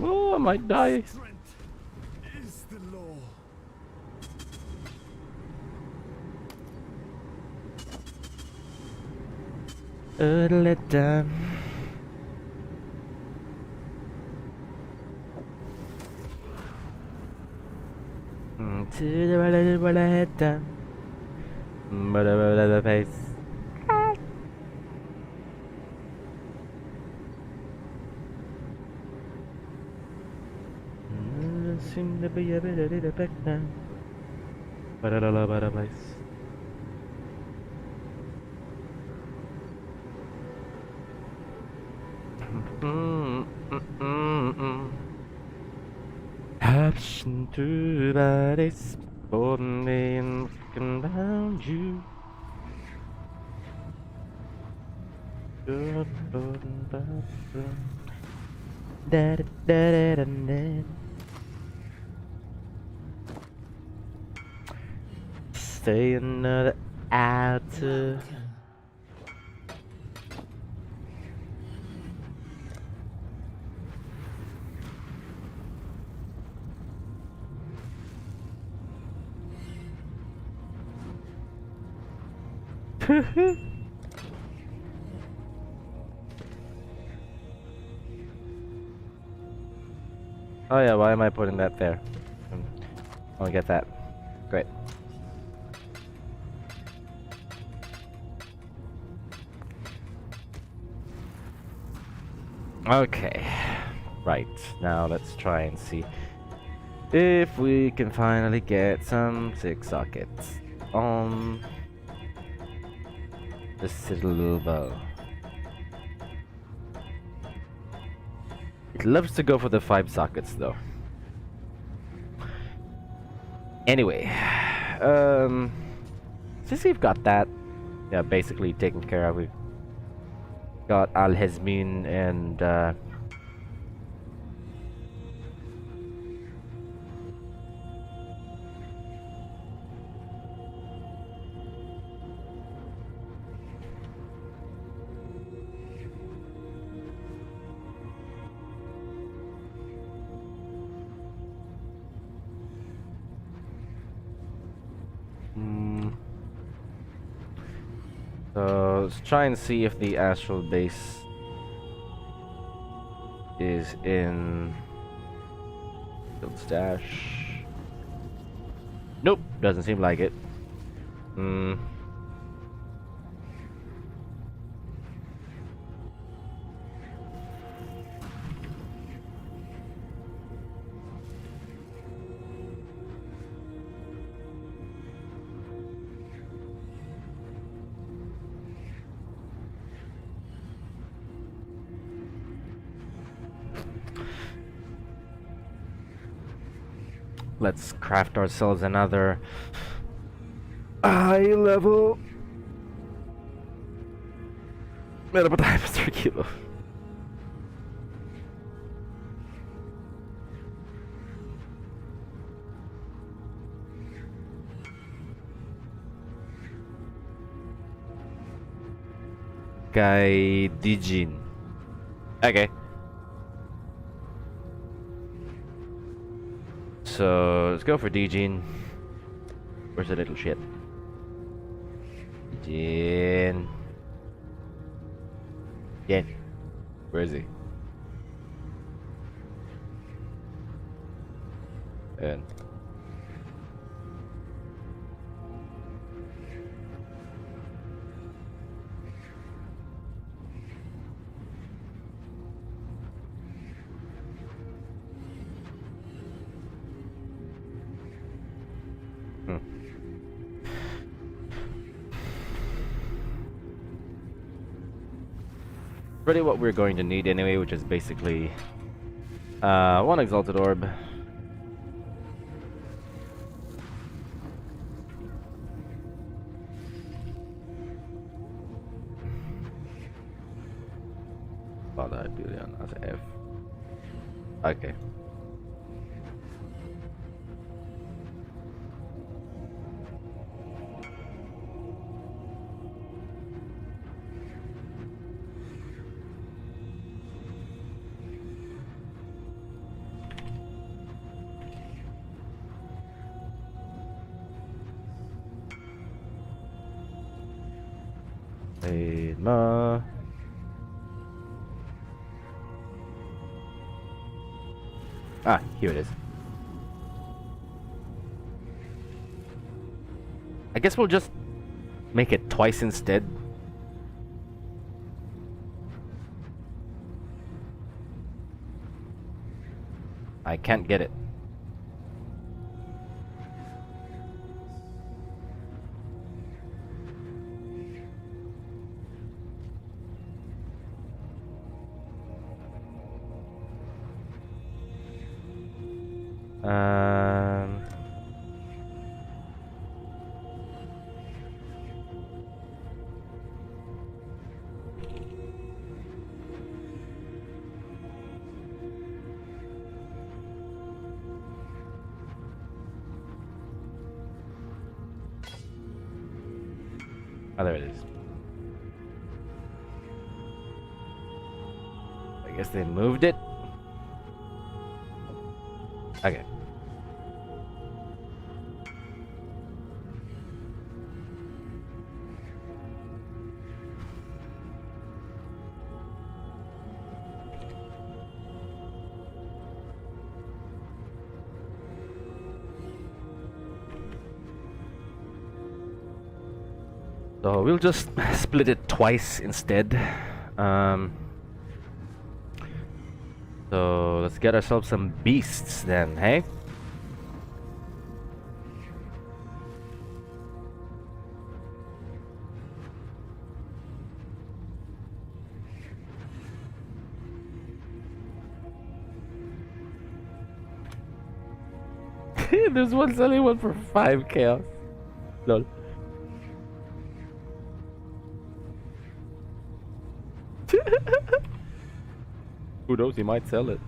Oh, I might die. Strength is the law. Let down. To the right, what I had done. But the face. Seem to be a bit of it back now. But I love the place. Passion to bodies, holding me and looking around you. Da da da da da. Stay another hour to. Oh yeah, why am I putting that there? I'll get that. Great. Okay. Right, now let's try and see if we can finally get some 6 sockets on this little bow. It loves to go for the 5 sockets though. Anyway, since we've got that, yeah, basically taken care of, we've got Al-Hezmin and so let's try and see if the astral base is in Field Stash. Nope, doesn't seem like it. Let's craft ourselves another high level medical diamonds per kilo. Guy Dijin. Okay. So let's go for Dijin. Where's the little shit? Dijin. Jin. Where is he? And really what we're going to need anyway, which is basically one exalted orb. Father billion as F. Okay. Wait, ma. Ah, here it is. I guess we'll just make it twice instead. I can't get it. Um, oh, there it is. I guess they moved it. Okay. So we'll just split it twice instead. So let's get ourselves some beasts then, hey? There's one selling one for 5 chaos. Lol. Who knows, he might sell it.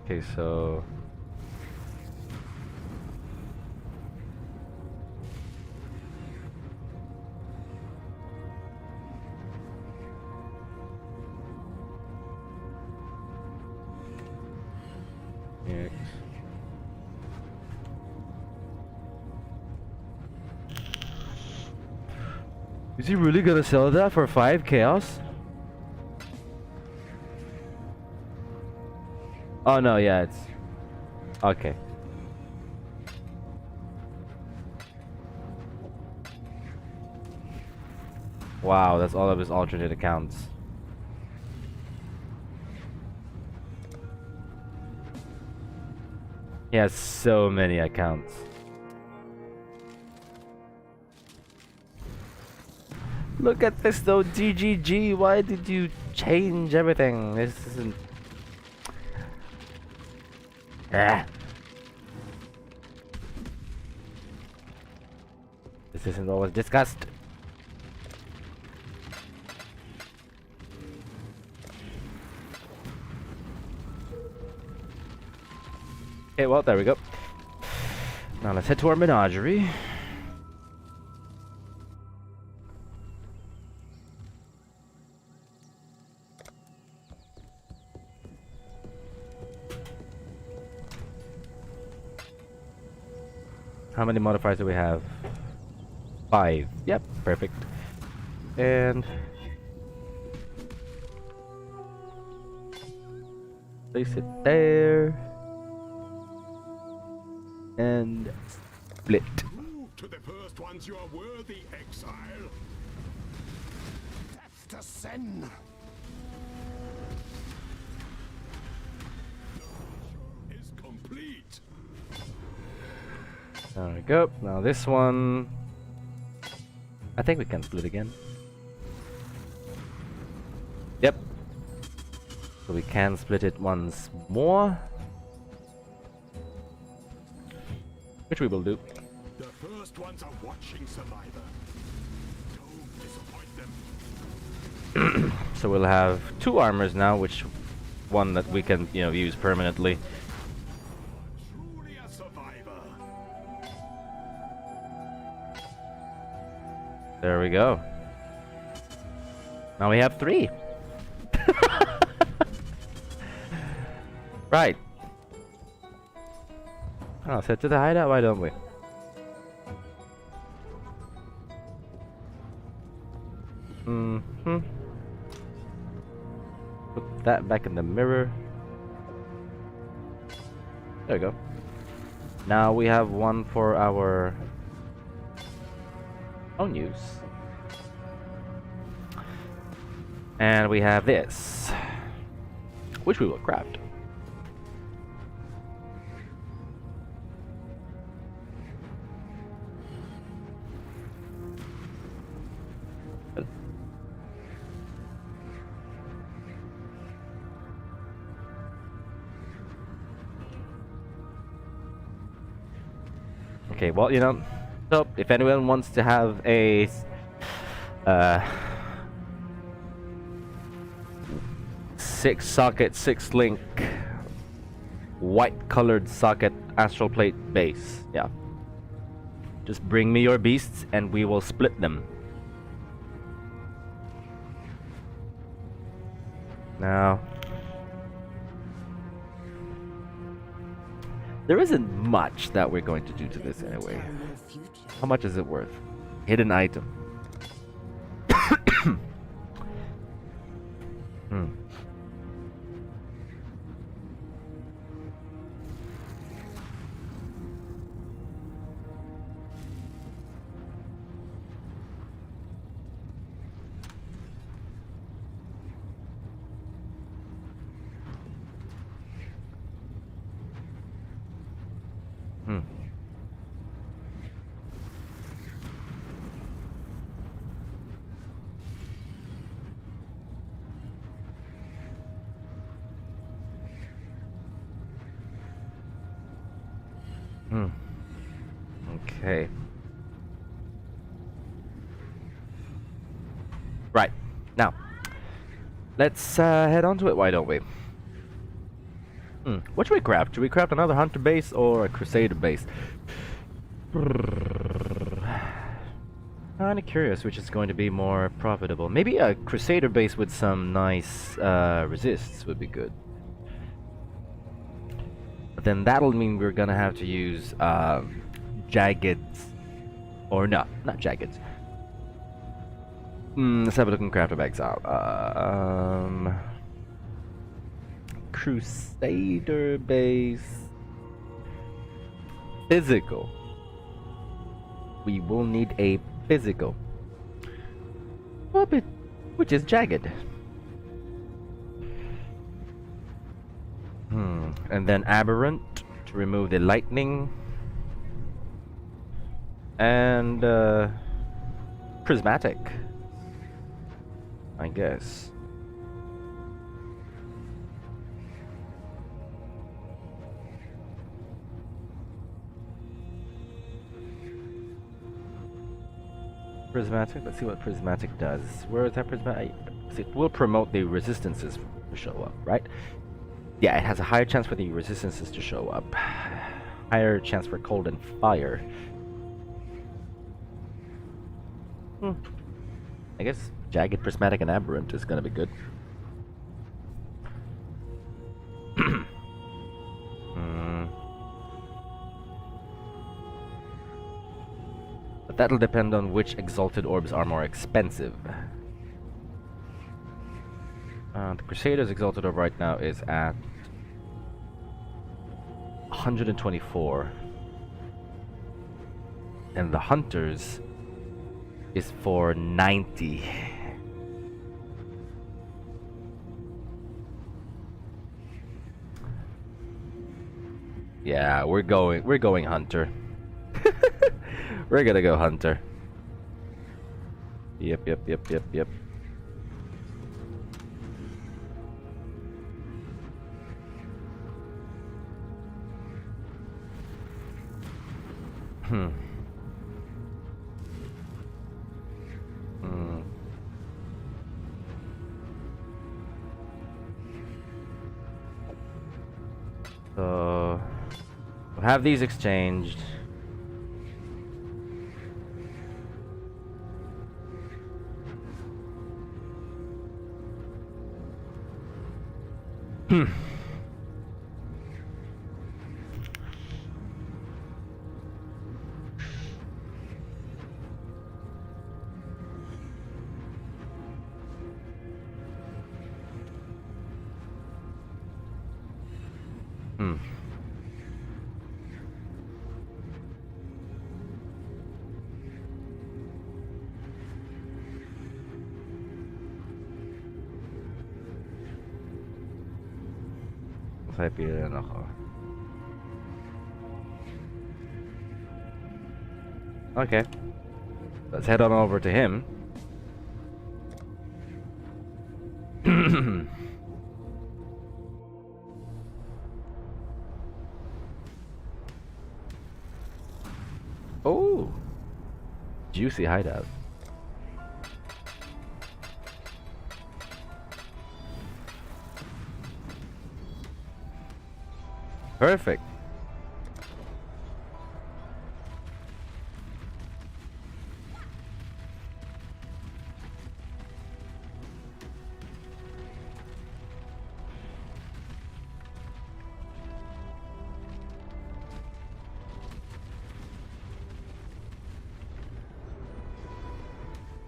Okay, so X. Is he really gonna sell that for 5 chaos? Oh no, yeah, it's okay. Wow, that's all of his alternate accounts. He has so many accounts. Look at this though, GGG. Why did you change everything? This isn't. Ah. This isn't what was discussed. Okay, well, there we go. Now let's head to our menagerie. How many modifiers do we have? 5. Yep, perfect. And place it there. And split. Prove to the first ones you are worthy, Exile. Death to sin. Is complete. There we go. Now this one, I think we can split again. Yep. So we can split it once more, which we will do. The first ones are watching, Survivor. Don't disappoint them. So we'll have 2 armors now, which one that we can, use permanently. Truly a survivor. There we go. Now we have 3. Right. Oh, so to the hideout, why don't we? Mm-hmm. Put that back in the mirror. There we go. Now we have one for our own use. And we have this, which we will craft. Okay, well, you know, so if anyone wants to have a uh, 6-socket, 6-link, white-colored socket astral plate base, yeah, just bring me your beasts and we will split them. Now, there isn't much that we're going to do to this anyway. How much is it worth? Hidden item. Hmm. Hmm. Hmm. Okay. Right. Now, let's head on to it, why don't we? What should we craft? Should we craft another hunter base or a crusader base? Kinda curious which is going to be more profitable. Maybe a crusader base with some nice resists would be good. But then that'll mean we're gonna have to use jaggeds. Or no, not jaggeds. Let's have a look in Craft of Exile. Crusader base. Physical. We will need a physical. Which is jagged. And then aberrant to remove the lightning. And prismatic, I guess. Prismatic. Let's see what prismatic does. Where is that prismatic? It will promote the resistances to show up, right? Yeah, it has a higher chance for the resistances to show up. Higher chance for cold and fire. I guess jagged, prismatic, and aberrant is gonna be good. But that'll depend on which exalted orbs are more expensive. The Crusader's exalted orb right now is at 124. And the Hunter's is for 90. Yeah, we're going Hunter. We're gonna go Hunter. Yep. So we'll have these exchanged. Hmm. Saya pilihan ako. Okay. Let's head on over to him. Oh, juicy hideout. Perfect.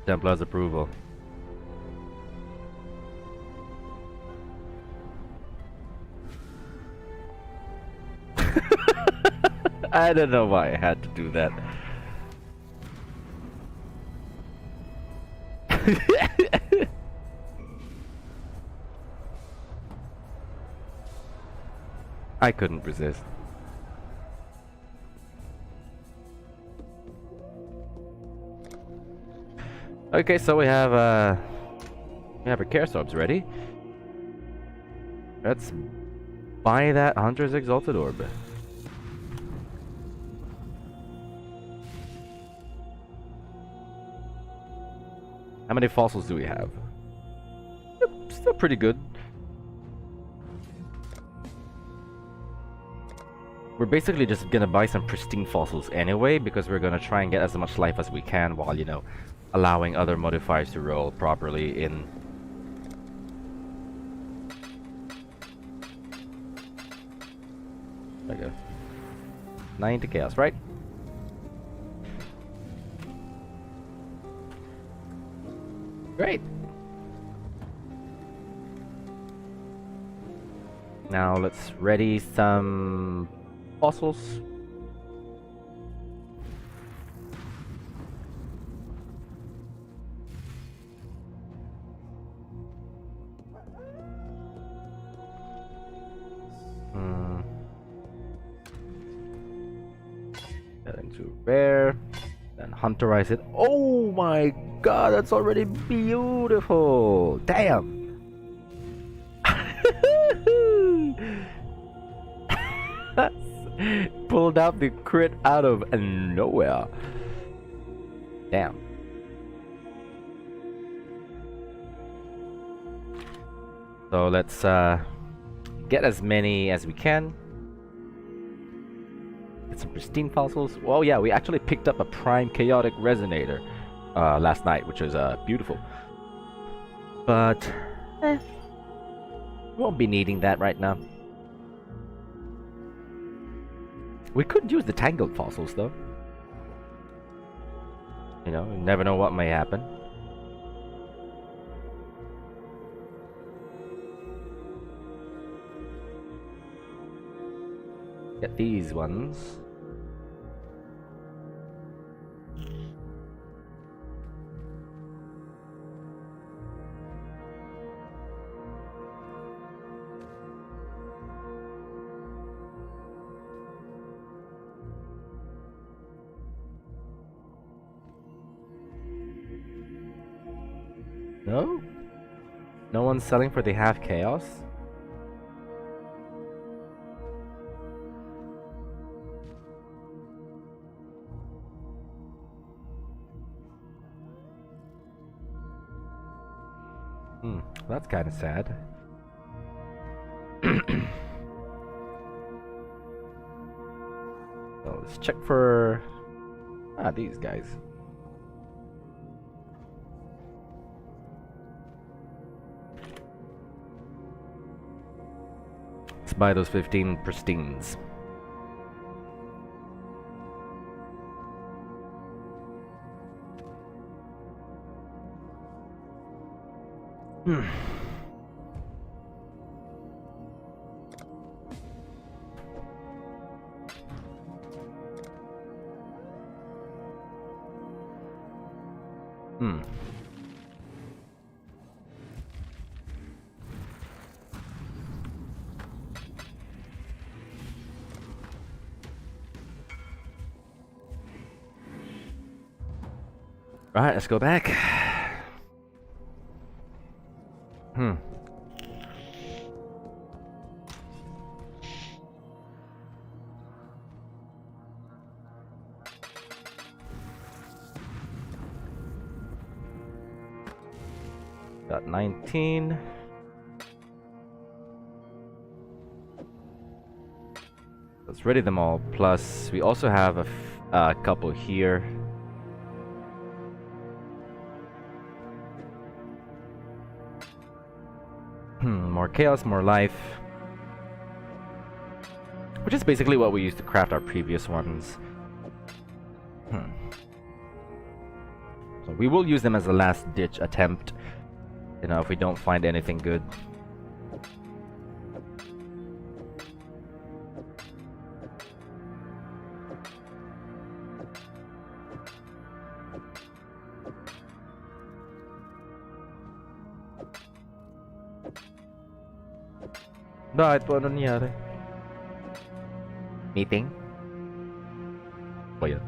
Templar's approval. I don't know why I had to do that. I couldn't resist. Okay, so we have our care sorbs ready. Let's buy that Hunter's Exalted Orb. How many fossils do we have? Still pretty good. We're basically just gonna buy some pristine fossils anyway, because we're gonna try and get as much life as we can while, you know, allowing other modifiers to roll properly in. There we go. 90 chaos, right? Great. Now let's ready some fossils. Get into rare, then hunterize it. Oh my god, that's already beautiful! Damn! Pulled out the crit out of nowhere. Damn. So let's get as many as we can. Get some pristine fossils. Well, yeah, we actually picked up a prime chaotic resonator last night, which was beautiful. But won't be needing that right now. We could use the tangled fossils though. You know, you never know what may happen. Get these ones. No? No one's selling for the half chaos? That's kind of sad. So let's check for these guys. Let's buy those 15 pristines. Hmm. Right, let's go back. Hmm. Got 19. Let's ready them all. Plus, we also have a couple here. More chaos, more life. Which is basically what we used to craft our previous ones. So we will use them as a last ditch attempt. You know, if we don't find anything good. Bakit po? Ano nangyari? Meeting? O yun.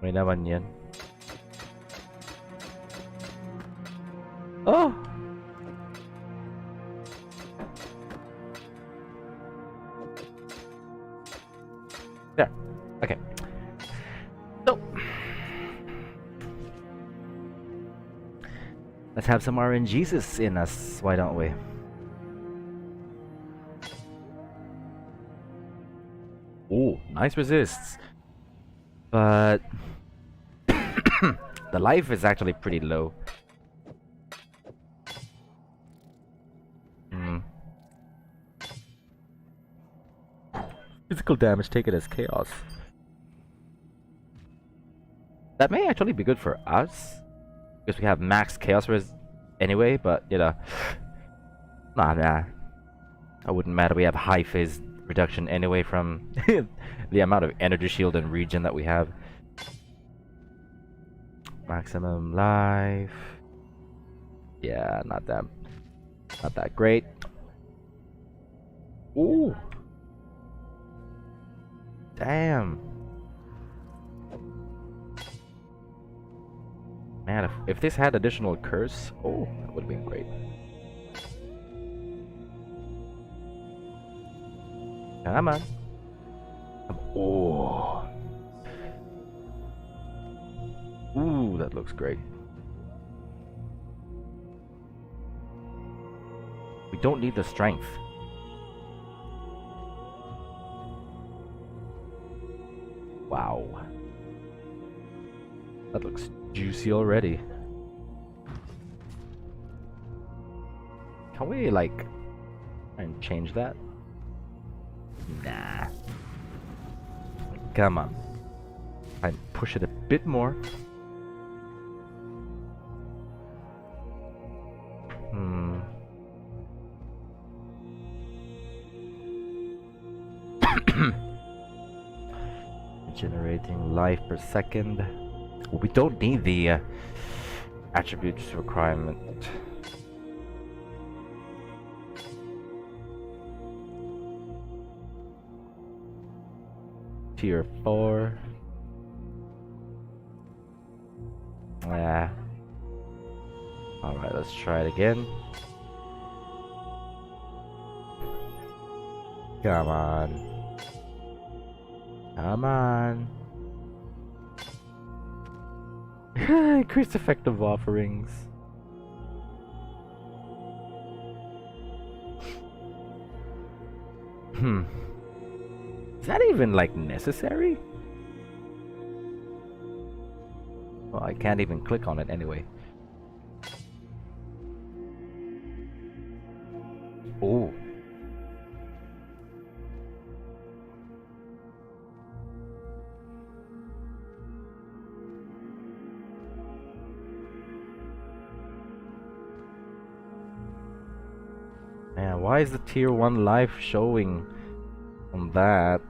May naman yan. Oh! There. Okay. So. Let's have some RNGesus in us, why don't we? Ooh, nice resists. But the life is actually pretty low. Physical damage taken as chaos. That may actually be good for us. Because we have max chaos res anyway, but you know. Nah. I wouldn't matter. We have high phase reduction anyway from the amount of energy shield and regen that we have. Maximum life. Yeah, not that great. Ooh. Damn. Man, if this had additional curse, oh, that would have been great. Come on. Oh. Ooh, that looks great. We don't need the strength. Wow. That looks juicy already. Can we, like, try and change that? Nah. Come on. Try and push it a bit more. Generating life per second. Well, we don't need the attributes requirement. Tier 4. Yeah. Alright, let's try it again. Come on. Come on. Increased effective offerings. Is that even like necessary? Well, I can't even click on it anyway. Oh. Why is the tier 1 life showing on that?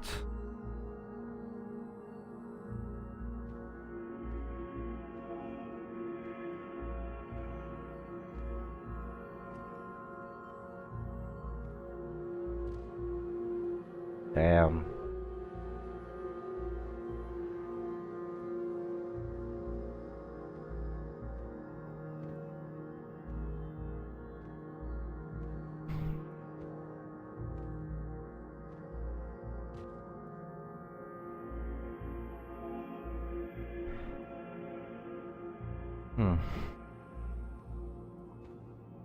Damn.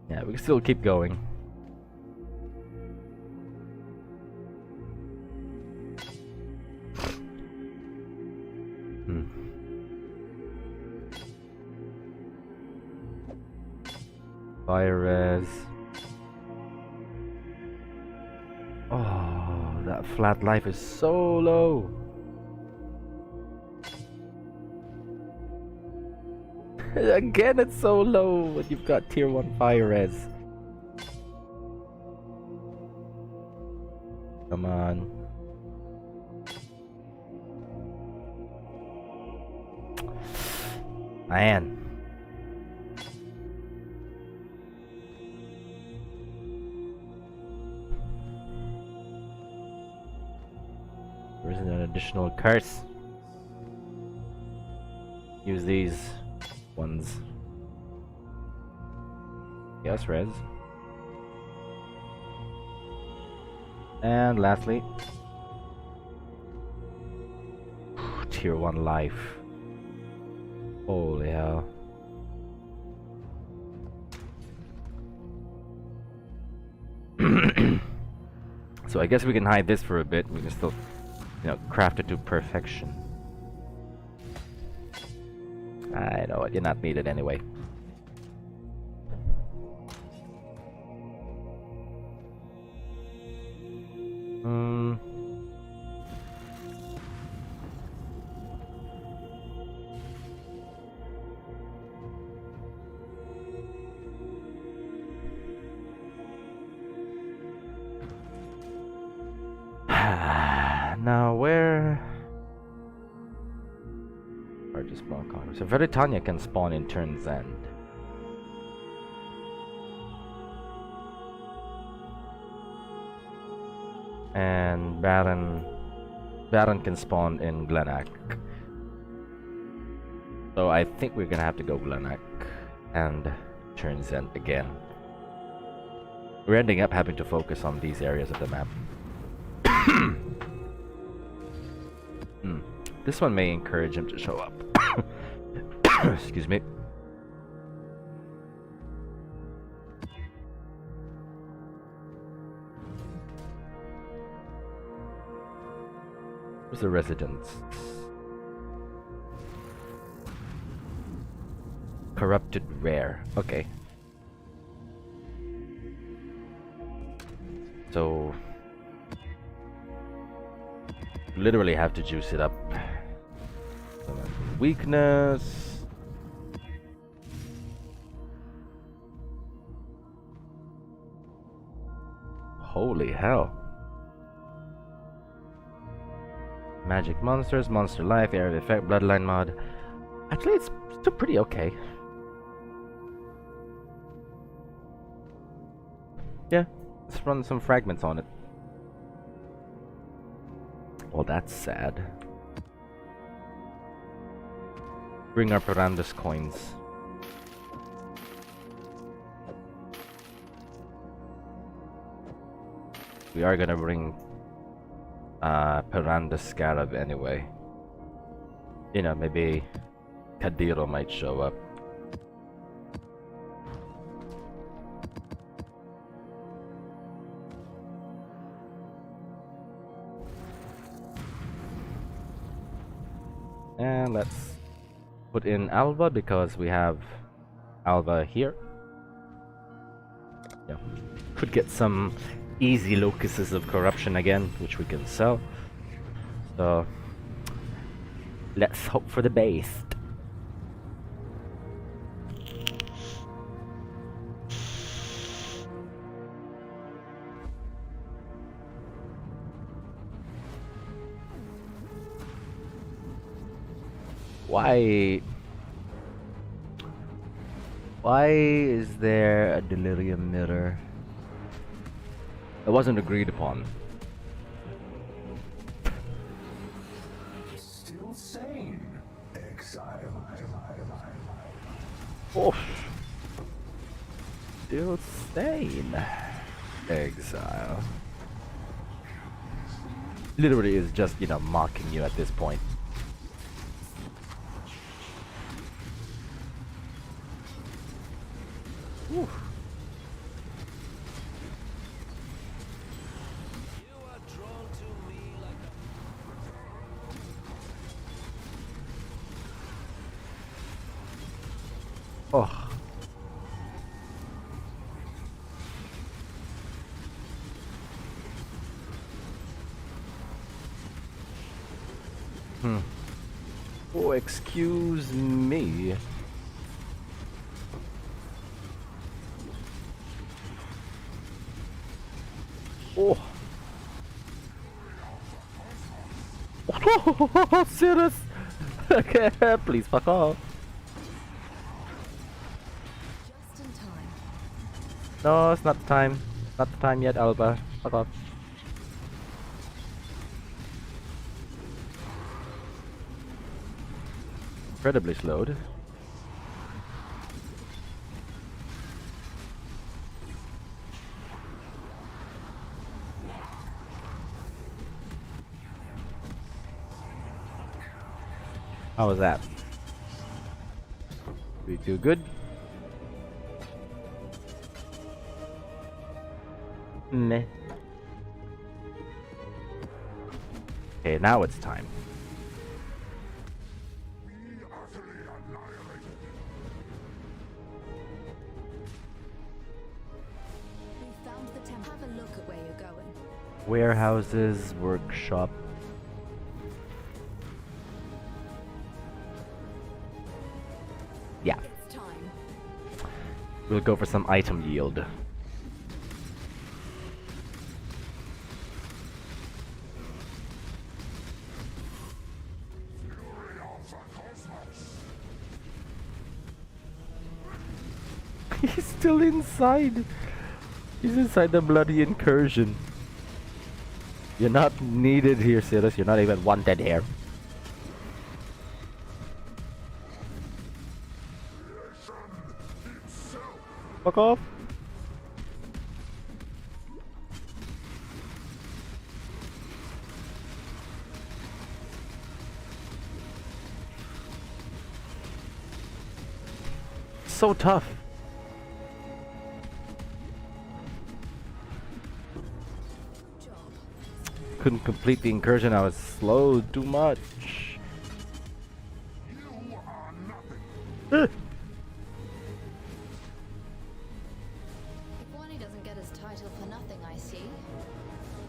Yeah, we can still keep going. Fire res. Oh, that flat life is so low. Again, it's so low when you've got tier 1 fire res. Come on. Man. There isn't an additional curse. Use these ones. Yes, res. And lastly, tier 1 life. Holy hell. So I guess we can hide this for a bit. We can still, you know, craft it to perfection. I know it, you're not needed anyway. Now where are just spawn Congress? So Veritania can spawn in turn's end. And Baron can spawn in Glenak. So I think we're gonna have to go Glenak and turn's end again. We're ending up having to focus on these areas of the map. This one may encourage him to show up. Excuse me. Where's the residence? Corrupted rare. Okay. So literally have to juice it up. Weakness. Holy hell. Magic monsters, monster life, area of effect, bloodline mod. Actually, it's still pretty okay. Yeah, let's run some fragments on it. Well, that's sad. Bring up Randus coins. We are gonna bring Piranda Scarab anyway. You know, maybe Kadiro might show up. And let's put in Alva because we have Alva here. Yeah. Could get some easy locuses of corruption again, which we can sell. So let's hope for the best. Why? Why is there a delirium mirror? It wasn't agreed upon. Still sane, Exile. Oh, still sane. Exile. Literally is just, you know, mocking you at this point. Whew. Oh. Oh, excuse me. Oh. Oh, serious? Okay, please fuck off. Just in time. No, it's not the time. Not the time yet, Alba. Fuck off. Incredibly slowed. How was that? We do good? Meh. Okay, now it's time. We found the temple. Have a look at where you're going. Warehouses, workshop. Yeah, It's time. we'll go for some item yield. He's still inside. He's inside the bloody incursion. You're not needed here, Sirius. You're not even wanted here. Fuck off. So tough. Good job. Couldn't complete the incursion. I was slowed too much. If Wani doesn't get his title for nothing, I see.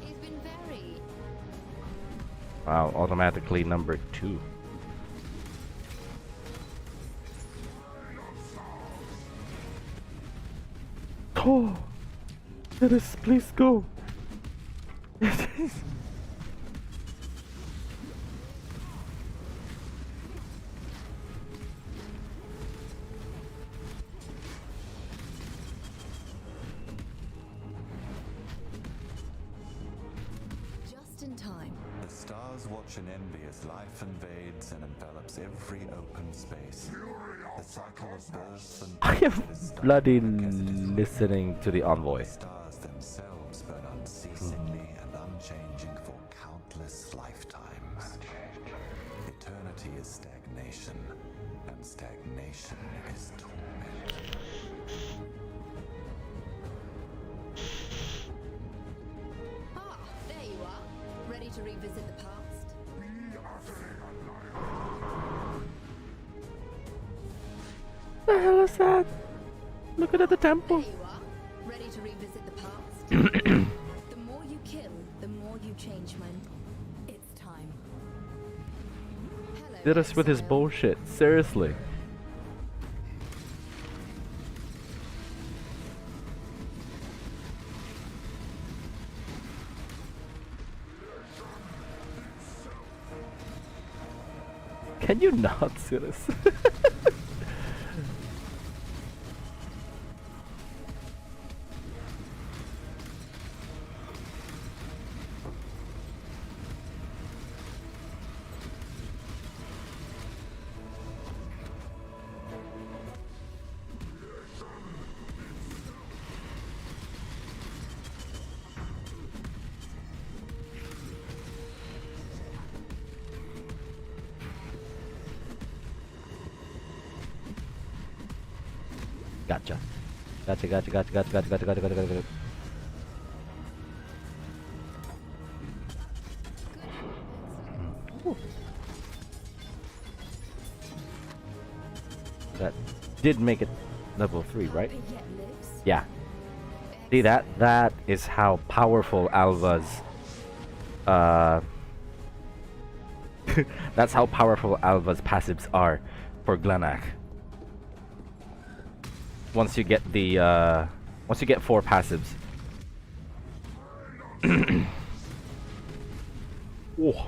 He's been very... Wow, automatically number 2. Oh, Dennis, please go. Just in time. The stars watch in envy as life invades and envelops every open space. The cycle of birth and I death am is stuck bloody because it is listening to the envoy. The stars themselves burn unceasingly and unchanging for countless lifetimes. Eternity is stagnation, and stagnation is torment. Ah, there you are. Ready to revisit the past? The hell is that? Looking at the temple. There you are. Ready to revisit the past? The more you kill, the more you change, man. It's time. Hello, Did us with his Exile. bullshit. Seriously. Can you not see this? Gotcha. Gotcha. That did make it level 3, right? It yet lives. Yeah. See that? That is how powerful Alva's that's how powerful Alva's passives are for Glenak. Once you get the once you get 4 passives. Whoa.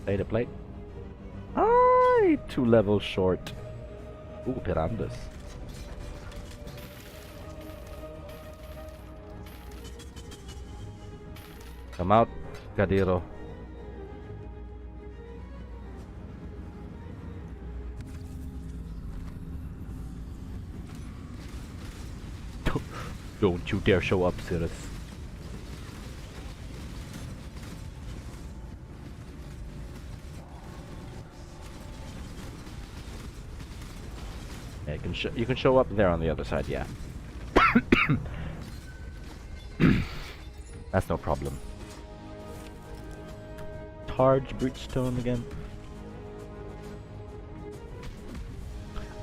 Play to play. Aye, 2 levels short. Ooh, Pirandas. Come out, Gadiro. Don't you dare show up, Cirrus. Yeah, you can show up there on the other side, yeah. That's no problem. Targe Breachstone again.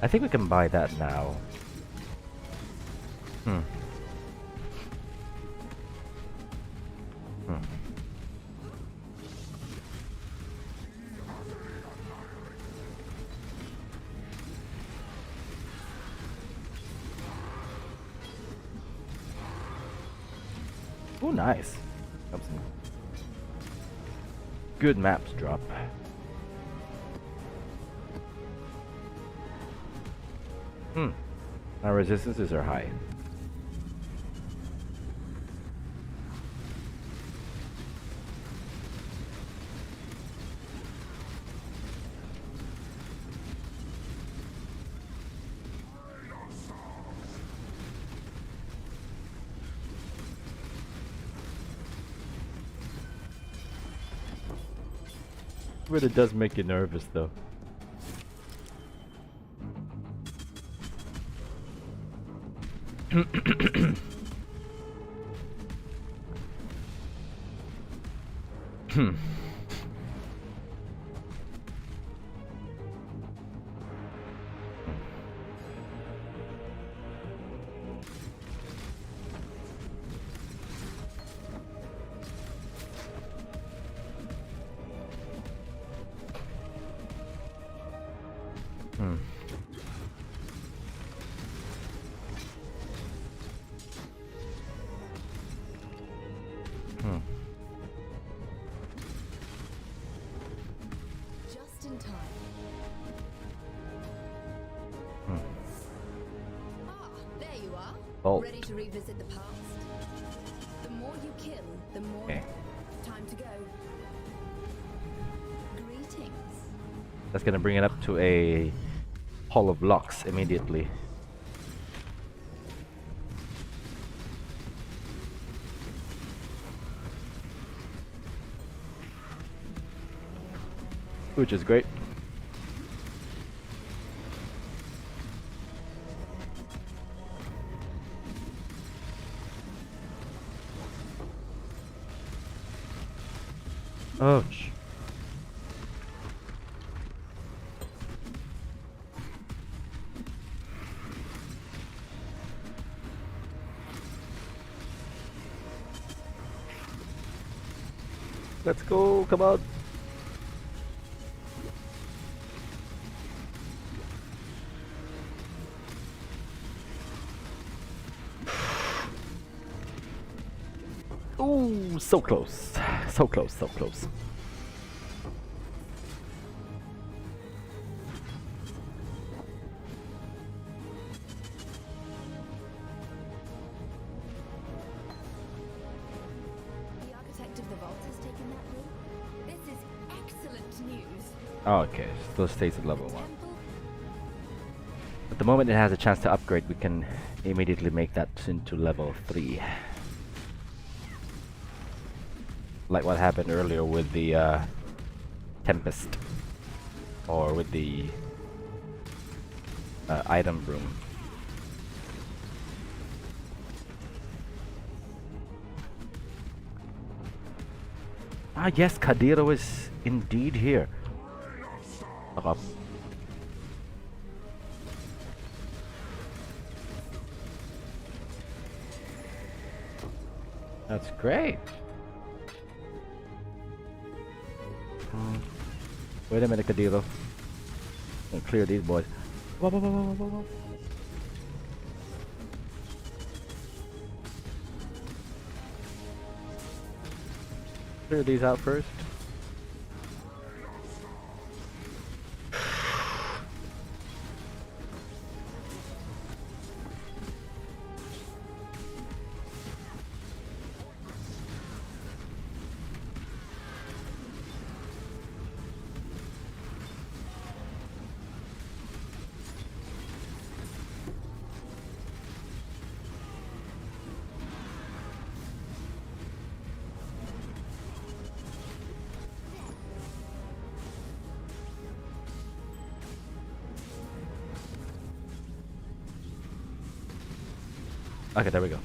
I think we can buy that now. Hmm. Oh, nice. Got some good maps drop. Our resistances are high. Really does make you nervous, though. Just in time. Ah, there you are. Oh. Ready to revisit the past? The more you kill, the more... Okay. Time to go. Greetings. That's gonna bring it up to a Hall of Locks immediately. Which is great. Ouch. Let's go, come on. Ooh, so close. So close, so close. The architect of the vault has taken that room. This is excellent news. Oh, okay, still stays at level 1. Temple. At the moment it has a chance to upgrade, we can immediately make that into level 3. Like what happened earlier with the Tempest. Or with the item room. Ah yes, Kadiro is indeed here. Fuck up. That's great. Wait a minute, Kadiro. Gonna clear these boys. Whoa, whoa, whoa, whoa, whoa, whoa. Clear these out first. Okay, there we go.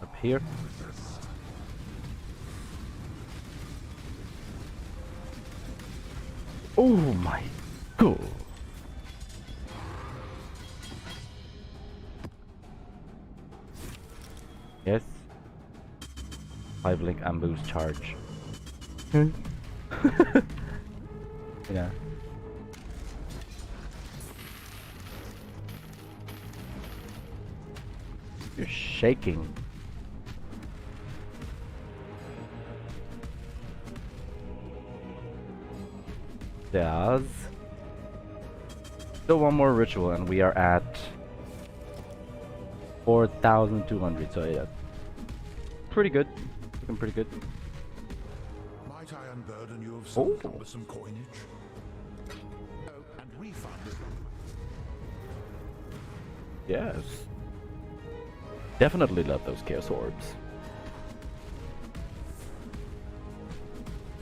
Up here. Oh my god. Yes. 5-link ambush charge. Yeah. You're shaking. There's still one more ritual and we are at 4,200, so yeah. Pretty good. Looking pretty good. Might I unburden you of some Oh. cumbersome coinage? Oh, and refund it. Yes. Definitely love those chaos orbs.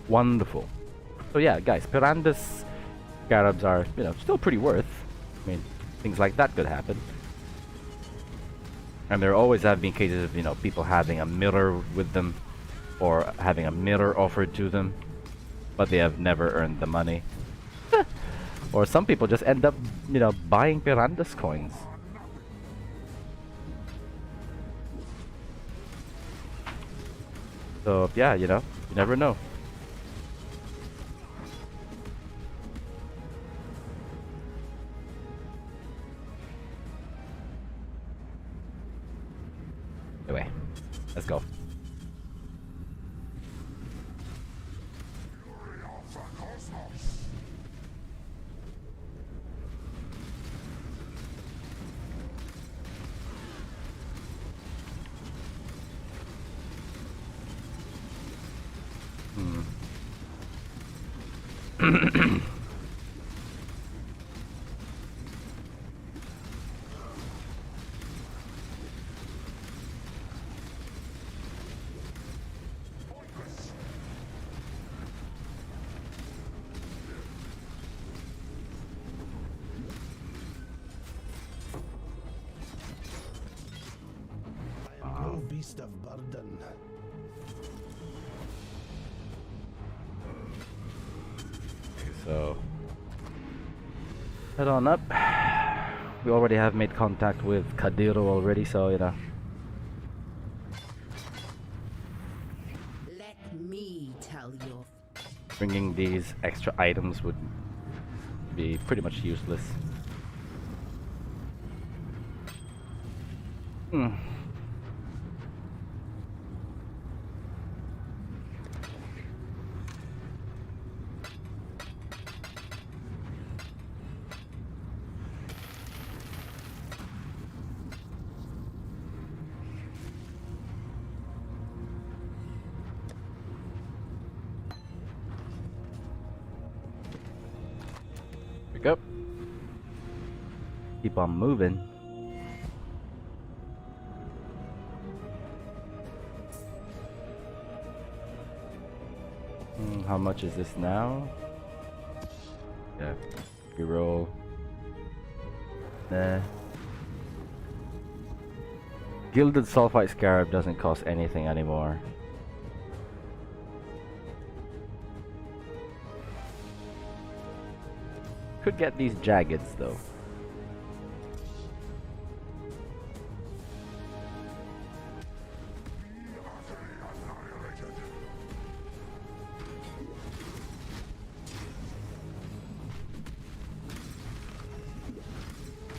Wonderful. So yeah, guys, Piranda's scarabs are, you know, still pretty worth. I mean, things like that could happen. And there always have been cases of, you know, people having a mirror with them or having a mirror offered to them, but they have never earned the money. Or some people just end up, you know, buying Piranda's coins. So yeah, you know, you never know. Anyway, let's go. No beast of burden. So head on up. We already have made contact with Kadiro already, so you know. Let me tell your Bringing these extra items would be pretty much useless. Hmm. Pick up. Keep on moving. How much is this now? Yeah. Reroll. Nah. Gilded Sulfite Scarab doesn't cost anything anymore. Could get these jaggeds though.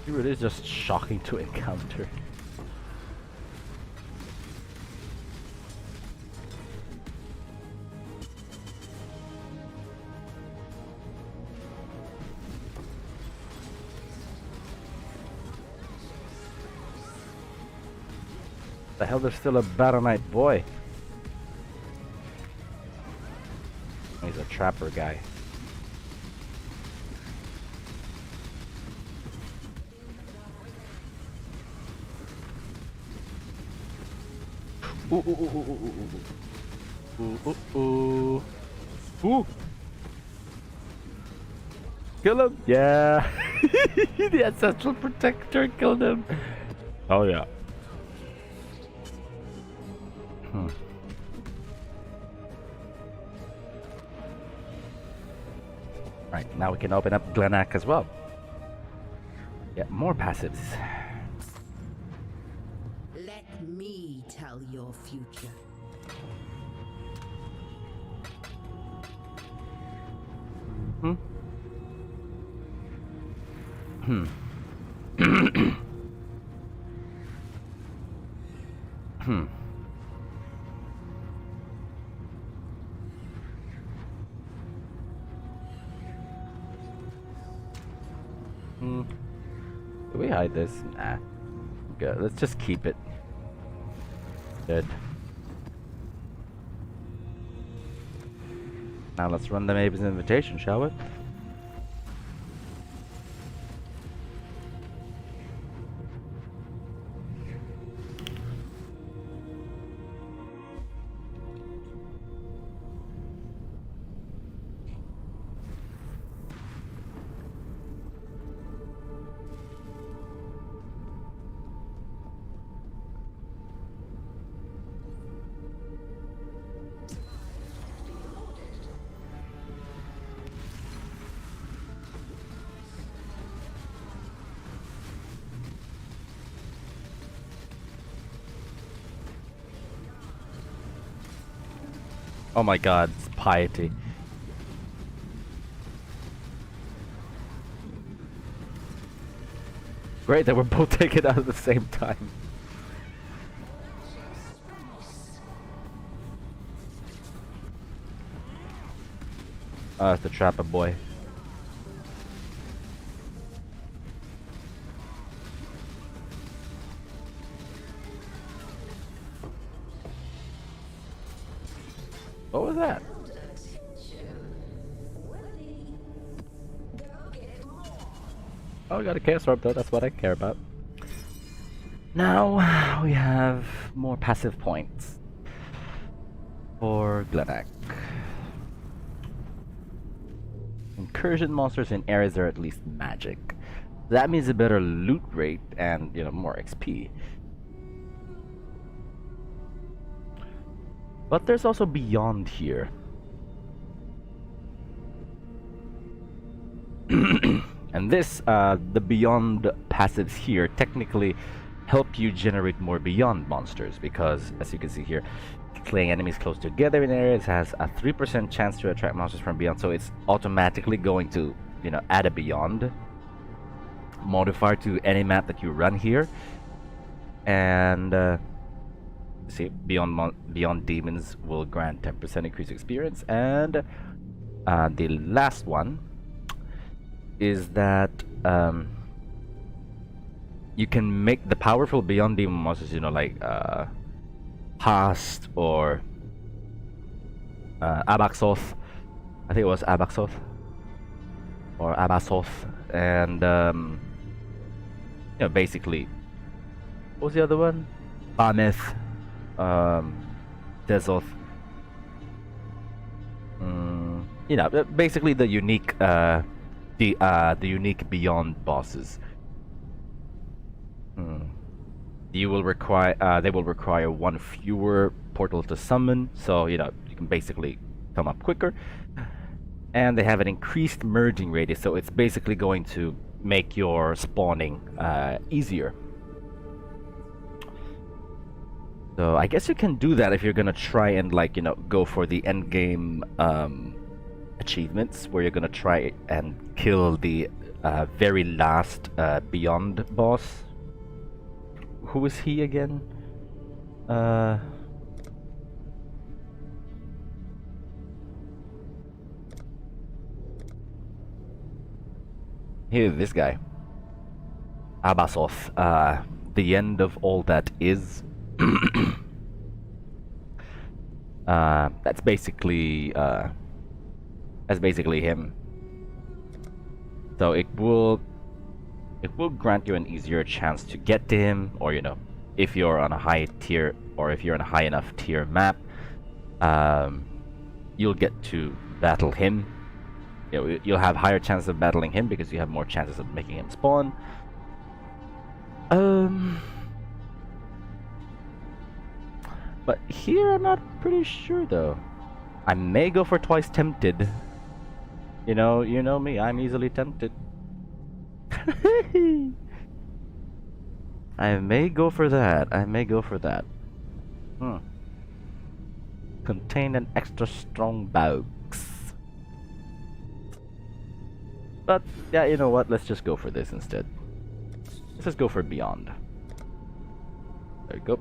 It really is just shocking to encounter. The hell, there's still a Battle Knight boy. He's a trapper guy. Ooh, ooh, ooh, ooh, ooh, ooh, ooh, ooh, ooh. Ooh. Kill him! Yeah! The Ancestral Protector killed him! Oh yeah. Right, now we can open up Glenak as well. Get more passives. Let me tell your future. Hmm. Do we hide this? Nah. Good. Let's just keep it. Good. Now let's run the Maven's Invitation, shall we? Oh my god, it's piety. Great that we're both taking it out at the same time. Ah, it's the trapper boy. What was that? Oh, we got a Chaos Orb though, that's what I care about. Now we have more passive points for Glenak. Incursion monsters in areas that are at least magic. That means a better loot rate and, you know, more XP. But there's also beyond here. And this, the beyond passives here technically help you generate more beyond monsters because, as you can see here, killing enemies close together in areas. It has a 3% chance to attract monsters from beyond, so it's automatically going to, you know, add a beyond modifier to any map that you run here. And see, beyond demons will grant 10% increased experience. And the last one is that you can make the powerful beyond demon monsters, you know, like Hast or Abaxoth. I think it was Abaxoth or Abasoth, and you know, basically, what was the other one? Bameth, Dezoth. You know, basically the unique unique beyond bosses. You will require they will require one fewer portal to summon, so you know you can basically come up quicker. And they have an increased merging radius, so it's basically going to make your spawning easier. So I guess you can do that if you're gonna try and, like, you know, go for the end game achievements, where you're gonna try and kill the very last beyond boss. Who is he again? Here, this guy. Abasoth. The end of all that is. That's basically him. So it will grant you an easier chance to get to him, or you know, if you're on a high tier, or if you're on a high enough tier map, you'll get to battle him. You know, you'll have higher chances of battling him because you have more chances of making him spawn. But here I'm not pretty sure though. I may go for Twice Tempted. You know me, I'm easily tempted. I may go for that. Contain an extra strong box. But yeah, you know what? Let's just go for this instead. Let's just go for Beyond. There you go.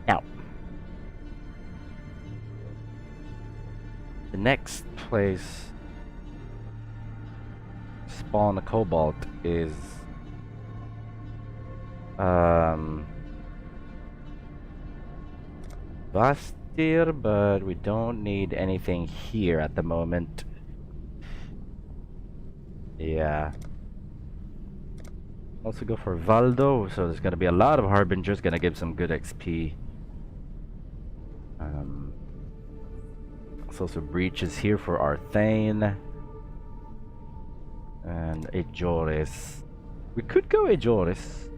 Now, the next place spawn a Cobalt is Vastir, but we don't need anything here at the moment. Yeah. Also go for Valdo, so there's gonna be a lot of Harbingers, gonna give some good XP. There's also Breaches here for Arthane. And Ajoris. We could go Ajoris.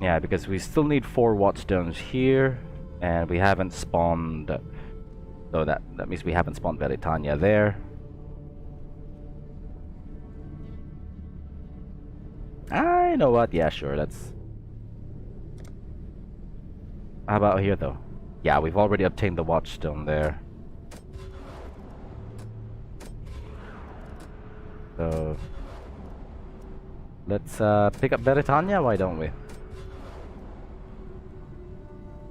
Yeah, because we still need 4 Watchstones here, and we haven't spawned, so that means we haven't spawned Veritania there. I know what, yeah, sure, let's... How about here though? Yeah, we've already obtained the Watchstone there. So let's pick up Veritania, why don't we?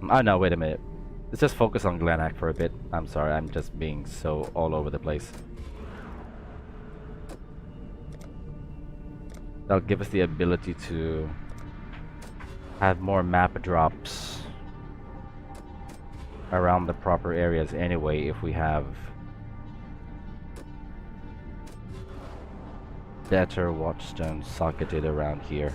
Oh no, wait a minute. Let's just focus on Glenak for a bit. I'm sorry, I'm just being so all over the place. That'll give us the ability to have more map drops around the proper areas anyway if we have better Watchstones socketed around here.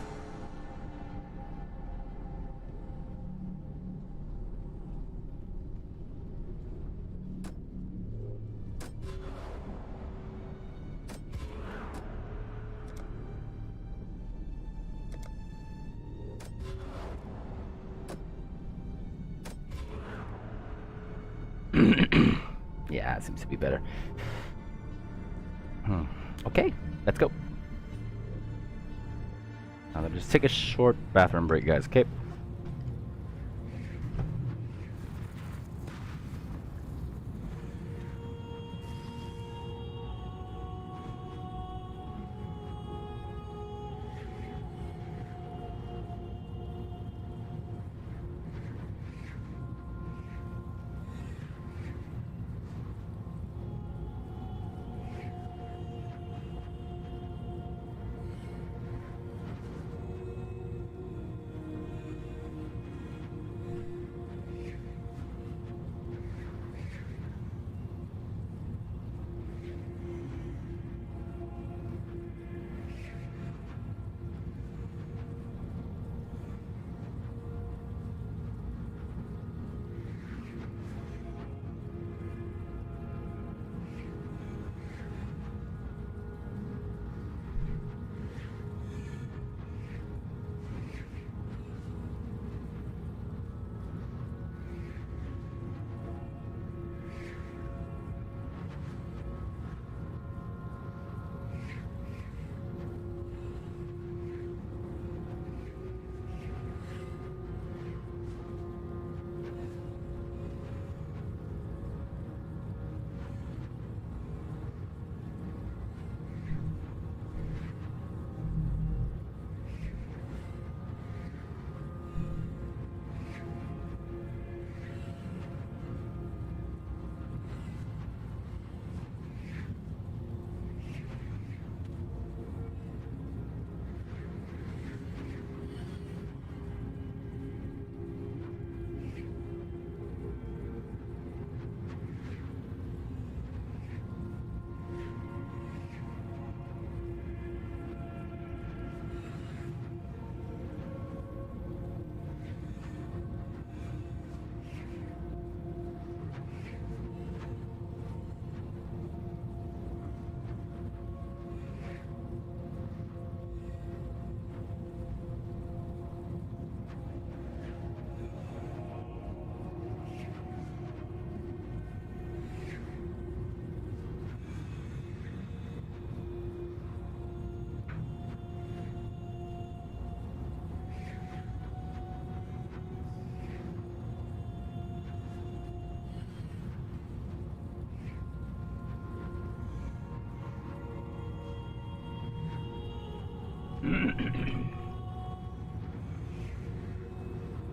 Yeah, it seems to be better. Okay, let's go. Now let's just take a short bathroom break, guys. Okay.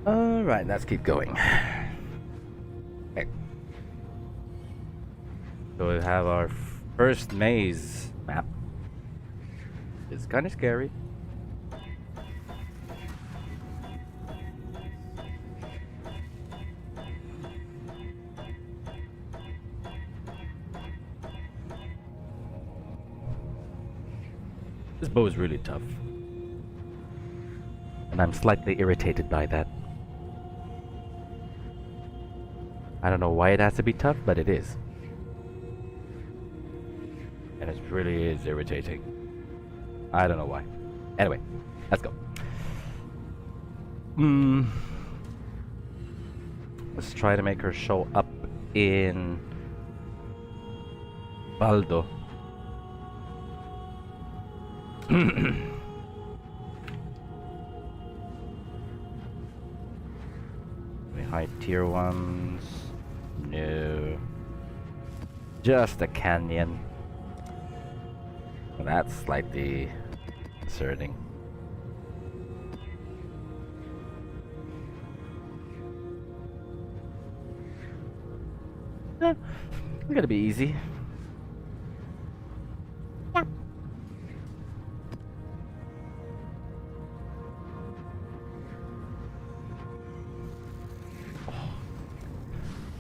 Alright, let's keep going. Okay. So we have our first maze map. It's kind of scary. This bow is really tough. And I'm slightly irritated by that. I don't know why it has to be tough, but it is. And it really is irritating. I don't know why. Anyway, let's go. Let's try to make her show up in Baldo. We hide tier ones. No. Just a canyon. Well, that's slightly concerning. It's gonna be easy.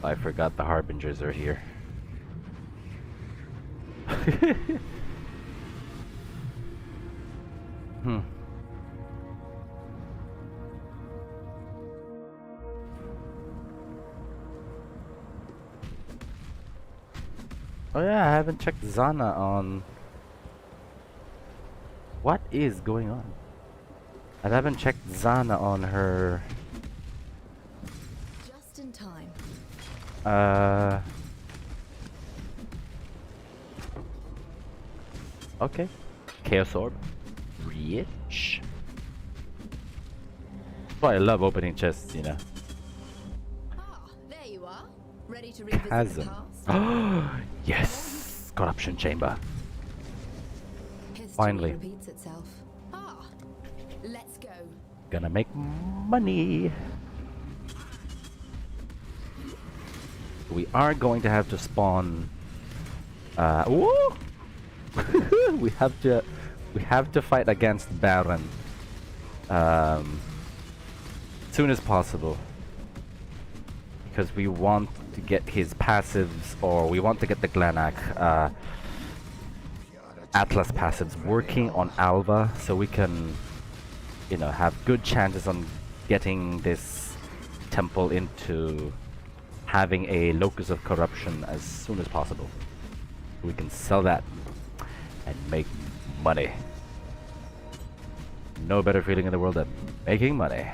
I forgot the harbingers are here. Oh yeah, I haven't checked Zana on... What is going on? I haven't checked Zana on her... Just in time. Okay. Chaos Orb. Rich. That's why I love opening chests, you know. Ah, there you are. Ready to revisit the Chasm. past? Yes! Corruption Chamber. History Finally. repeats itself. Ah, let's go. Gonna make money. We are going to have to spawn... Woo! we have to fight against Baron. Soon as possible. Because we want to get his passives, or we want to get the Glenak Atlas passives working on Alva, so we can, you know, have good chances on getting this temple into having a locus of corruption as soon as possible. We can sell that and make money. No better feeling in the world than making money.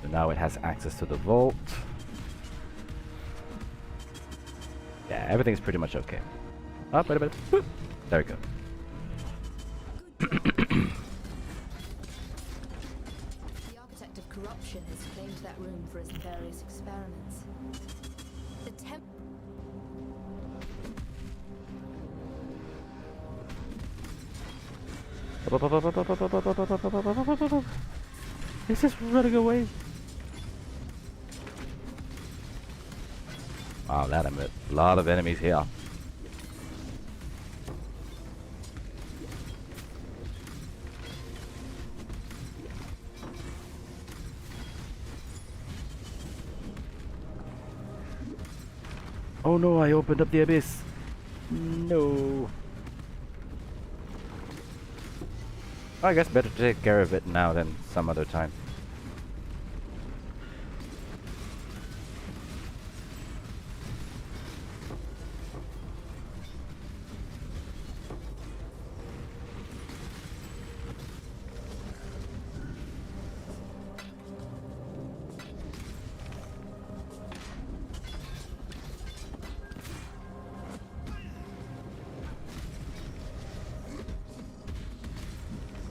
So now it has access to the vault. Yeah, everything's pretty much okay. Oh, wait a minute. Boop. There we go. The architect of corruption has claimed that room for his various experiments. The temp. It's just running away. Wow, that a lot of enemies here. Oh no, I opened up the abyss. No. I guess better to take care of it now than some other time.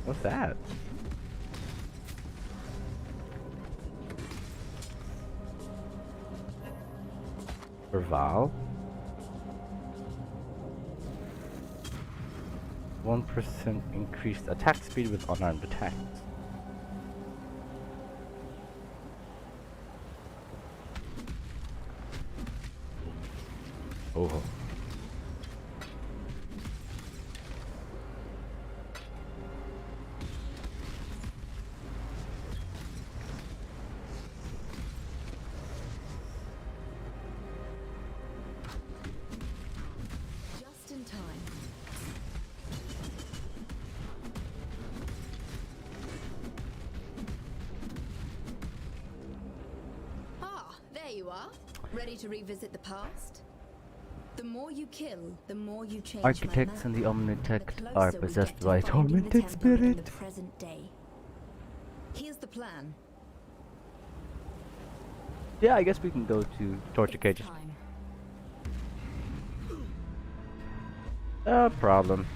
What's that? For Val? 1% increased attack speed with unarmed attacks. Oh. Just in time. Ah, there you are. Ready to revisit the past? The more you kill, the more you change. Architects and the Omnitect are closer we possessed get to by finding the tormented temple in spirit. the present day. Here's the plan. Yeah, I guess we can go to torture It's cages. time. No problem.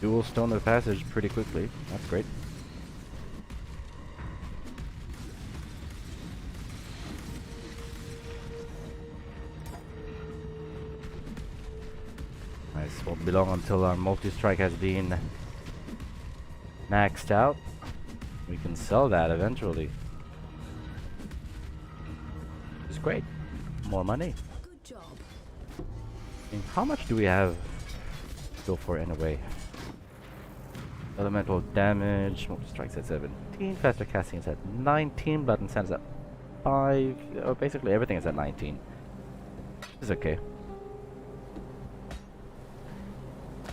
Dual Stone of Passage pretty quickly. That's great. Nice. Won't be long until our multi-strike has been maxed out. We can sell that eventually. It's great. More money. Good job. I mean, how much do we have to go for anyway? Elemental damage, multi-strikes at 17, faster casting is at 19, blood and sand is at 5. Basically everything is at 19. This is okay.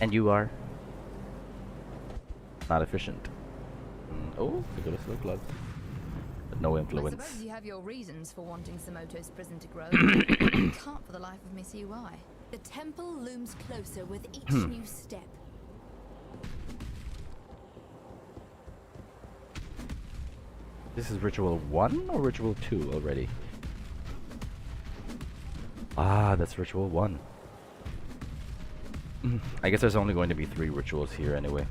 And you are not efficient. Oh, we got a slow gloves. But no I influence. suppose you have your reasons for wanting Samoto's prison to grow. I can't for the life of me see why. The temple looms closer with each new step. This is ritual 1 or ritual 2 already? Ah, that's ritual 1. I guess there's only going to be 3 rituals here anyway.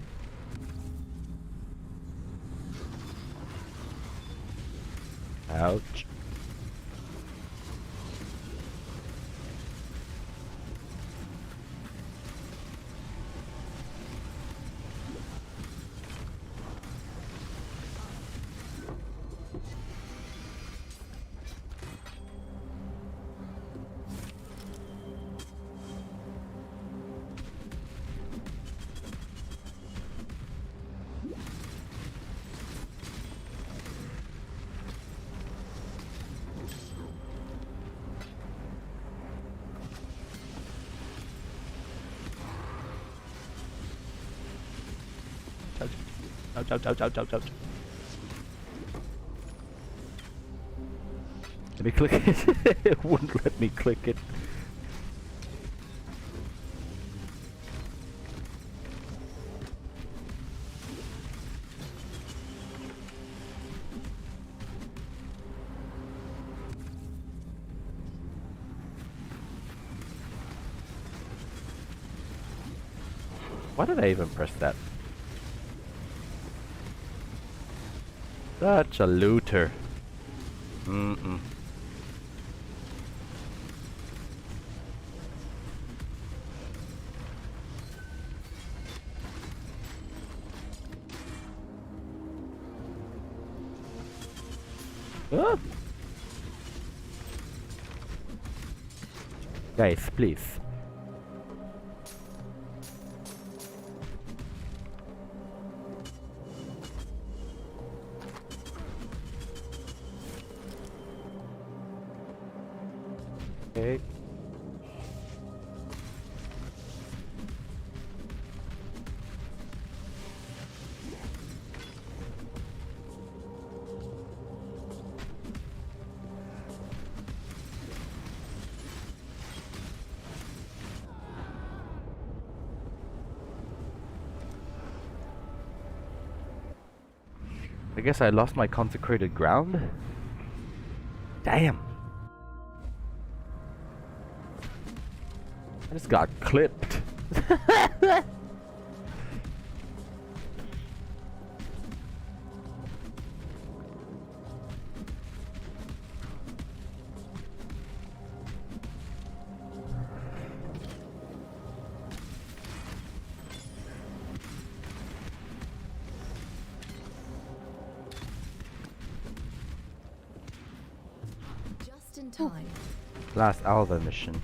Ouch. Ouch, ouch, ouch, ouch, ouch, ouch. Let me click it. It wouldn't let me click it. Why did I even press that? Such a looter. Mm-mm. Ah. Guys, please. Okay. I guess I lost my consecrated ground. Damn. I just got clipped. Just in time. Last Alva mission.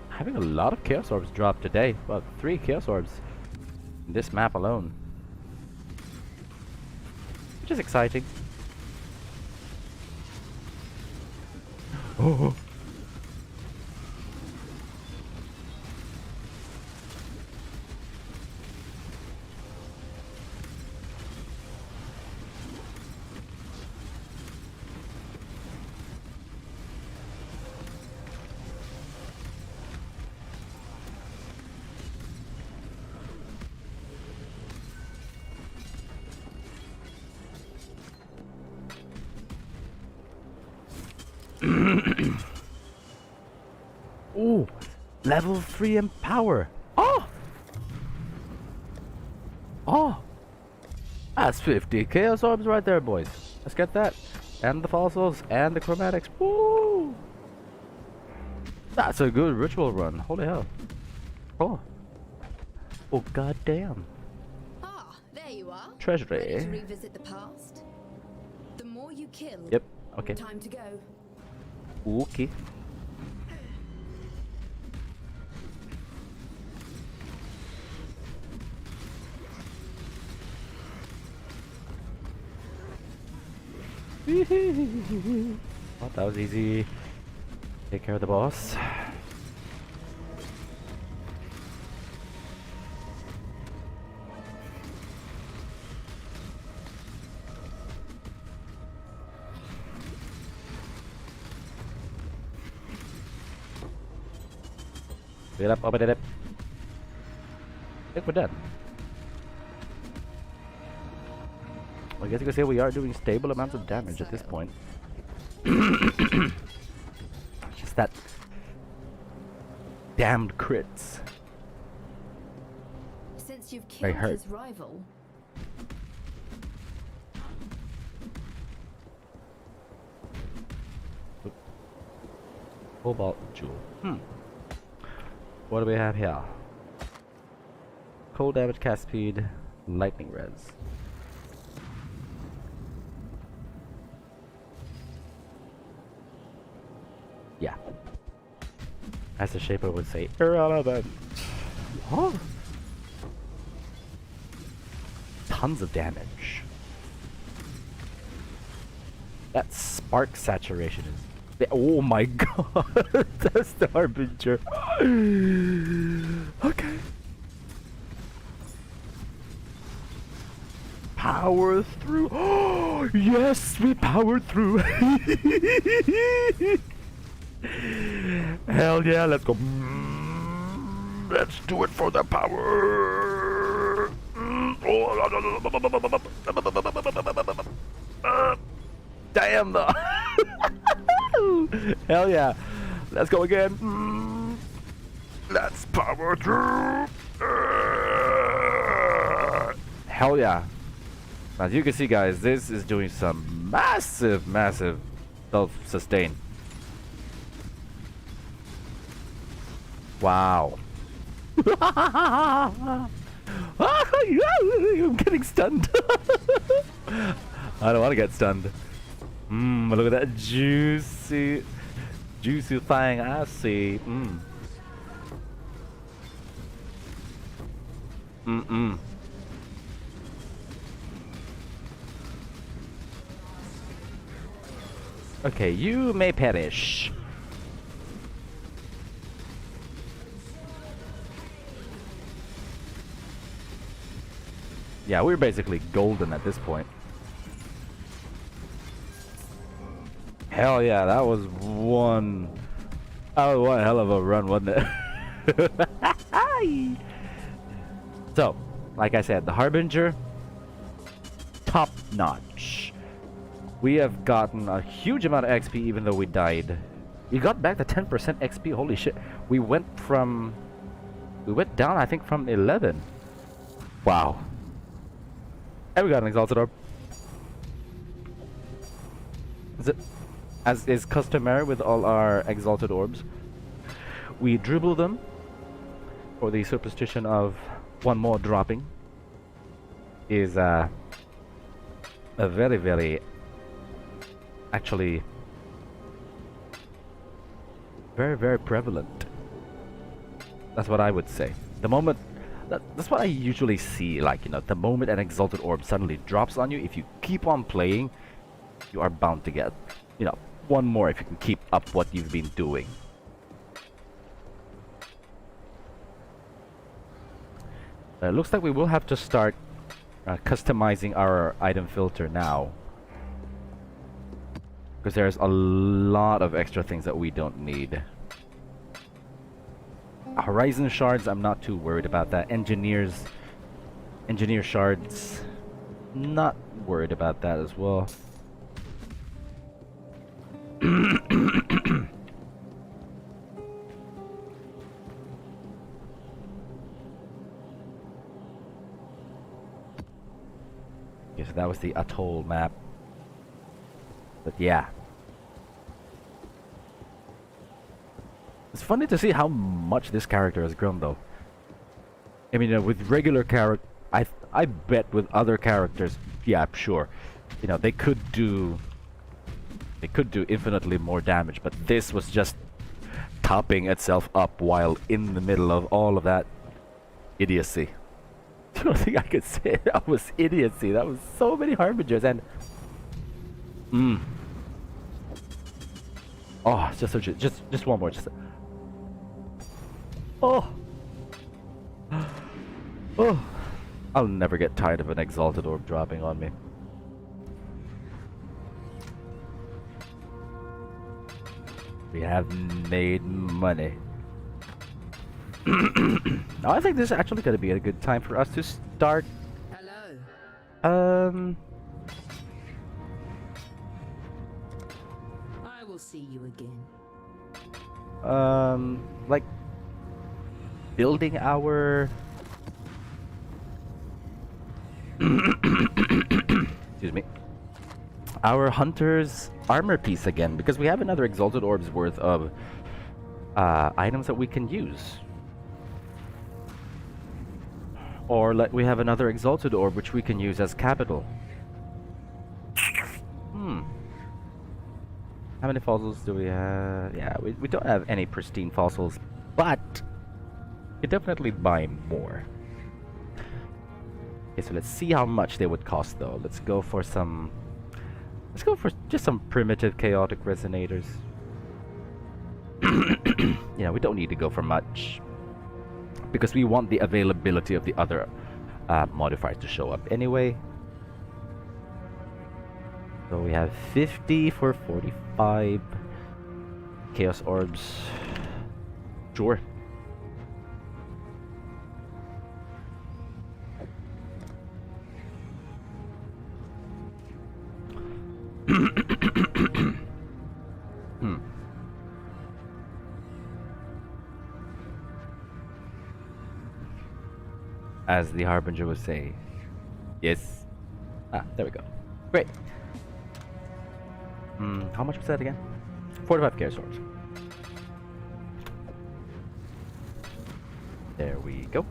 Having a lot of Chaos Orbs dropped today. Well, 3 Chaos Orbs in this map alone. Which is exciting. Oh! Ooh, level 3 in power. Oh! Oh! That's 50 Chaos Orbs right there, boys. Let's get that. And the fossils and the chromatics. Woo! That's a good ritual run. Holy hell. Oh. Oh, goddamn. Ah, there you are. Treasury. Ready to revisit the past? The more you kill, Yep, okay. time to go. Okay. Oh, that was easy. Take care of the boss. Get up, open it up. I think we're done. I guess you could say we are doing stable amounts of damage at this point. Just that damned crits. Since you've They killed hurt. his rival, Cobalt jewel. What do we have here? Cold damage, cast speed, lightning res. Yeah. As the Shaper would say, irrelevant. Oh. Tons of damage. That spark saturation is... Oh my god! That's the Harbinger. Okay. Power through. Oh, yes, we powered through. Hell yeah, let's go. Let's do it for the power. Damn the. Hell yeah. Let's go again. Let's power through. Hell yeah. As you can see, guys, this is doing some massive self-sustain. Wow. I'm getting stunned. I don't want to get stunned. Look at that juicy thing I see. Okay, you may perish. Yeah, we're basically golden at this point. Hell yeah, that was one hell of a run, wasn't it? So, like I said, the Harbinger, top notch. We have gotten a huge amount of XP even though we died. We got back the 10% XP, holy shit. We went down, I think, from 11. Wow. And we got an Exalted Orb. As is customary with all our Exalted Orbs, we dribble them for the superstition of one more dropping. Is a very, very, actually, very, very prevalent. That's what I would say. The moment, that's what I usually see, like, you know, the moment an Exalted Orb suddenly drops on you, if you keep on playing, you are bound to get, you know, one more if you can keep up what you've been doing. It looks like we will have to start customizing our item filter now, because there's a lot of extra things that we don't need. Horizon shards, I'm not too worried about that. Engineer shards, not worried about that as well. Okay, so that was the atoll map. But yeah. It's funny to see how much this character has grown though. I mean, with regular character, I bet with other characters, yeah, sure. You know, they could do infinitely more damage, but this was just topping itself up while in the middle of all of that idiocy. I don't think I could say that was idiocy. That was so many Harbingers and oh, just one more. Oh, I'll never get tired of an Exalted Orb dropping on me. We have made money. Now I think this is actually going to be a good time for us to start. Hello. I will see you again. Like building our excuse me, our hunter's armor piece again, because we have another Exalted Orb's worth of items that we can use. Or we have another Exalted Orb which we can use as capital. How many fossils do we have? Yeah, we don't have any pristine fossils, but we definitely buy more. Okay, so let's see how much they would cost though. Let's go for just some primitive chaotic resonators. You know, we don't need to go for much, because we want the availability of the other modifiers to show up anyway. So we have 50 for 45 Chaos Orbs. Sure. As the Harbinger would say. Yes. Ah, there we go. Great. How much was that again? 45 Chaos Orbs. There we go.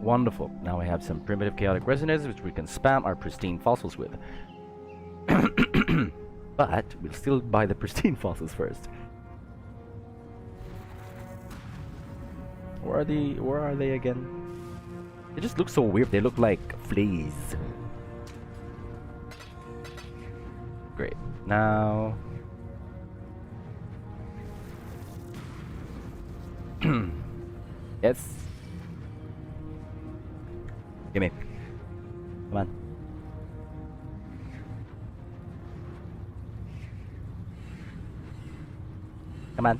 Wonderful. Now we have some primitive chaotic resonators which we can spam our pristine fossils with. But we'll still buy the pristine fossils first. Where are they again? They just look so weird. They look like fleas. Great. Now yes. Gimme. Come on. Come on.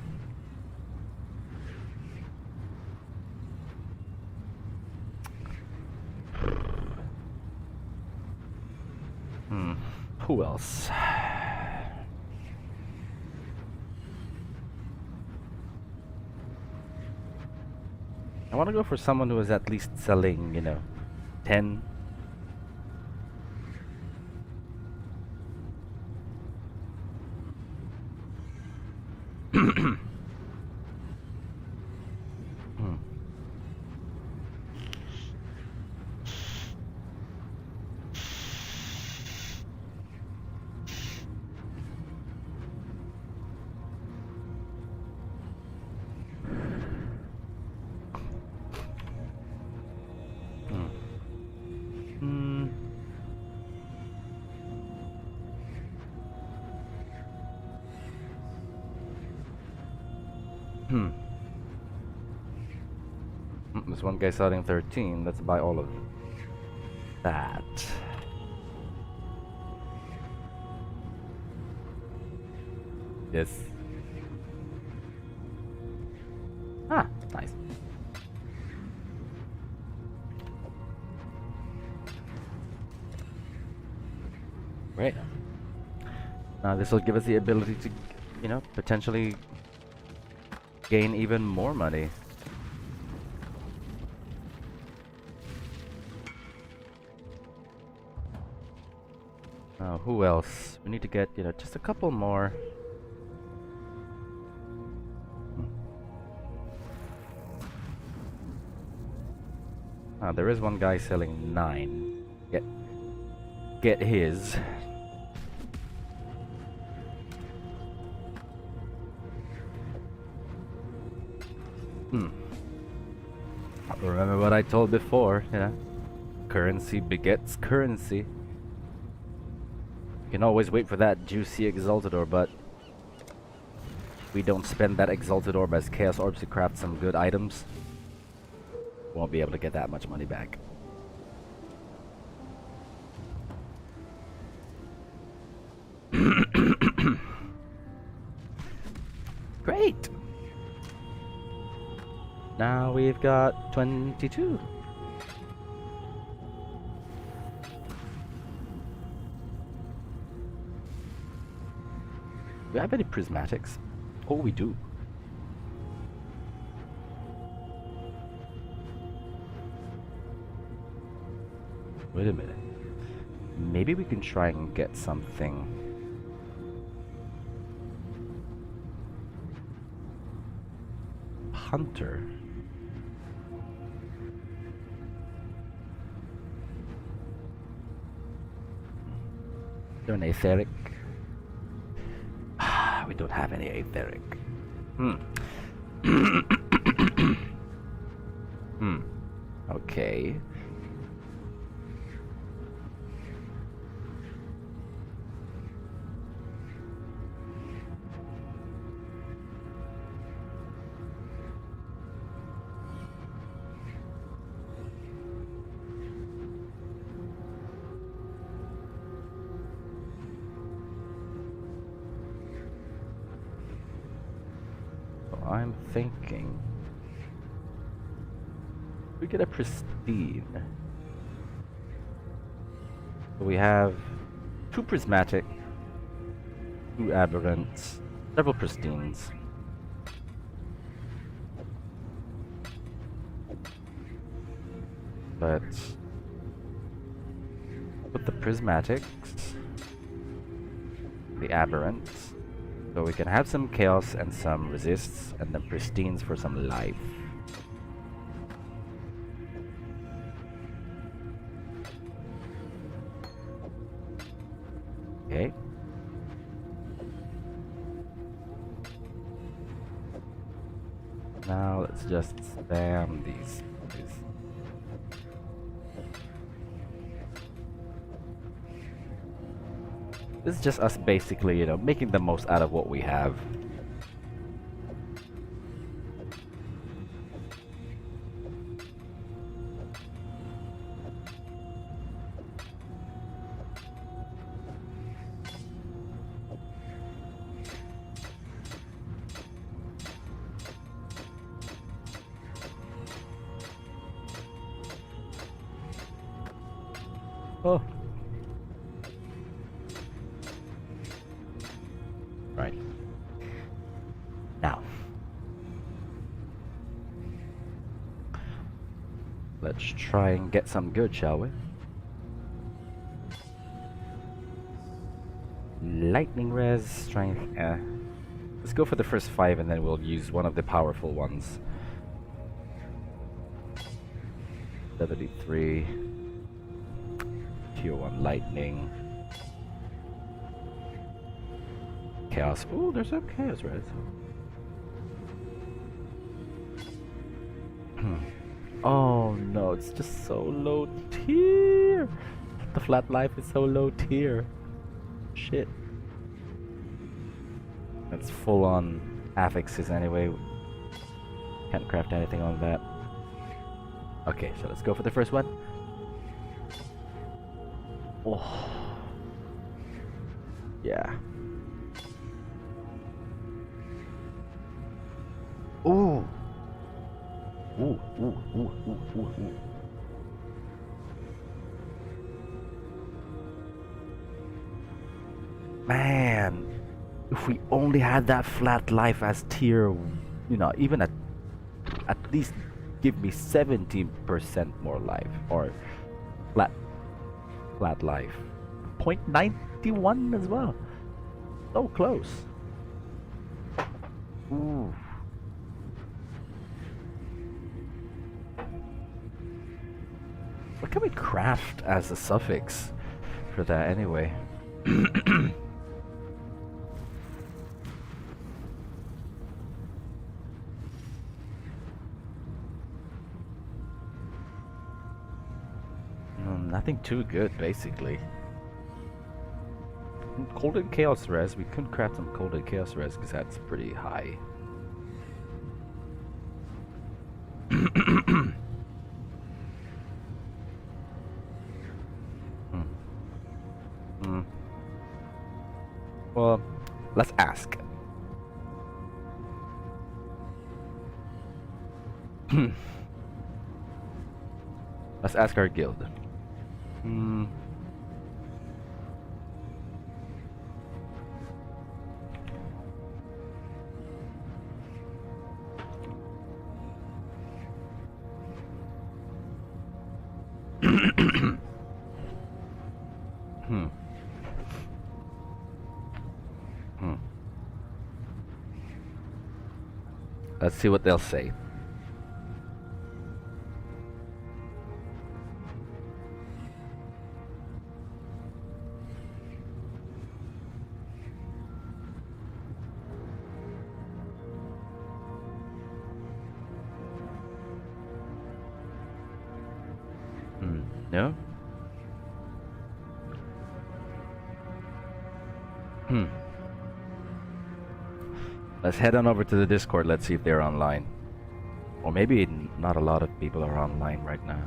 Who else? I want to go for someone who is at least selling, 10. There's one guy selling 13. Let's buy all of that. Yes. Ah, nice. Great. Now this will give us the ability to, potentially gain even more money. Who else? We need to get, just a couple more. There is one guy selling 9. Get his. Remember what I told before, currency begets currency. You can always wait for that juicy Exalted Orb, but we don't spend that Exalted Orb as Chaos Orbs to craft some good items. Won't be able to get that much money back. Great! Now we've got 22. Do we have any prismatics? Oh, we do. Wait a minute. Maybe we can try and get something. Hunter. Is there an etheric? We don't have any etheric. Okay. I'm thinking we get a pristine. So we have 2 prismatic, 2 aberrants, several pristines. But with the prismatics, the aberrants, so we can have some chaos and some resists, and then pristines for some life. Okay. Now let's just spam these. This is just us basically, making the most out of what we have. Oh. Right. Now. Let's try and get some good, shall we? Lightning res, strength, let's go for the first 5 and then we'll use one of the powerful ones. 73. Tier 1 lightning. Chaos. Ooh, there's a chaos res. Oh no, it's just so low tier. The flat life is so low tier. Shit. That's full on affixes anyway. Can't craft anything on that. Okay, so let's go for the first one. Oh. Yeah. Ooh. Ooh, ooh, ooh, ooh, ooh, ooh. Man, if we only had that flat life as tier, you know, even at least give me 17% more life, or flat life. 0.91 as well. So close. Ooh. What can we craft as a suffix for that anyway? Nothing too good, basically. Cold and Chaos Res, we couldn't craft some Cold and Chaos Res because that's pretty high. Well, let's ask. Let's ask our guild. Let's see what they'll say. No? Let's head on over to the Discord. Let's see if they're online. Or maybe not a lot of people are online right now.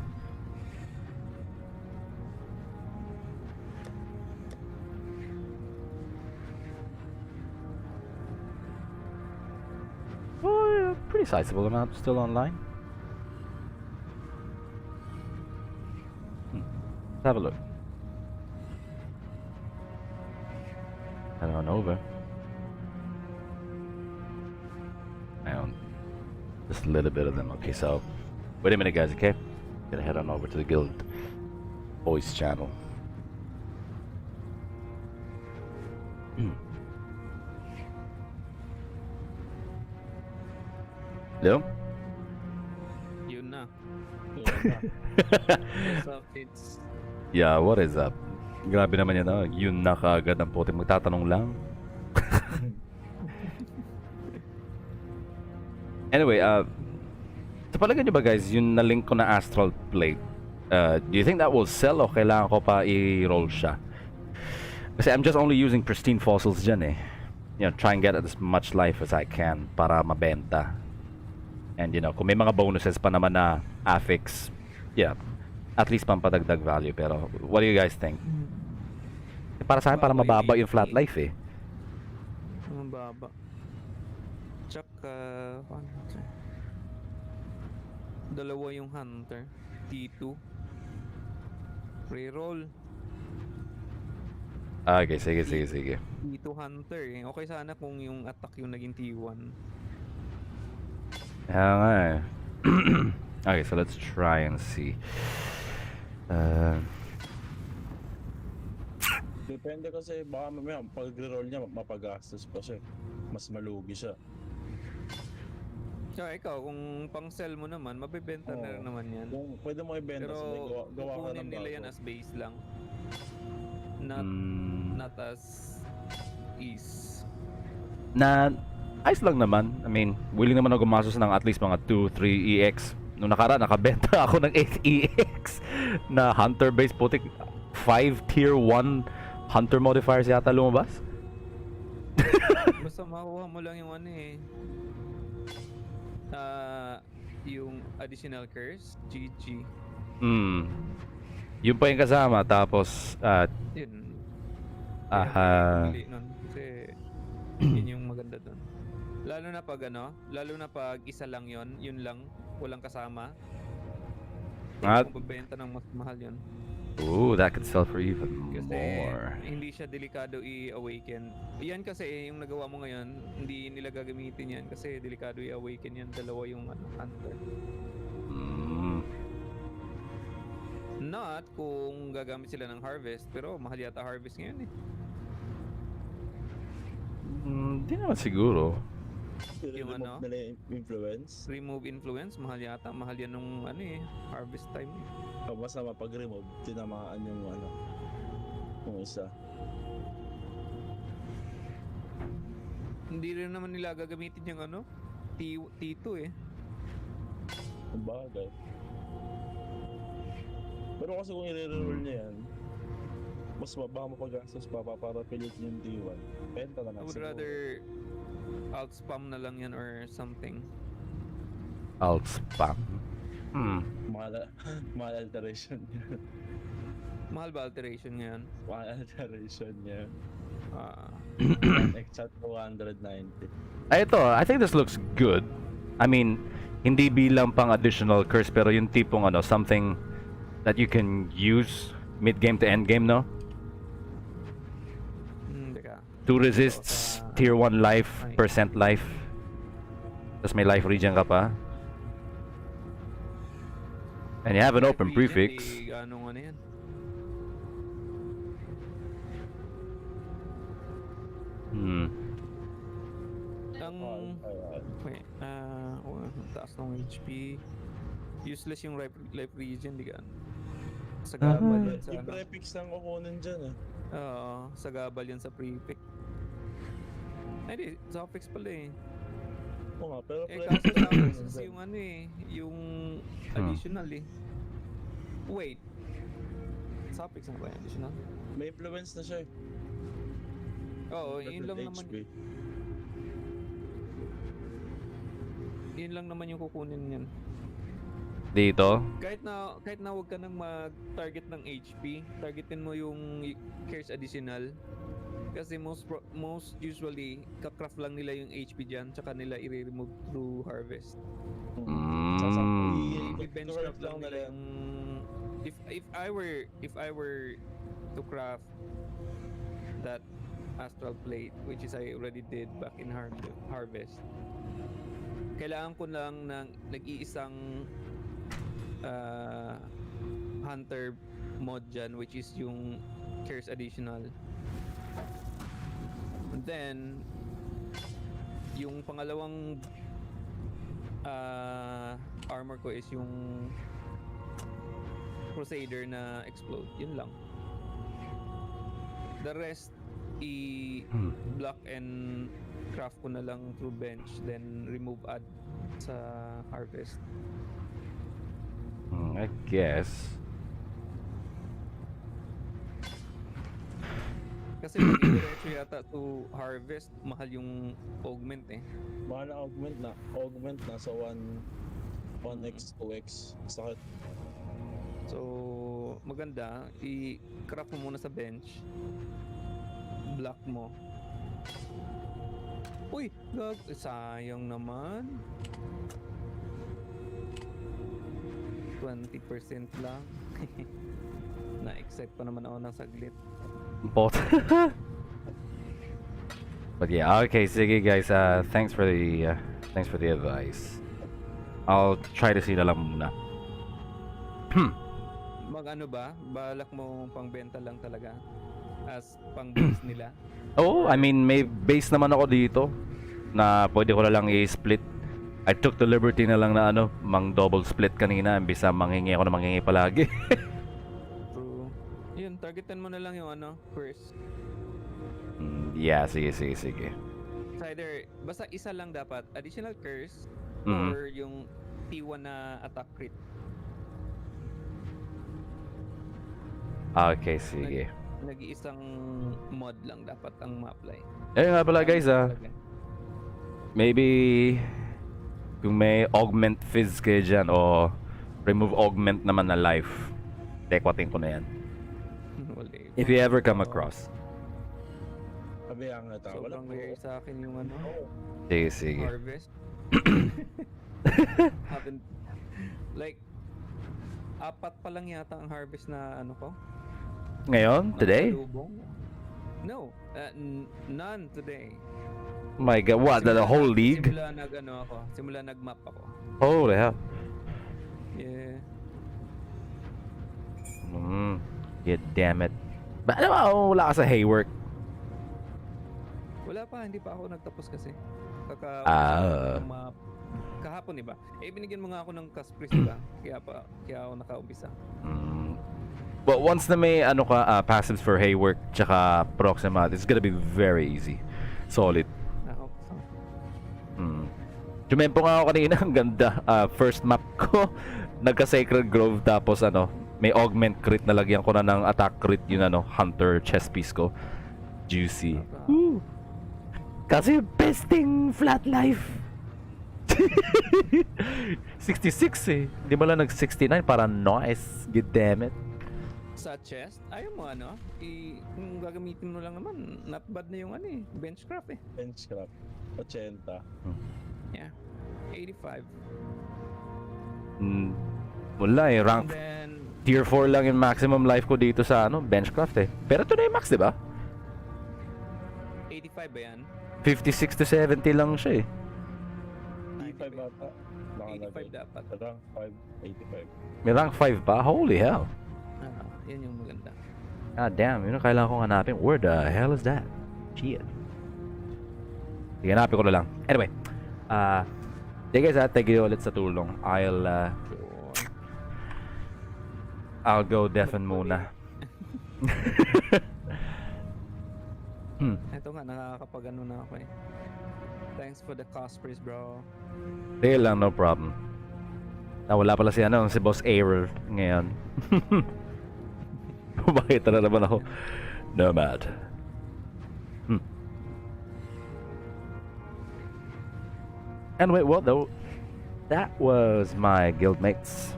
Oh, yeah, pretty sizable amount still online. Let's have a look. Head on over. Just a little bit of them. Okay, so wait a minute, guys. Okay, gonna head on over to the guild voice channel. Hello? Yun na. What's up, it's... Yeah, what is up? Grabe naman yan, oh. Yun na kaagad ang puti. Magtatanong lang. Anyway, sa palagay nyo ba guys, yung na-link ko na astral plate, do you think that will sell o kailangan ko pa i-roll siya? Kasi I'm just only using pristine fossils dyan eh. You know, try and get as much life as I can para mabenta. And you know, kung may mga bonuses pa naman na affix, yeah, at least pampadagdag value. Pero what do you guys think? Para sa akin, para mababa yung flat life eh. Mababa. Tsaka, dalawa yung hunter. T2. Reroll. Okay, sige, sige, sige. T2 Hunter eh. Okay sana kung yung attack yung naging T1. Kaya nga eh. Okay, so let's try and see. Depende kasi baka mamaya pag roll niya mapagastos pa siya. Mas malugi siya. So ikaw, kung pang sell mo naman, mabibenta na rin naman yan. Kung pwede mo ibenta, Pero so may gawa ka kukunin ng nila bago. yan as base lang. Not as is. Na ayos lang naman. I mean, willing naman ako gumastos ng at least mga 2-3 EX. Nung nakaraan, nakabenta ako ng 8 EX na hunter base putik. 5 tier 1 hunter modifiers yata lumabas. Basta makuha mo lang yung ano eh. Yung additional curse, GG. Yun pa yung kasama. Tapos, Yun. aha. Pili nun. Kasi yun yung maganda dun. Lalo na pag isa lang yun lang, walang kasama. At, Kung mabenta ng mas mahal yun. ooh, that could sell for even Kasi more. hindi siya delikado i-awaken. Yan kasi yung nagawa mo ngayon, hindi nila gagamitin yan kasi delikado i-awaken yan. Dalawa yung hunter. Not kung gagamit sila ng harvest, pero mahal yata harvest ngayon eh. Di naman siguro. Yung ano? Nila influence. Remove influence, mahal yata. Mahal yan nung harvest time eh. Basta mapag-remove, tinamaan yung yung isa. Hindi rin naman nila gagamitin yung T2 eh. Ang bagay. Pero kasi kung i-reroll niya yan, mas baka mapagastos pa para pilitin yung D1. Benta na I lang would siguro. rather alt spam na lang yan or something. Alt spam. Mahal alteration niya. Mahal ba alteration ngayon? Mahal alteration niya. Ah, Exile 290. Ito, I think this looks good. I mean, hindi bilang pang additional curse pero yung tipong something that you can use mid-game to end-game, no? teka. 2 resists, tier 1 life, percent life. Tapos may life regen ka pa. And you have an open prefix. Anong yan? Wait, taas ng HP. Useless yung life regen, di ka? Sagabal yan sa Yung prefix lang kukunin dyan eh. Oo, sagabal yan sa prefix. Ay di, suffix pala eh. Oo nga, pero Kaso suffix is yung yung additional eh. Wait. Suffix na ba yung additional? may influence na siya eh. Oo, yun lang naman. HP. Yun lang naman yung kukunin niyan. Dito. Kahit na wag ka nang mag-target ng HP, targetin mo yung curse additional. Kasi most usually kakraft lang nila yung HP diyan, tsaka nila i-remove through harvest. I-bench craft lang nila yung if I were to craft that astral plate, which is I already did back in harvest, kailangan ko lang ng nag-iisang hunter mod dyan, which is yung curse additional. And then yung pangalawang armor ko is yung crusader na explode. Yun lang. The rest block and craft ko na lang through bench, then remove add sa harvest. I guess. Kasi pag diretso yata to harvest, mahal yung augment eh. Mahal na augment na sa 1x, 2x. Sakit. So, maganda, i-craft mo muna sa bench. Block mo. Uy, sayang naman. 20% lang. Na-excite pa naman ako ng saglit. Bot. But yeah, okay, sige guys. Thanks for the advice. I'll try to see na lang muna. Mag-ano ba? Balak mo pangbenta lang talaga? As pang-base nila? Oh, I mean, may base naman ako dito na pwede ko na lang i-split. I took the liberty na lang na mang double split kanina imbis na manghingi ako na manghingi palagi. True. Yun, targetan mo na lang yung curse. Yeah, sige. It's either, basta isa lang dapat, additional curse, Mhm. or yung T1 na attack crit. Okay, sige. Nag-iisang mod lang dapat ang ma-apply. Ayun nga pala guys, maybe kung may augment fizz kayo dyan o remove augment naman na life, tekwatin ko na yan. Wala eh. If you ever come across. Sabi ang wala Sobrang po. rare sa akin yung Sige. harvest. Haven't, like, 4 pa lang yata ang harvest na ko. Ngayon? Today? Pasalubong. No, none today. My god, what? The whole league? Simula nag-map ako. Holy hell. Yeah. Yeah, damn it. Ba, wala ka sa haywork? Wala pa, hindi pa ako nagtapos kasi. Map. Kahapon, diba? Binigyan mo nga ako ng Caspris, diba? Kaya ako nakaumpisa. But once na may passives for haywork tsaka Proxima, it's gonna be very easy. Solid. I hope so. Tumempo nga ako kanina, ang ganda. First map ko, nagka-Sacred Grove tapos may augment crit na lagyan ko na ng attack crit yung Hunter chest piece ko. Juicy. Woo. Kasi besting flat life. 66 eh. Di ba lang nag-69 para nice. God damn it. Sa chest, ayaw mo kung gagamitin mo lang naman, not bad na yung benchcraft eh. Benchcraft. 80. Yeah. 85. Wala eh. Rank And then, tier 4 lang yung maximum life ko dito sa benchcraft eh. Pero ito na yung max, di ba? 85 ba yan? 56 to 70 lang siya eh. 85 ata. 85 dapat. Rank 5, 85. May rank 5 pa? Holy hell. Yan yung maganda. God damn, yun ang kailangan kong hanapin. Where the hell is that? Shit. Sige, hanapin ko na lang. Anyway, sige guys, thank you ulit sa tulong. I'll go deafen muna. Ito nga, nakakapag-ano na ako eh. Thanks for the Caspris, bro. Sige lang, no problem. Wala pala si Boss Error ngayon. Bakit na naman ako? Nomad. Anyway, well though, that was my guildmates.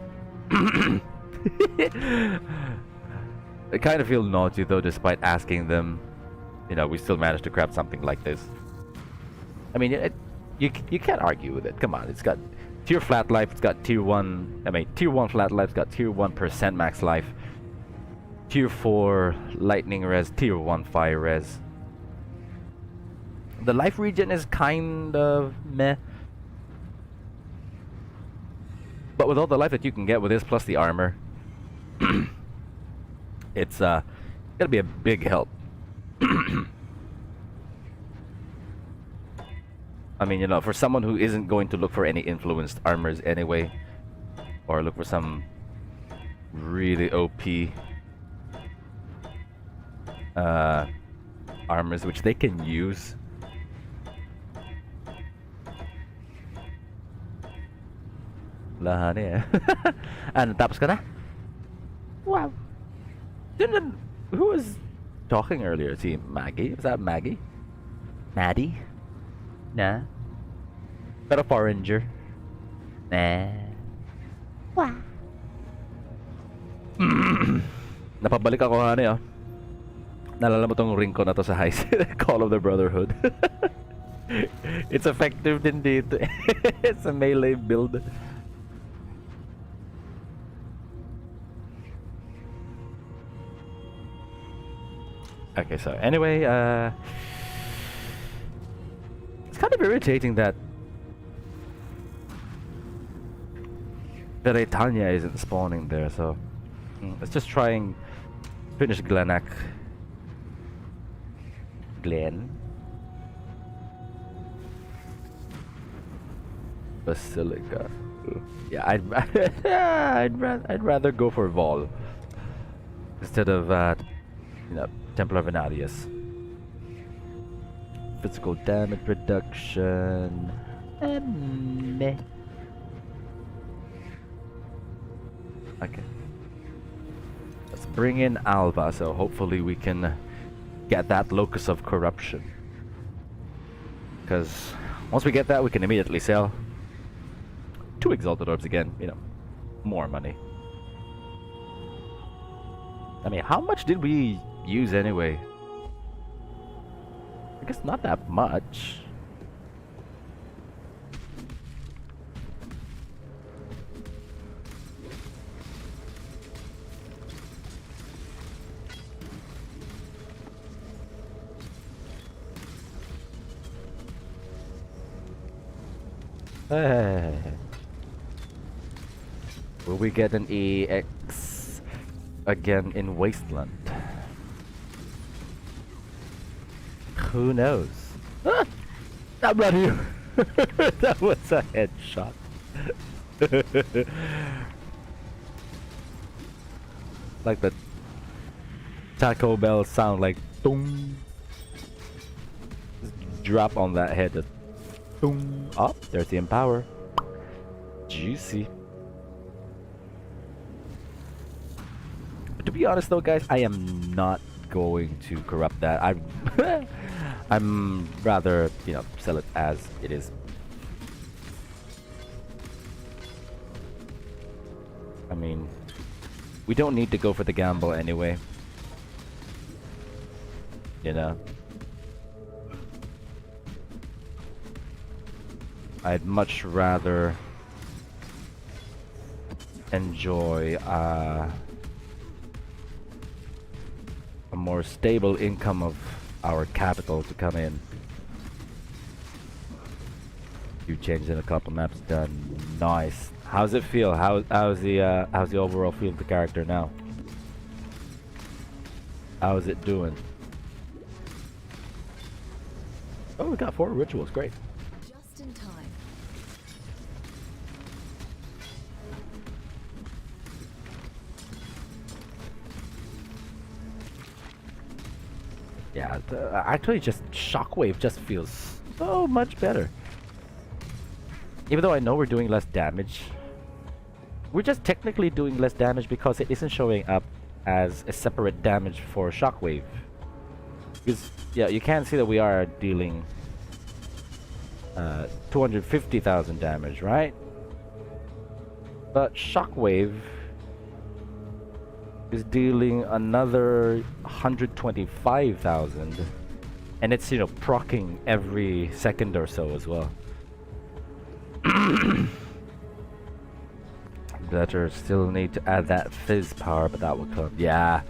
I kind of feel naughty though, despite asking them. We still managed to craft something like this. I mean, you can't argue with it. Come on, it's got tier flat life. It's got tier 1. I mean, tier 1 flat life's got tier 1% max life. Tier 4 lightning res, tier 1 fire res. The life regen is kind of meh. But with all the life that you can get with this plus the armor, it's gonna be a big help. I mean, for someone who isn't going to look for any influenced armors anyway, or look for some really OP armors which they can use. Lahan eh. Tapos ka na? Wow. Who was talking earlier? See, Maggie? Was that Maggie? Maddie? Nah. Pero foreigner? Nah. Wow. Napabalik ako honey Nalala mo tong ring ko na to sa high Call of the Brotherhood. It's effective din dito. It's a melee build. Okay, so anyway, it's kind of irritating that Veritania isn't spawning there, so let's just try and finish Glenak. Glen. Basilica. Yeah, I'd rather go for Vol instead of Templar Venarius. Physical damage reduction. Meh. Okay. Let's bring in Alba, so hopefully we can get that locus of corruption. Because once we get that, we can immediately sell 2 exalted orbs again. More money. I mean, how much did we use anyway? I guess not that much. Will we get an EX again in Wasteland? Who knows? Ah! I'm not here! That was a headshot. Like the Taco Bell sound, like boom. Just drop on that head. Just boom. Oh, there's the Empower. Juicy. But to be honest though, guys, I am not going to corrupt that. I'm rather, sell it as it is. I mean, we don't need to go for the gamble anyway. I'd much rather enjoy a more stable income of our capital to come in. You changed in a couple maps, done. Nice. How's it feel? How's the overall feel of the character now? How's it doing? Oh, we got 4 rituals. Great. Just in time. Yeah, actually just Shockwave just feels so much better. Even though I know we're doing less damage, we're just technically doing less damage because it isn't showing up as a separate damage for Shockwave. Because, yeah, you can see that we are dealing 250,000 damage, right? But Shockwave is dealing another 125,000, and it's proccing every second or so as well. Better still need to add that fizz power, but that will come. Yeah,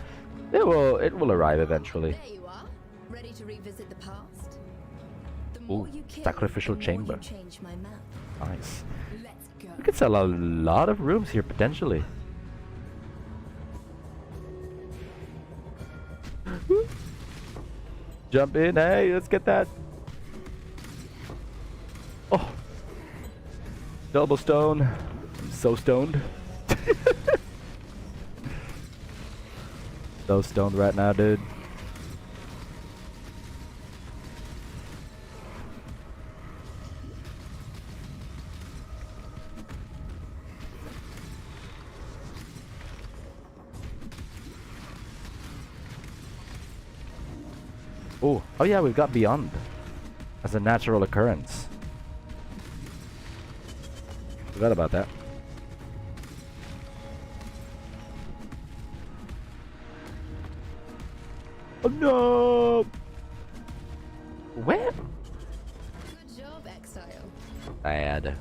it will arrive eventually. There you are, ready to revisit the past. The Ooh, more you kill, sacrificial the more chamber. you change my map. Nice. Let's go. We could sell a lot of rooms here potentially. Jump in, hey, let's get that. Oh, double stone. I'm so stoned. So stoned right now, dude. Oh yeah, we've got Beyond as a natural occurrence. Forgot about that. Oh no! Where? Good job, Exile. Bad.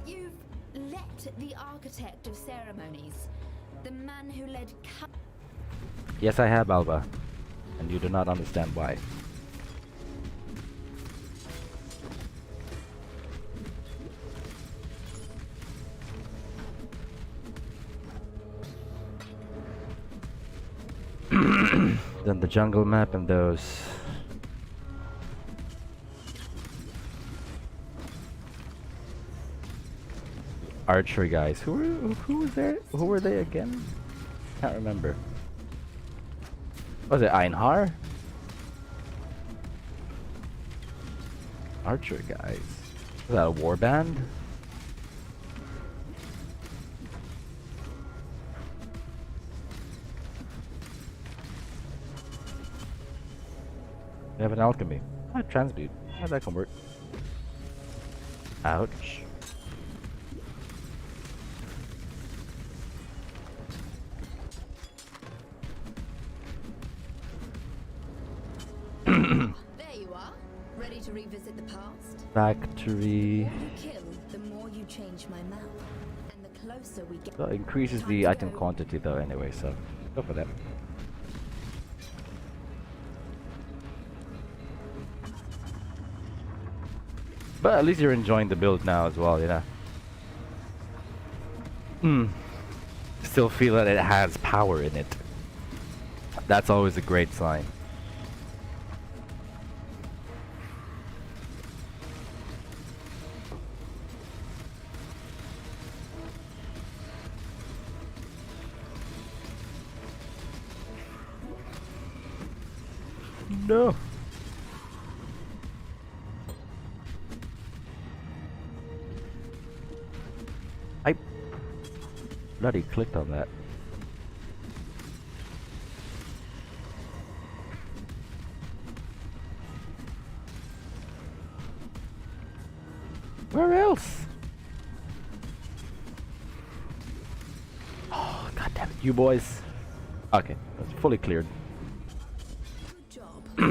You've let who led Yes, I have, Alba. And you do not understand why. Then the jungle map and those. Archery guys. Who was there? Who were they again? Can't remember. Was it Einhar? Archer guys. Was that a war band? We have an alchemy. Ah, transmute. Yeah, that can work. Ouch. There you are, ready to revisit the past. Factory. The more you kill, the more you change my map. And the closer we get. So it increases Time the to item go. quantity though anyway, so go for that. But at least you're enjoying the build now as well, you know. Still feel that it has power in it. That's always a great sign. No. I bloody clicked on that. Where else? Oh, god damn it, you boys. Okay, that's fully cleared. Good job. I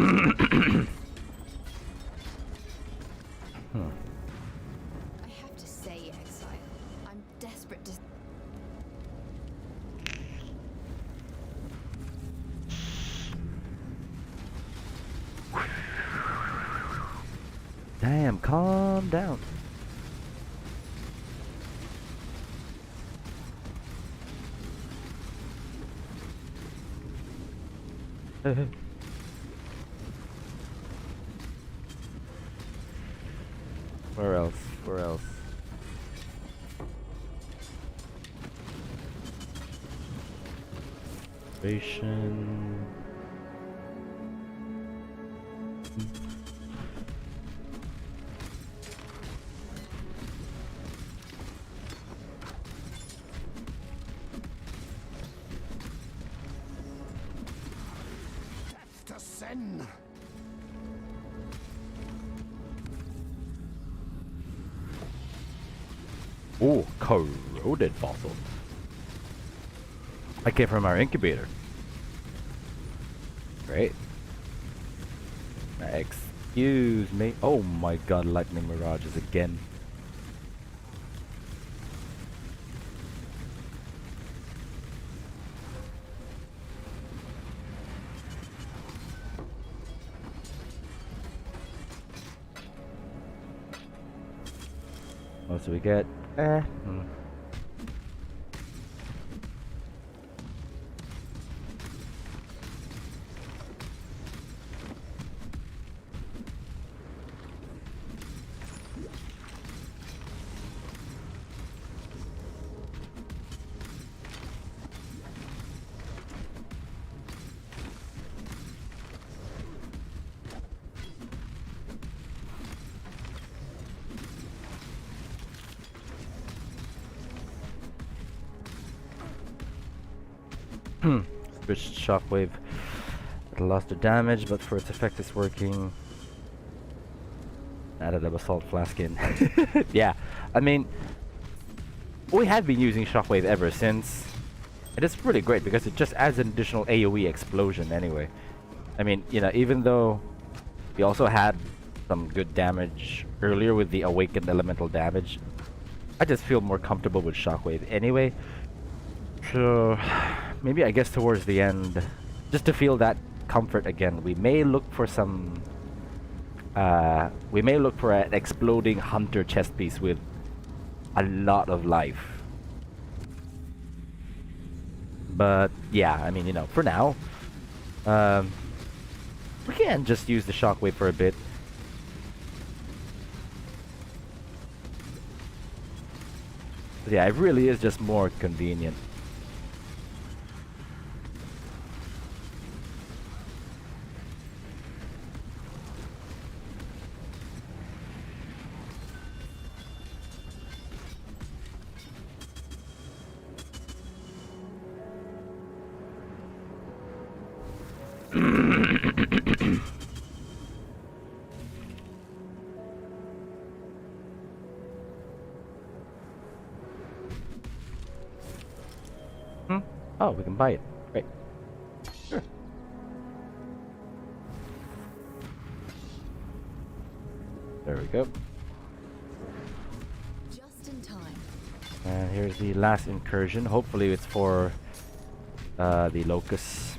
have to say, Exile, I'm desperate to. Damn, calm down. Where else? Where else? Ration. To sin. Oh, corroded fossil. I came from our incubator. Great. Excuse me. Oh my god, lightning mirages again. What do we get? Switched shockwave. It lost the damage, but for its effect it's working. Added a basalt flask in. Yeah, I mean, we have been using shockwave ever since. It is pretty great because it just adds an additional AoE explosion anyway. I mean, you know, even though we also had some good damage earlier with the awakened elemental damage, I just feel more comfortable with shockwave anyway. So maybe I guess towards the end, just to feel that comfort again, we may look for some. We may look for an exploding hunter chest piece with a lot of life. But yeah, I mean, you know, for now, we can just use the shockwave for a bit. But yeah, it really is just more convenient. Oh, we can buy it. Great. Sure. There we go. Just in time. And here's the last incursion. Hopefully it's for the locusts.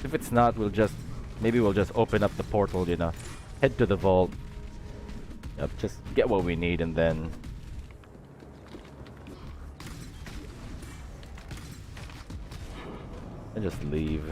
If it's not, maybe we'll just open up the portal, you know, head to the vault. Yep, just get what we need and then just leave.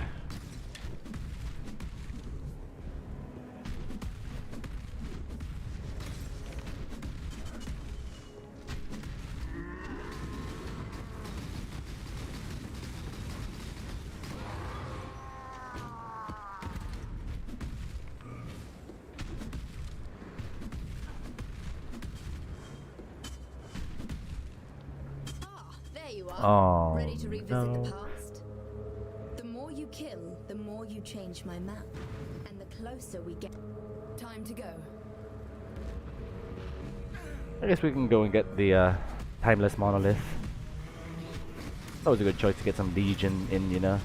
There you are. Oh, Ready to revisit no. the past? The more you kill, the more you change my map. And the closer we get. Time to go. I guess we can go and get the timeless monolith. That was a good choice to get some legion in, you know.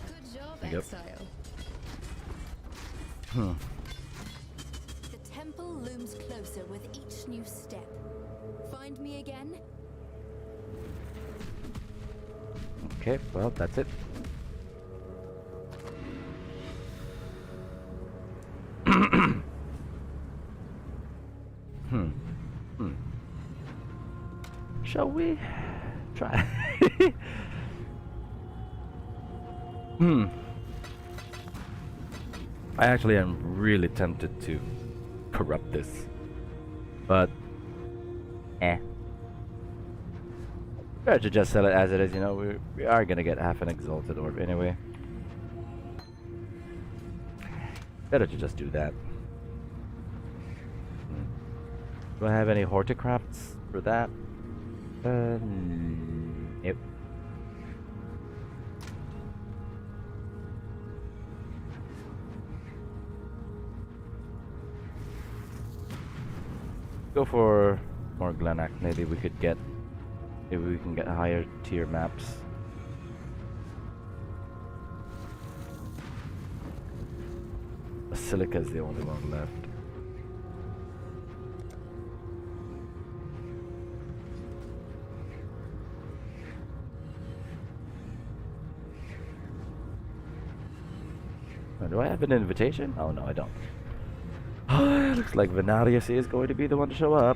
Good job, Yep. Exile. The temple looms closer with each new step. Find me again? Okay, well, that's it. Shall we try? I actually am really tempted to corrupt this, but better to just sell it as it is. You know, we are gonna get half an exalted orb anyway. Better to just do that. Do I have any horticrafts for that? Yep. Go for more Glenac. Maybe we can get higher tier maps. Basilica is the only one left. Do I have an invitation? Oh no, I don't. Looks like Venarius is going to be the one to show up.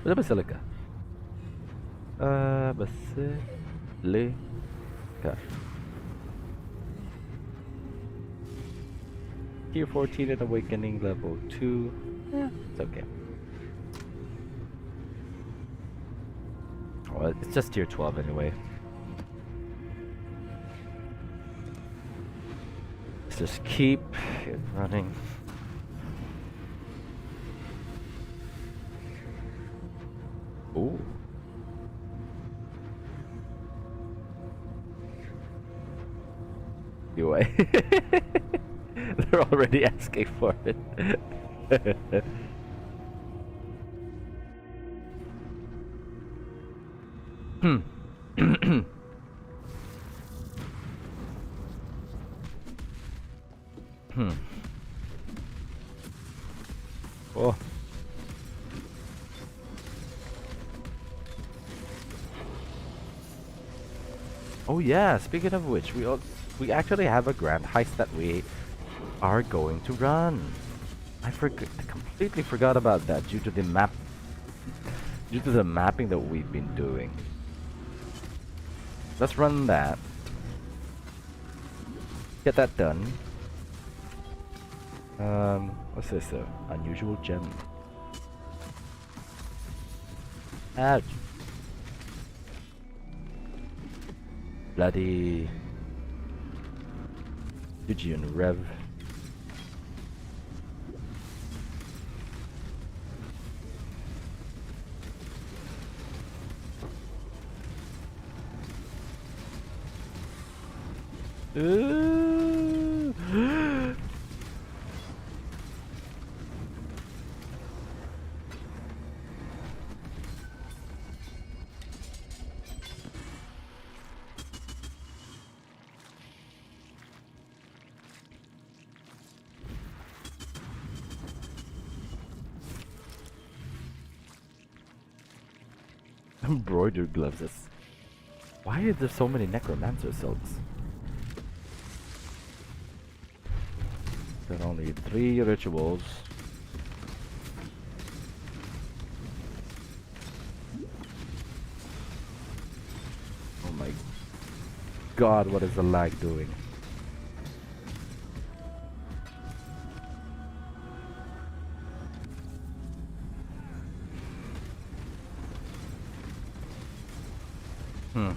The Basilica. Basilica. Tier 14 and Awakening level 2. Yeah, it's okay. it's just tier 12 anyway. Let's just keep it running. Ooh. Anyway. They're already asking for it. Hmm. Hmm. Oh. Oh yeah, speaking of which, we actually have a grand heist that we are going to run. I completely forgot about that due to the mapping that we've been doing. Let's run that. Get that done. What's this? Unusual gem. Ouch. Bloody Stygian Rev. Ooh. Embroidered gloves. Why are there so many necromancer silks? There are only 3 rituals. Oh my god, what is the lag doing? Hmm.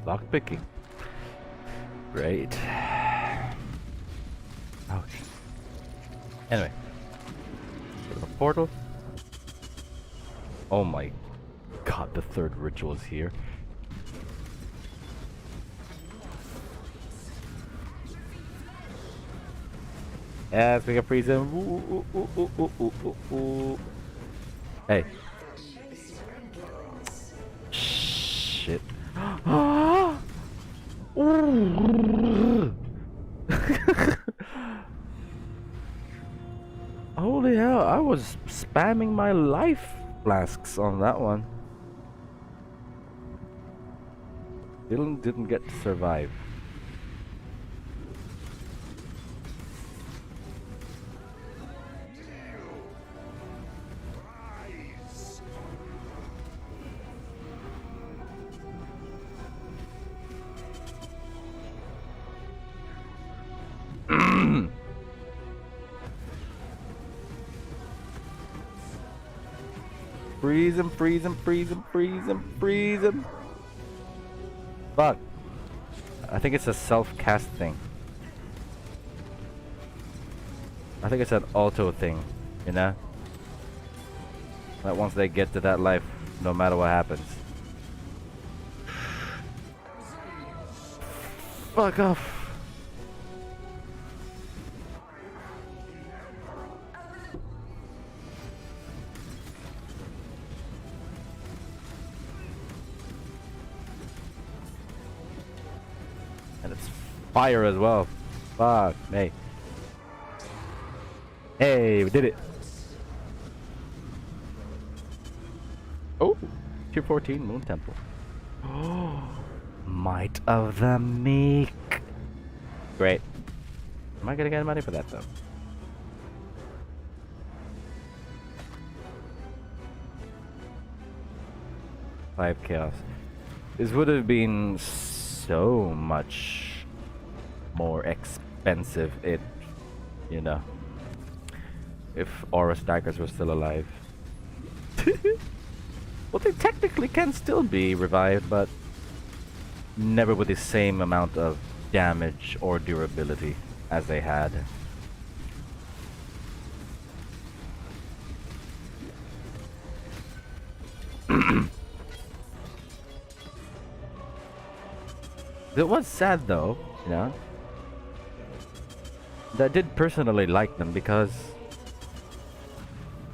Lock picking. Great. Ouch. Anyway. Go to the portal. Oh my god, the 3rd ritual is here. Yes, we can freeze him. Ooh, ooh, ooh, ooh, ooh, ooh, ooh. Hey. Shit. Holy hell, I was spamming my life flasks on that one. Didn't get to survive. Freeze him, freeze him, freeze him, freeze him, freeze him. Fuck. I think it's a self-cast thing. I think it's an auto thing, you know? That once they get to that life, no matter what happens. Fuck off. And it's fire as well. Fuck me. Hey, we did it. Oh, tier 14 Moon Temple. Oh, Might of the Meek. Great. Am I gonna get money for that though? Five chaos. This would have been so much more expensive if, you know, if Aura Stackers were still alive. Well, they technically can still be revived, but never with the same amount of damage or durability as they had. It was sad though, you know. I did personally like them because,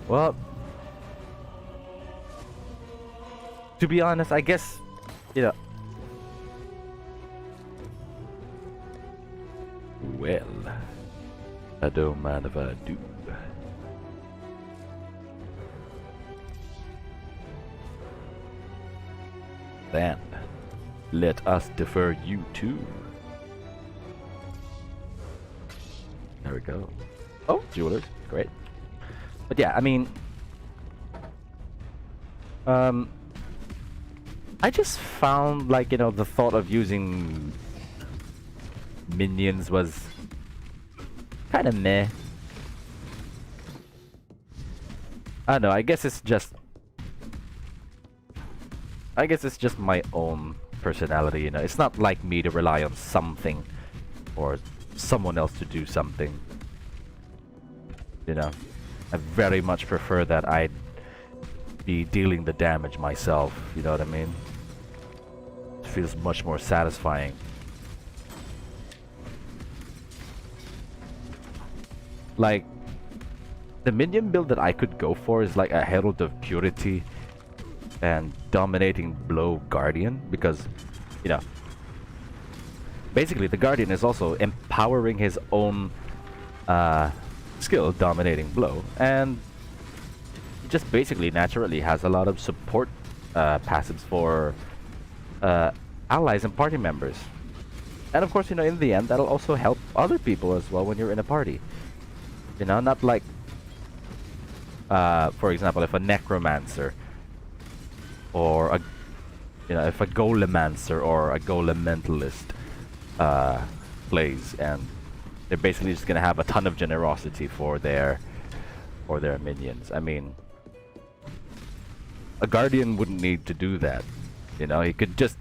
well, to be honest, I guess, you know. Well, I don't mind if I do. Then, let us defer you too. There we go. Oh, jewelers, great. But yeah, I mean, I just found, like, you know, the thought of using minions was kind of meh. I don't know, I guess it's just my own personality, you know. It's not like me to rely on something or someone else to do something. You know, I very much prefer that I'd be dealing the damage myself, you know what I mean? It feels much more satisfying. Like, the minion build that I could go for is like a Herald of Purity and Dominating Blow Guardian, because, you know, basically the Guardian is also empowering his own skill, Dominating Blow, and he just basically naturally has a lot of support passives for allies and party members. And of course, you know, in the end, that'll also help other people as well when you're in a party. You know, not like, for example, if a Necromancer or a, you know, if a Golemancer or a Golementalist plays, and they're basically just gonna have a ton of generosity for their minions. I mean, a Guardian wouldn't need to do that. You know, he could just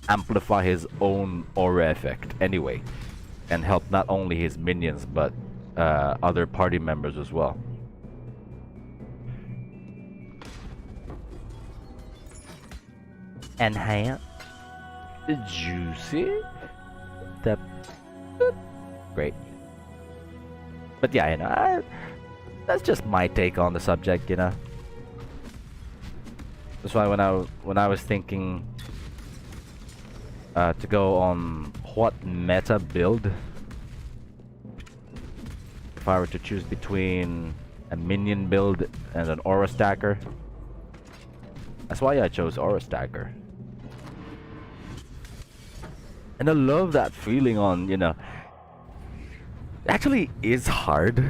amplify his own aura effect anyway, and help not only his minions but other party members as well. Enhance, juicy, the great. But yeah, you know, that's just my take on the subject, you know. That's why when I was thinking to go on what meta build if I were to choose between a minion build and an aura stacker. That's why I chose aura stacker. And I love that feeling on, you know, it actually is hard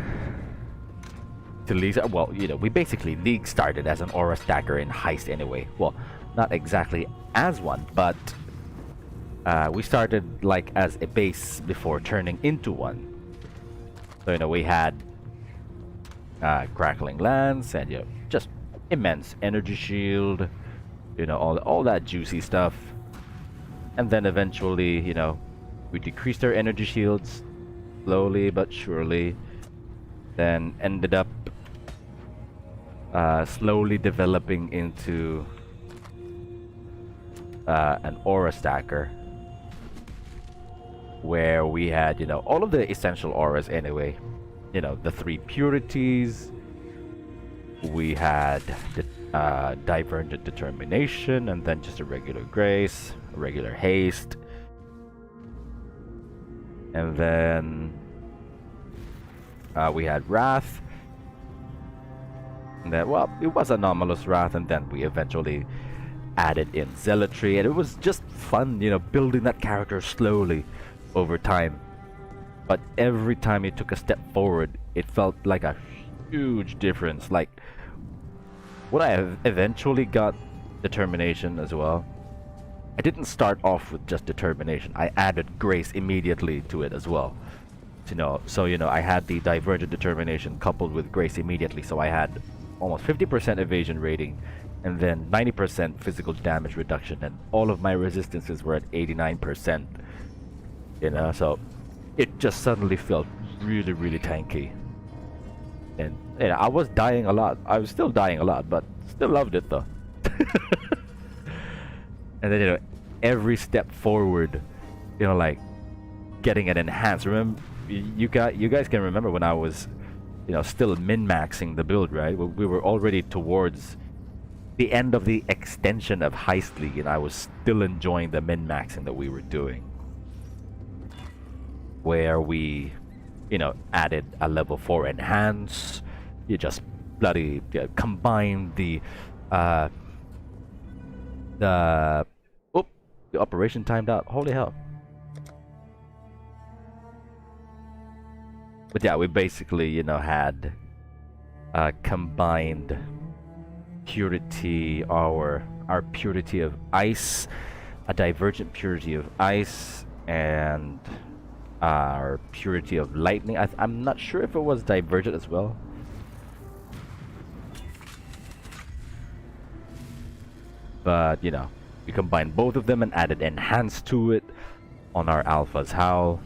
to league. Well, you know, we basically league started as an aura stacker in Heist anyway. Well, not exactly as one, but we started like as a base before turning into one. So, you know, we had crackling lance and, you know, just immense energy shield, you know, all that juicy stuff. And then eventually, you know, we decreased our energy shields slowly but surely. Then ended up slowly developing into an aura stacker, where we had, you know, all of the essential auras anyway. You know, the 3 purities. We had the divergent determination, and then just a regular grace, a regular haste, and then we had wrath. And then, well, it was anomalous wrath, and then we eventually added in zealotry, and it was just fun, you know, building that character slowly over time. But every time you took a step forward, it felt like a huge difference. Like, when I eventually got determination as well, I didn't start off with just determination. I added grace immediately to it as well. You know, so, you know, I had the divergent determination coupled with grace immediately, so I had almost 50% evasion rating, and then 90% physical damage reduction, and all of my resistances were at 89%. You know, so it just suddenly felt really, really tanky. And, you know, I was dying a lot. I was still dying a lot, but still loved it though. And then, you know, every step forward, you know, like getting an enhanced. Remember, you guys can remember when I was, you know, still min-maxing the build, right? We were already towards the end of the extension of Heist League, and I was still enjoying the min-maxing that we were doing, where we, you know, added a level 4 enhance. You just bloody combine the operation timed out. Holy hell. But yeah, we basically, you know, had combined purity, our purity of ice, a divergent purity of ice, and our purity of lightning. I'm not sure if it was divergent as well. But, you know, we combined both of them and added enhance to it on our alpha's howl.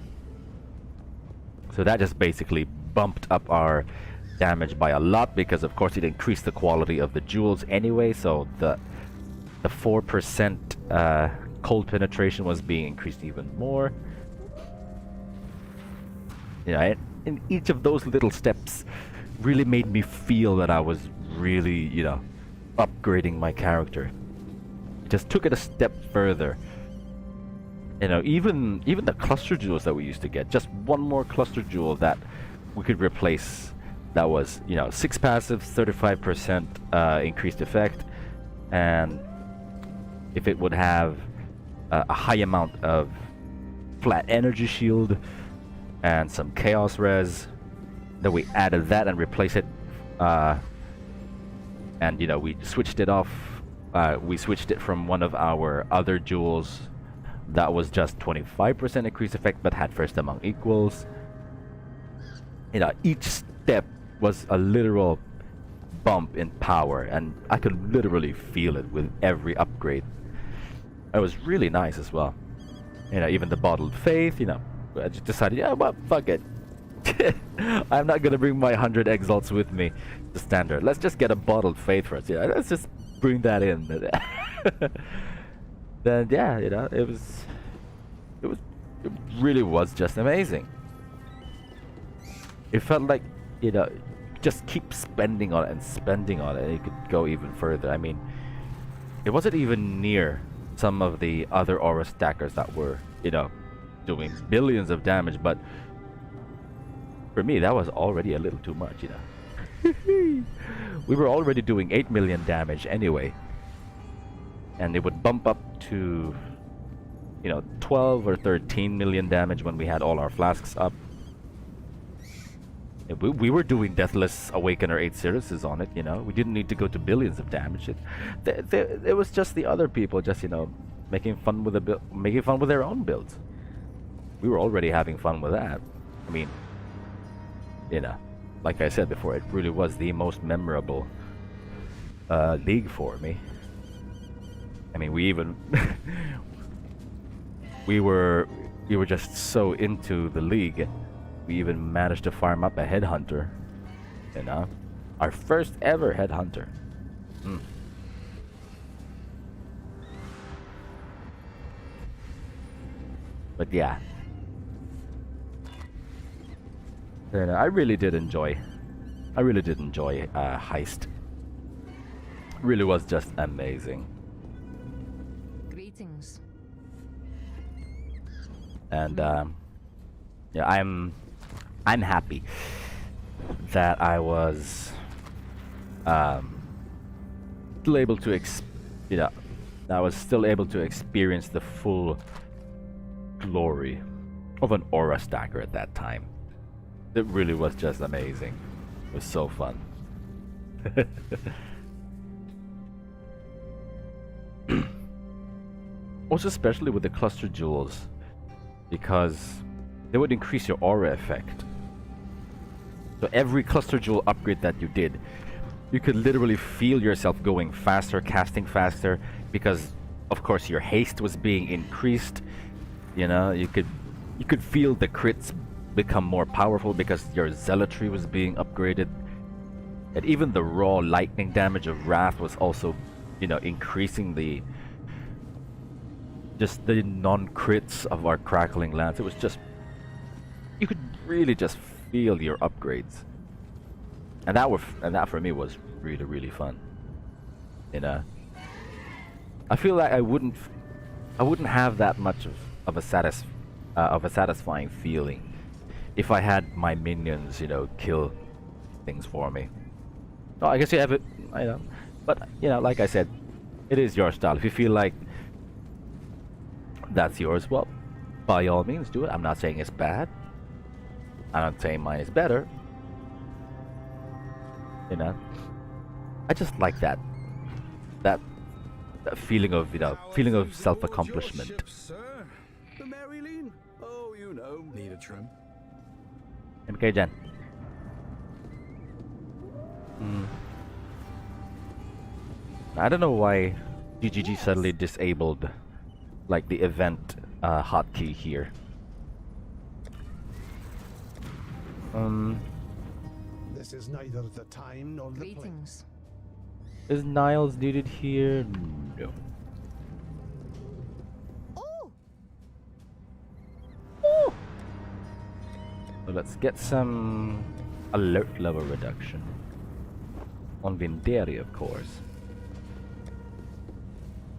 So that just basically bumped up our damage by a lot, because of course it increased the quality of the jewels anyway. So the 4% cold penetration was being increased even more. You know, and each of those little steps really made me feel that I was really, you know, upgrading my character. Just took it a step further. You know, even the cluster jewels that we used to get, just one more cluster jewel that we could replace, that was, you know, 6 passive, 35% increased effect, and if it would have a high amount of flat energy shield and some chaos res, then we added that and replaced it, and, you know, we switched it off. We switched it from one of our other jewels that was just 25% increased effect but had first among equals. You know, each step was a literal bump in power, and I could literally feel it with every upgrade. It was really nice as well. You know, even the bottled faith, you know, I just decided, yeah, well, fuck it. I'm not gonna bring my 100 exalts with me to standard. Let's just get a bottled faith first. Yeah, let's just bring that in. Then yeah, you know, it really was just amazing. It felt like, you know, just keep spending on it and spending on it, and it could go even further. I mean, it wasn't even near some of the other aura stackers that were, you know, doing billions of damage, but For me, that was already a little too much, you know. We were already doing 8 million damage anyway. And it would bump up to, you know, 12 or 13 million damage when we had all our flasks up. Yeah, we were doing Deathless Awakener 8 Sirius on it, you know. We didn't need to go to billions of damage. It was just the other people just, you know, making fun with their own builds. We were already having fun with that. I mean, you know, like I said before, it really was the most memorable league for me. I mean, we even we were just so into the league, we even managed to farm up a headhunter. You know, our first ever headhunter. But yeah, and I really did enjoy Heist. Really was just amazing. Greetings. And yeah, I'm happy that I was still able to I was still able to experience the full glory of an aura stacker at that time. It really was just amazing. It was so fun. Also, especially with the cluster jewels, because they would increase your aura effect. So every cluster jewel upgrade that you did, you could literally feel yourself going faster, casting faster, because of course your haste was being increased. You know, you could feel the crits become more powerful because your zealotry was being upgraded. And even the raw lightning damage of Wrath was also, you know, increasing the non-crits of our crackling lance. It was just, you could really just feel your upgrades, and that for me was really, really fun. You know, I feel like I wouldn't have that much of a satisfying feeling if I had my minions, you know, kill things for me. Oh, I guess you have it, I know, but you know, like I said, it is your style. If you feel like that's yours, well, by all means do it. I'm not saying it's bad. I'm not saying mine is better. You know, I just like that feeling of, you know, feeling of self-accomplishment. The Marilyn? Oh, you know, need a trim. MK Jen. I don't know why GGG suddenly disabled like the event hotkey here. This is neither the time nor the place. Greetings. Is Niles needed here? No. Oh! So let's get some alert level reduction on Vinderi, of course.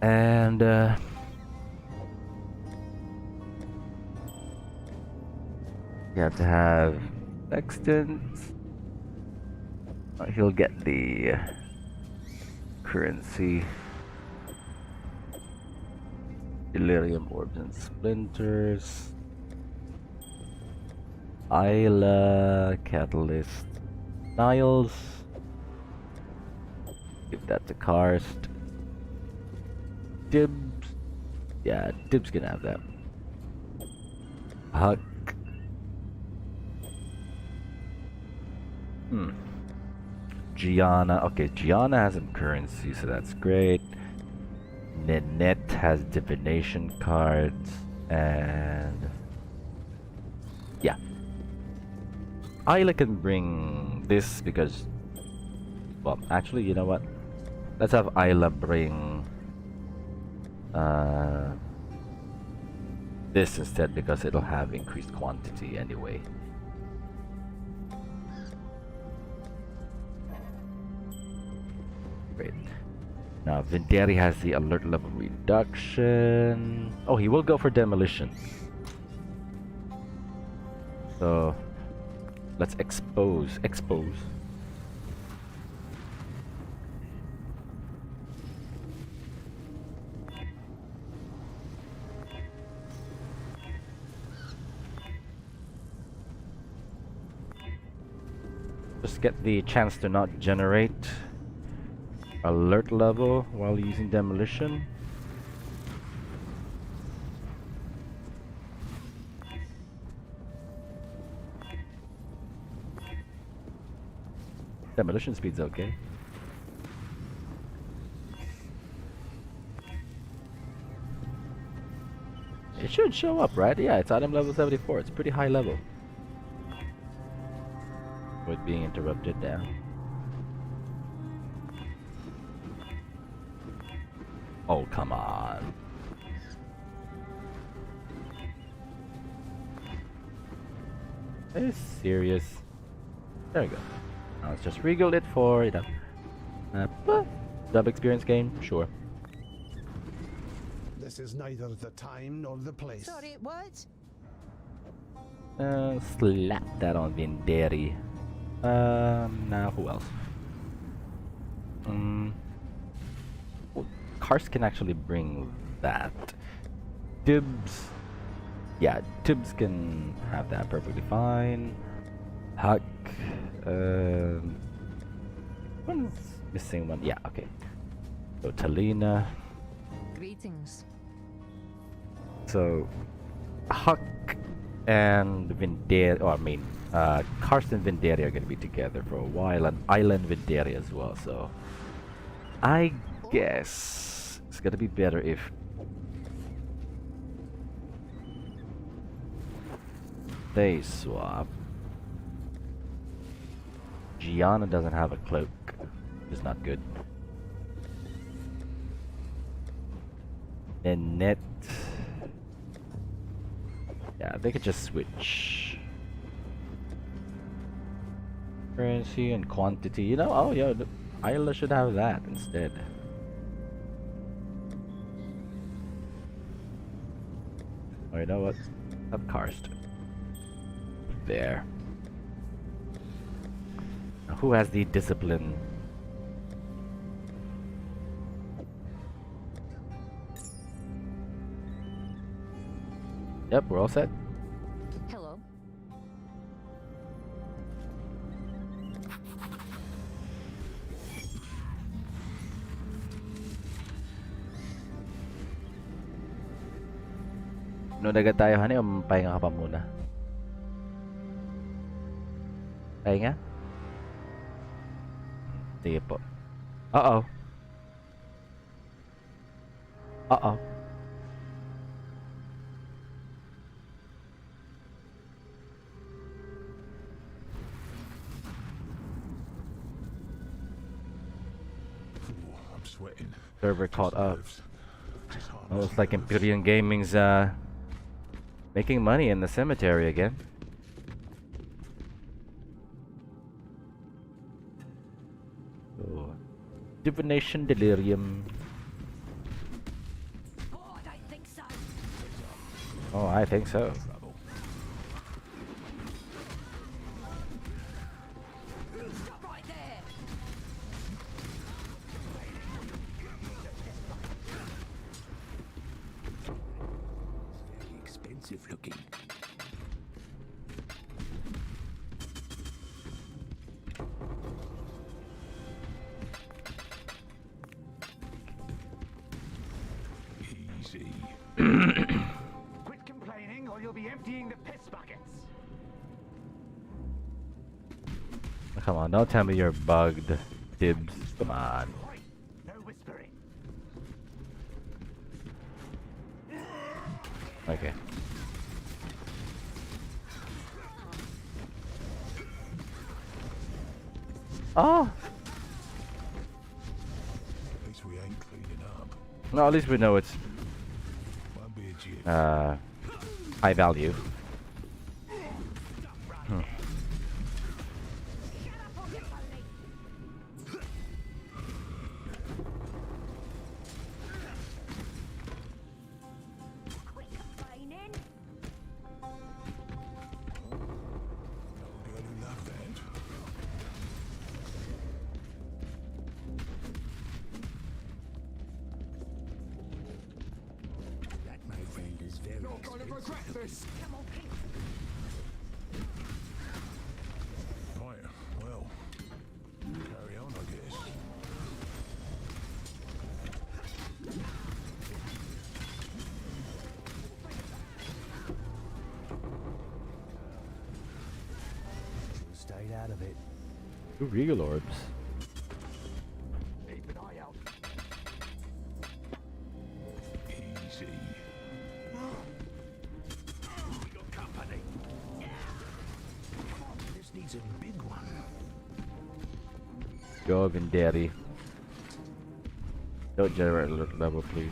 And you have to have Sextants. He'll get the currency. Delirium orbs and splinters. Isla, Catalyst, Niles. Give that to Karst. Dibs. Yeah, Dibs can have that. Huck. Gianna. Okay, Gianna has some currency, so that's great. Ninette has divination cards. And yeah, Isla can bring this because, well, actually, you know what? Let's have Isla bring this instead because it'll have increased quantity anyway. Great. Now Vinderi has the alert level reduction. Oh, he will go for demolition. So Let's expose. Just get the chance to not generate alert level while using demolition. Demolition speed's okay. It should show up, right? Yeah, it's item level 74. It's pretty high level. With being interrupted now. Oh, come on. Are you serious? There we go. Now let's just regal it for, you know, dub experience game, sure. This is neither the time nor the place. Sorry, what? Slap that on Vinderi. Now who else? Oh, Karst can actually bring that. Tibbs. Yeah, Tibbs can have that perfectly fine. Huck. One's missing one. Yeah, okay. So Talina. Greetings. So Huck and Vinderi, or I mean, Karst and Vinderi are gonna be together for a while, and Island Vinderi as well. So I guess it's gonna be better if they swap. Gianna doesn't have a cloak, which is not good. And Net, yeah, they could just switch currency and quantity. You know, oh yeah, Isla should have that instead. Oh, you know what? Have Karst. There. Now, who has the discipline? Yep, we're all set. Hello. No agad tayo, honey, o pahinga ka pa muna? Pahinga? Sige po. Uh-oh. Uh-oh. I'm sweating. Server caught up. Nerves. Oh, it's like Empyrean Gaming's making money in the cemetery again. Oh. Divination Delirium. Oh, I think so. Expensive looking. Easy. Quit complaining or you'll be emptying the piss buckets. Come on, don't tell me you're bugged, Dibs. Come on. No whispering. Okay. Oh! At least we ain't cleaning up. No, at least we know it's Won't be a jig. high value. regret this. Right, well, carry on, I guess. Stayed out of it. Two regal orbs. Keep an eye out. Easy. We got company. This needs a big one. Go in, daddy. Don't generate alert level, please.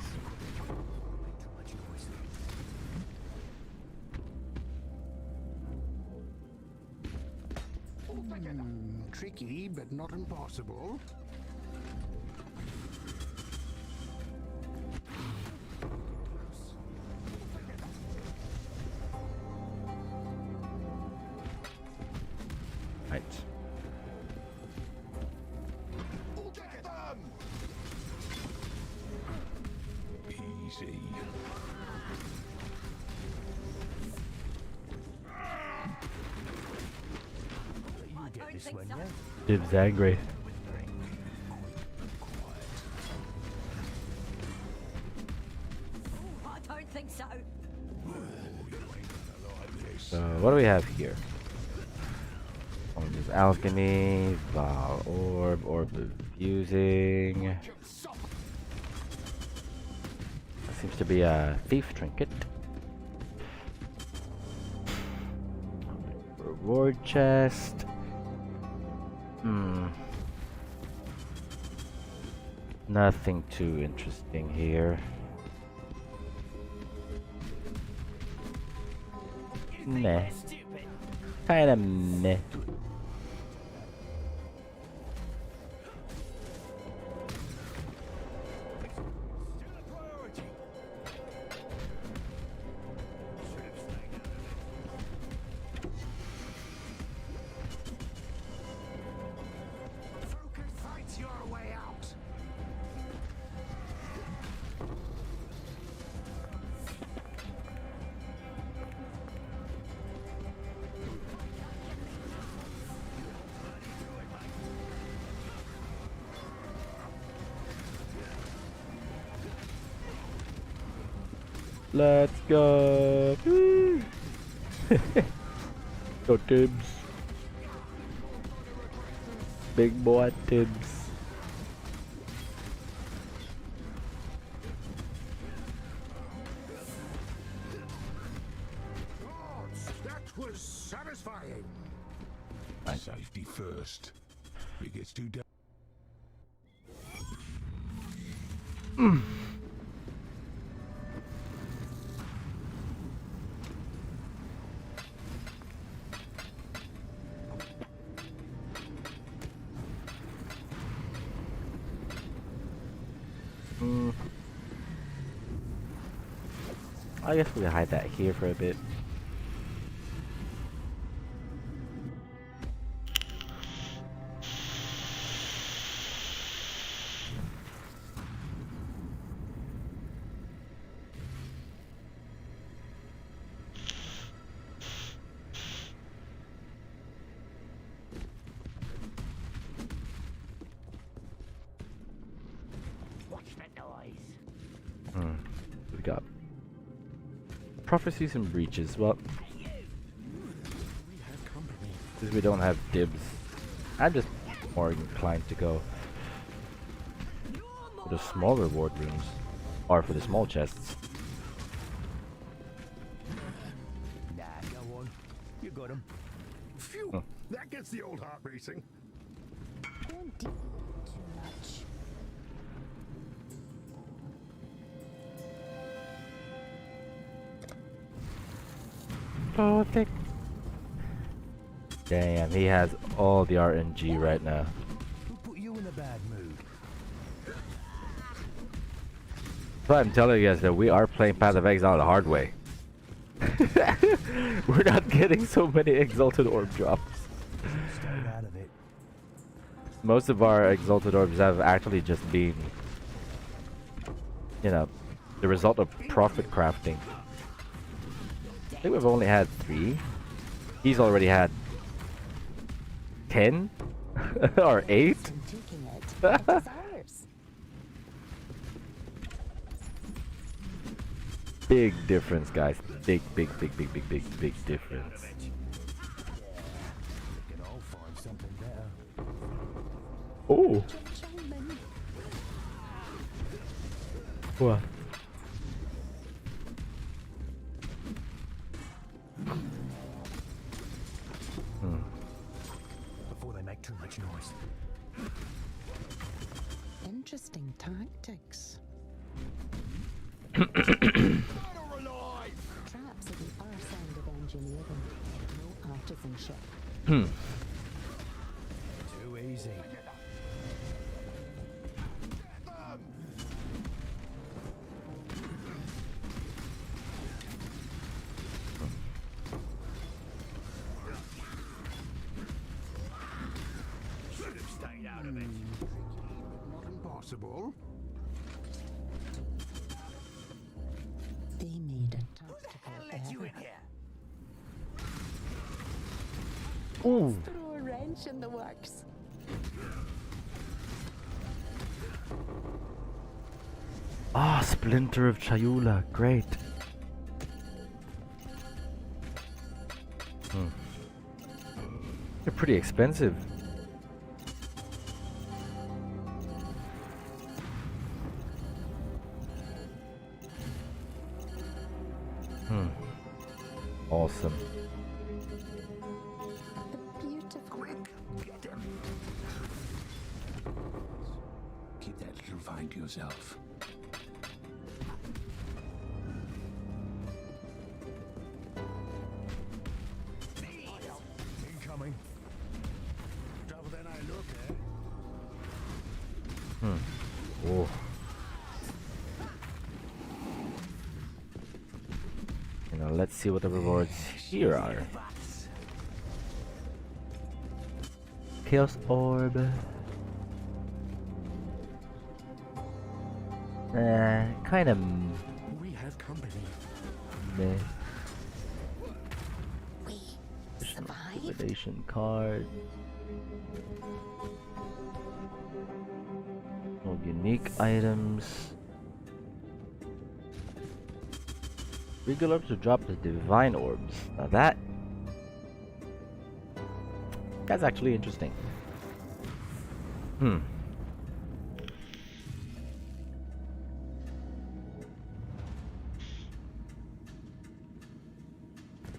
Tricky, but not impossible. Right. Get them! Easy. You get this one, yeah? Dib's angry. I don't think so. So what do we have here? Oh, there's alchemy, Val orb of fusing. That seems to be a thief trinket. Reward chest. Nothing too interesting here. Meh. Kinda meh. Focus fights your way out. Let's go. Woo. Go Tibbs. Big boy Tibbs. That was satisfying. Safety first. If it gets too dark. I guess we can hide that here for a bit. Watch that noise. What we got? Prophecies and breaches. Well, since we don't have dibs, I'm just more inclined to go for the small reward rooms, or for the small chests. Nah, go on. You got him. Phew! That gets the old heart racing. Don't do too much. Perfect. Damn, he has all the RNG right now. Who put you in a bad mood? But I'm telling you guys that we are playing Path of Exile the hard way. We're not getting so many Exalted Orb drops. Stay out of it. Most of our Exalted Orbs have actually just been, you know, the result of profit crafting. I think we've only had 3. He's already had 10 or 8. Taking it. It's ours. Big difference, guys. Big difference. We can all find something there. Oh. What? Before they make too much noise. Interesting tactics. Traps are the arse end of engineering. No artisanship. Too easy. Should have stayed out of it. Not impossible. They need a tactical Let you in error. here. Ooh. Throw a wrench in the works. Ah, Splinter of Chayula. Great. They're pretty expensive. Awesome. The beautiful. Get him. Keep that little vine to yourself. Incoming. Trouble then I look, Oh. You know, let's see what the rewards here are. Chaos Orb. Kind of We have company. meh. We survive. Liquidation card. No unique items. Regal orbs to drop the divine orbs. Now that's actually interesting.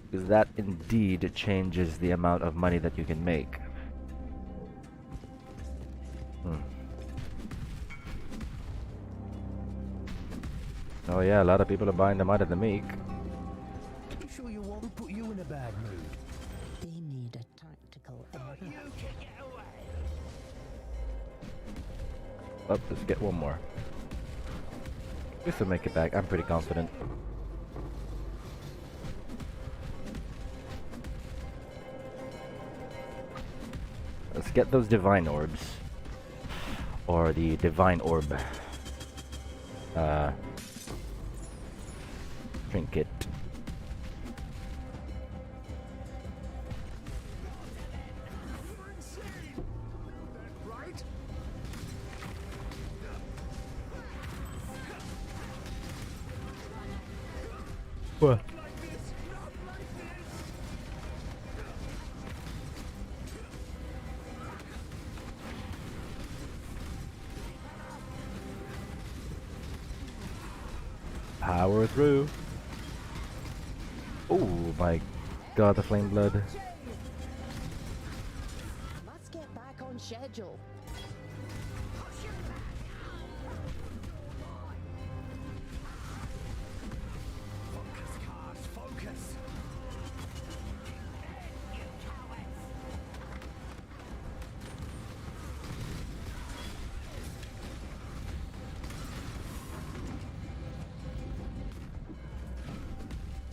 Because that indeed changes the amount of money that you can make. Oh yeah, a lot of people are buying them out of the meek. You sure you won't put you in a bad mood? They need a tactical error. You can get away. Oh, let's get one more. This will make it back, I'm pretty confident. Let's get those divine orbs. Or the divine orb. Trinket. Right? What? Power through. Oh my god, the flame blood. Must get back on schedule. Focus, cars, focus.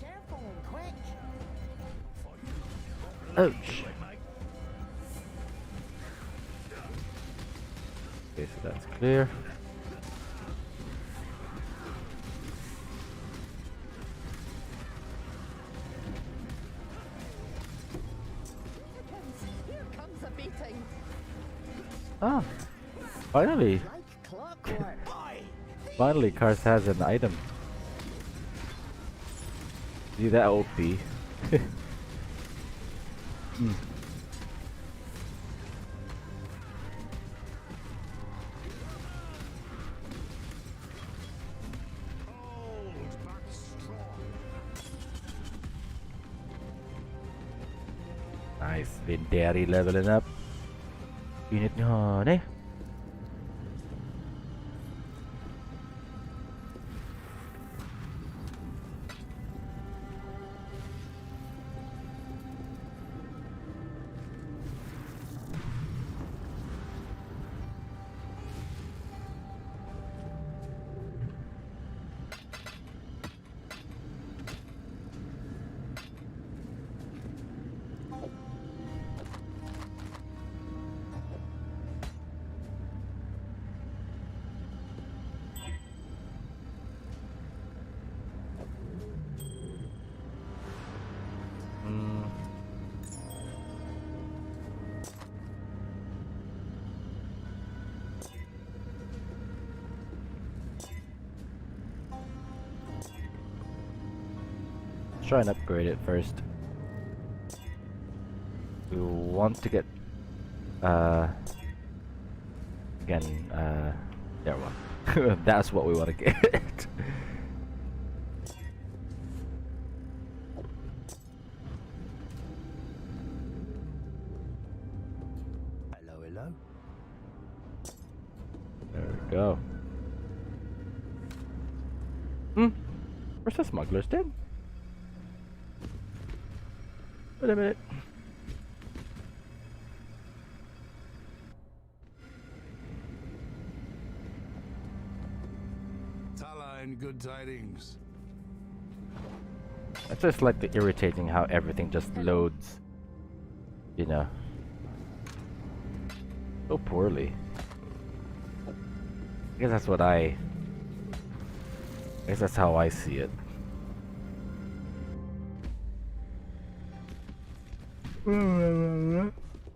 Careful and quick. Ouch. Okay, so that's clear. Ah, finally. Like clockwork. Finally, Cars has an item. See that OP? Mm. Nice, Vindari leveling up. Unit nyo, Let's try and upgrade it first. We want to get again there one. That's what we want to get. Hello, hello. There we go. Where's the smugglers den? Wait a minute. Taline, good tidings. It's just like the irritating how everything just loads, you know, so poorly. I guess that's what I guess that's how I see it.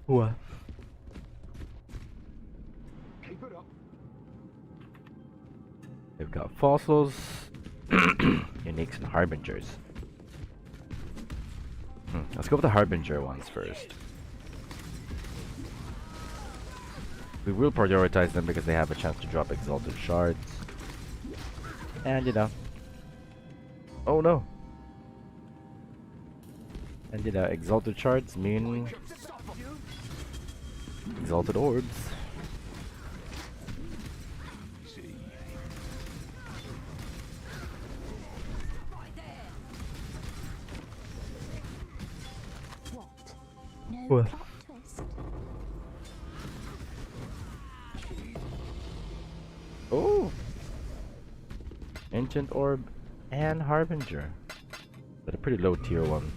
What? Keep it up. They've got fossils, uniques, and harbingers. Let's go with the harbinger ones first. We will prioritize them because they have a chance to drop exalted shards. And you know. Oh no. And you know, exalted shards mean exalted orbs. What? No What? plot twist. Oh! Ancient orb and harbinger. But a pretty low tier one.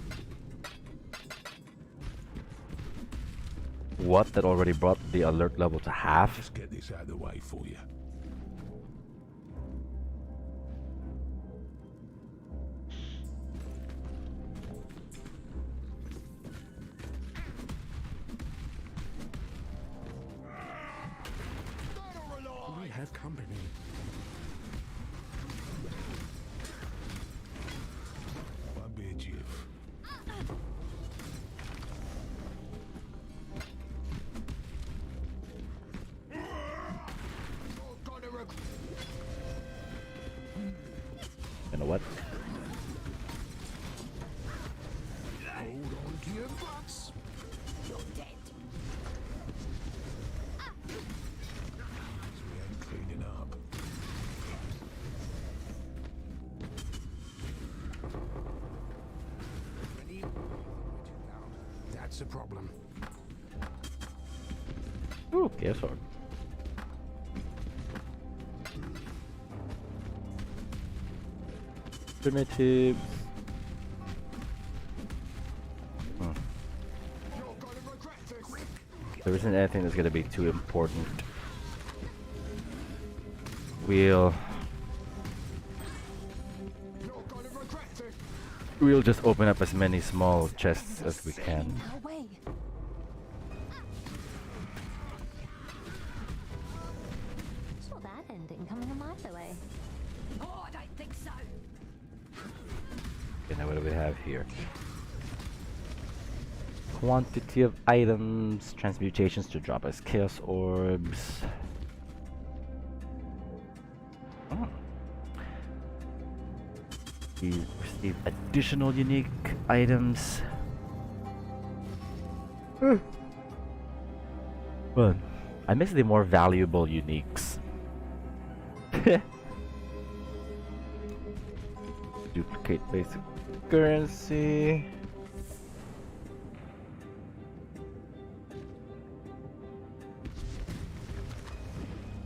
What? That already brought the alert level to half? Just get this out of the way for you. We have company. One beer, Jiff. You know what? Hold on to your butts. You're dead. We ain't cleaning up. That's a problem. Ooh, chaos orb. Primitives. There isn't anything that's gonna be too important. We'll just open up as many small chests as we can. Our way. What do we have here? Quantity of items, transmutations to drop as chaos orbs. Oh. We receive additional unique items. But I miss the more valuable uniques. Duplicate basic currency.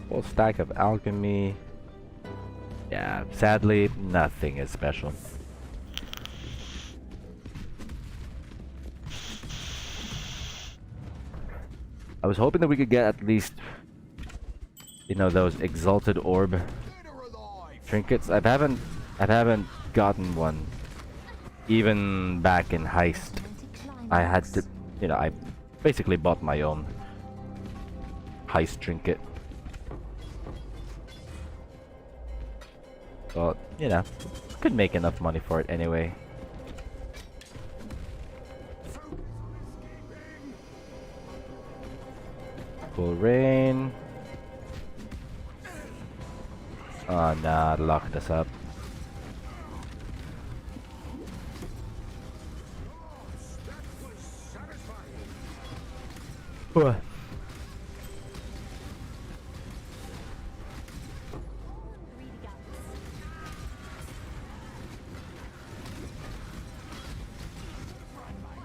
Full stack of alchemy. Yeah, sadly, nothing is special. I was hoping that we could get at least, you know, those exalted orb trinkets. I haven't gotten one. Even back in heist, I had to, you know, I basically bought my own heist trinket. But, you know, could make enough money for it anyway. Full rain. Oh nah, locked us up. What?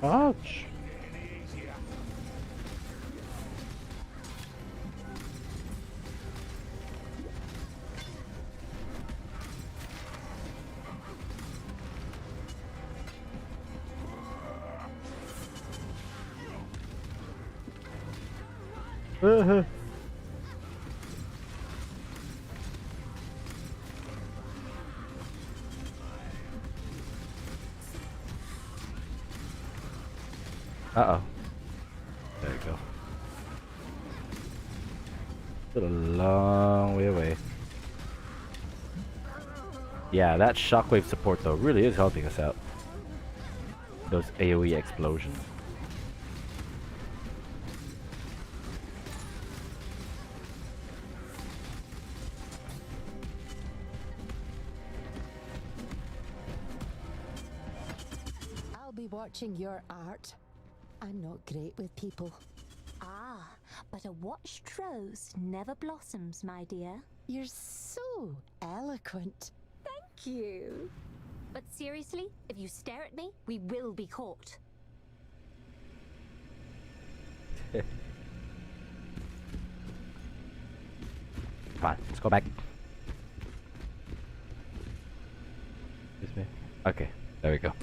Ouch. Uh-oh. There you go. Still a long way away. Yeah, that shockwave support though really is helping us out. Those AoE explosions. I'll be watching your art. I'm not great with people. Ah, but a watched rose never blossoms, my dear. You're so eloquent. Thank you. But seriously, if you stare at me, we will be caught. Come on, let's go back. Excuse me. Okay, there we go.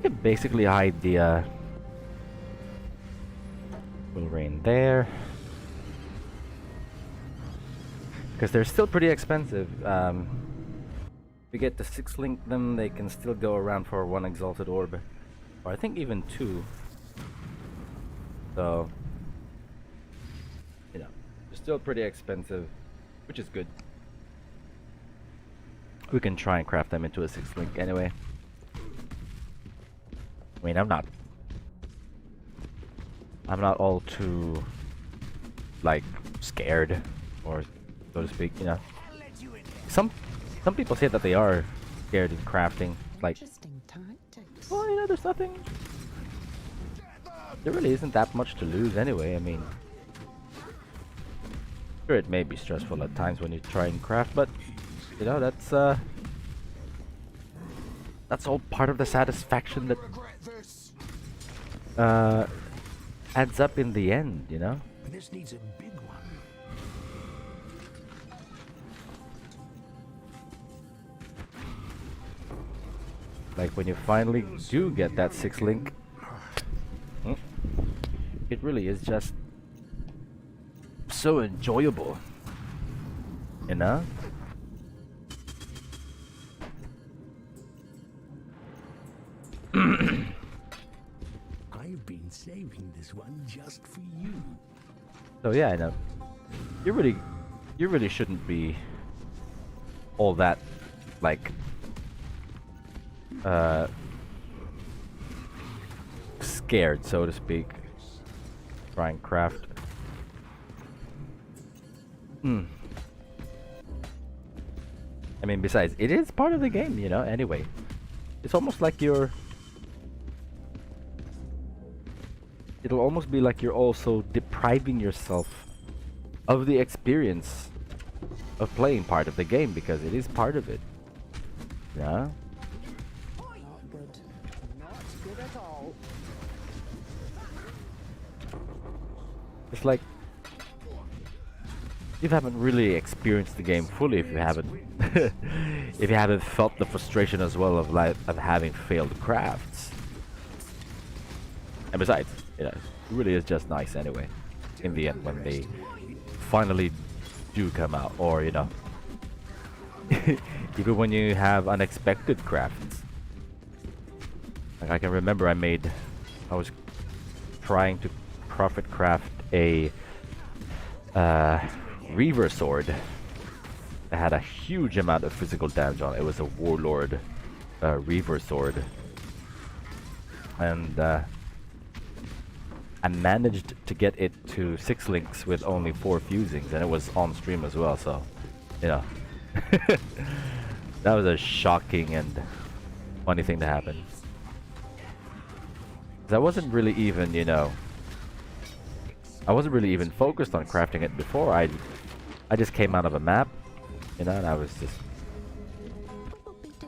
Could basically hide the will rain there because they're still pretty expensive. If we get to 6-link them, they can still go around for 1 exalted orb, or I think even 2. So, you know, they're still pretty expensive, which is good. We can try and craft them into a 6-link anyway. I mean, I'm not all too, like, scared, or so to speak, you know. Some people say that they are scared in crafting, like, Interesting tactics. well, you know, there's nothing, there really isn't that much to lose anyway. I mean, sure, it may be stressful at times when you try and craft, but, you know, that's all part of the satisfaction that adds up in the end, you know? This needs a big one. Like when you finally do get that 6-link, it really is just so enjoyable, you know? saving this one just for you. So yeah, I know. You really shouldn't be all that like scared, so to speak. Try and craft. I mean, besides, it is part of the game, you know. Anyway, it's almost like you're. It'll almost be like you're also depriving yourself of the experience of playing part of the game because it is part of it. Yeah. Not good. Not good at all. It's like you haven't really experienced the game fully if you haven't if you haven't felt the frustration as well of having failed crafts. And besides, you know, it really is just nice anyway in the end when they finally do come out, or you know, even when you have unexpected crafts. Like I can remember I was trying to profit craft a Reaver sword that had a huge amount of physical damage on it. It was a Warlord Reaver sword, and I managed to get it to 6 links with only 4 fusings, and it was on stream as well, so you know. That was a shocking and funny thing to happen. 'Cause I wasn't really even, you know, I wasn't really even focused on crafting it before. I just came out of a map, you know, and I was just.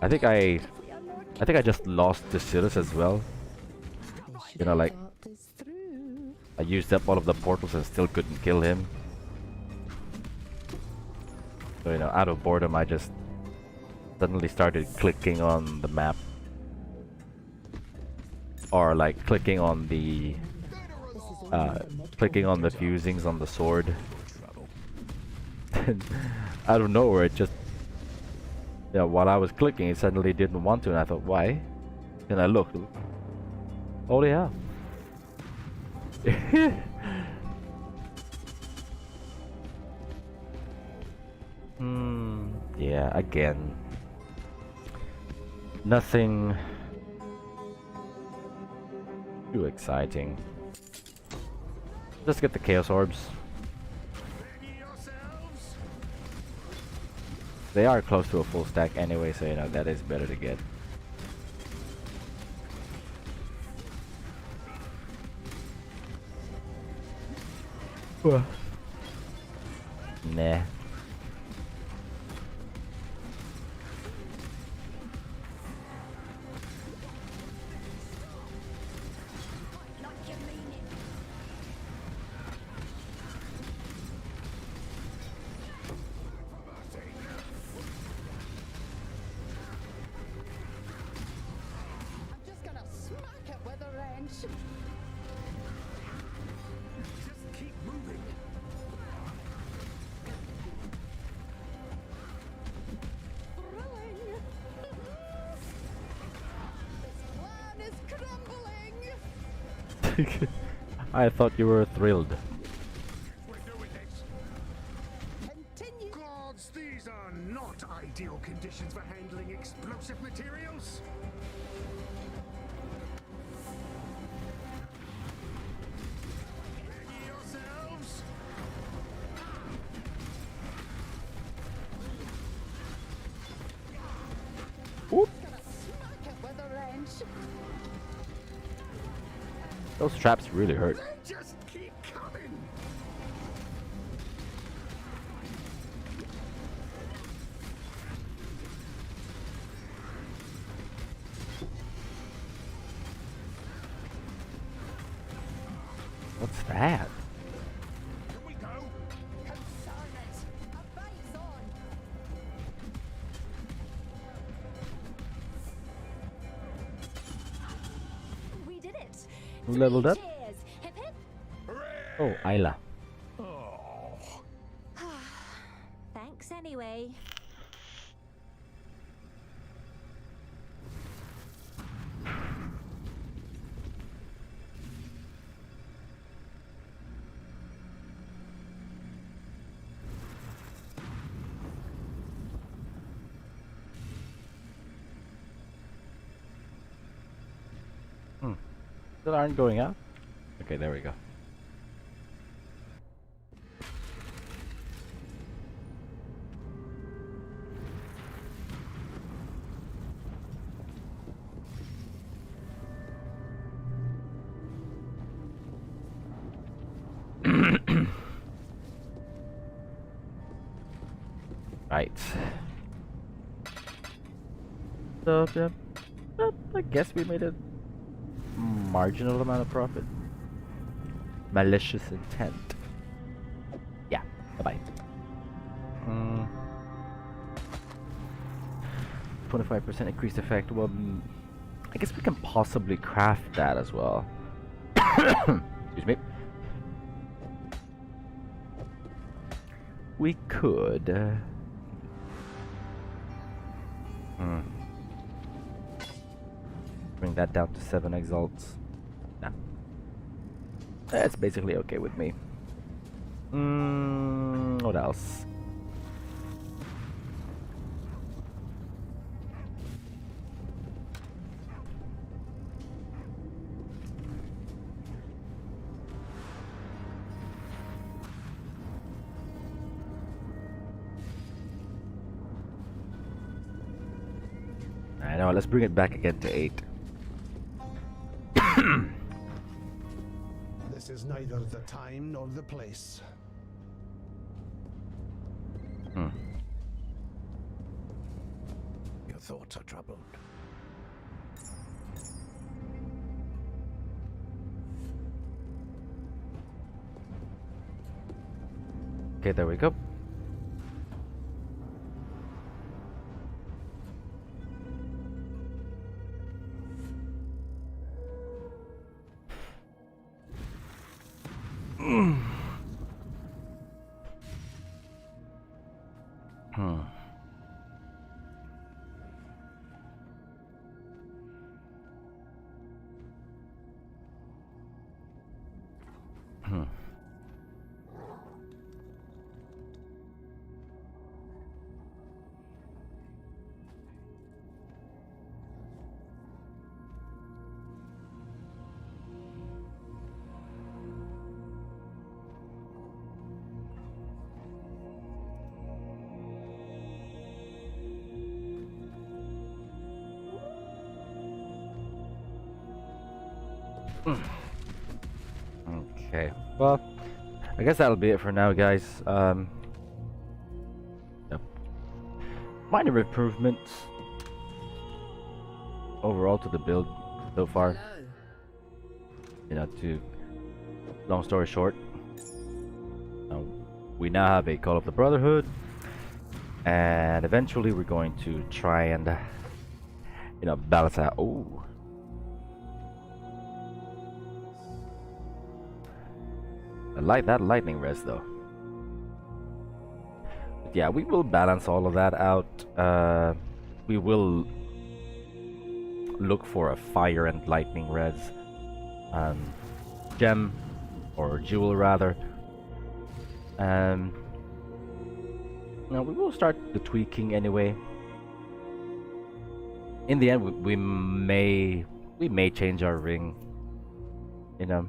I think I just lost the Silas as well. You know, like I used up all of the portals and still couldn't kill him. So you know, out of boredom, I just suddenly started clicking on the map, or like clicking on the fusings on the sword. Out of nowhere, it just, you know, while I was clicking, it suddenly didn't want to, and I thought, why? And I looked. Holy hell! Yeah, again. Nothing too exciting. Just get the Chaos Orbs. They are close to a full stack anyway, so you know, that is better to get. Nah. I thought you were thrilled. Gods, these are not ideal conditions for handling explosive materials. Ready yourselves. Oop. Those traps really hurt. Just keep coming. What's that? Here we go. Consign it. A base on. We did it. Who leveled up? Cheers. Hip hip. Oh, Ayla. Thanks anyway. Still aren't going out? Okay, there we go. Right. So, yeah, I guess we made a marginal amount of profit. Malicious intent. Yeah, bye-bye. 25% increased effect. Well, I guess we can possibly craft that as well. Excuse me. We could. Bring that down to 7 exalts. Nah. That's basically okay with me. What else? I know, let's bring it back again to 8. This is neither the time nor the place. Your thoughts are troubled. Okay, there we go. Okay, well, I guess that'll be it for now, guys. Yep. Minor improvements overall to the build so far. You know, to long story short, we now have a Call of the Brotherhood, and eventually we're going to try and, you know, balance out. Oh. I like that lightning res though. But yeah, we will balance all of that out. We will look for a fire and lightning res gem, or jewel rather. Now we will start the tweaking anyway. In the end, we may change our ring. You know,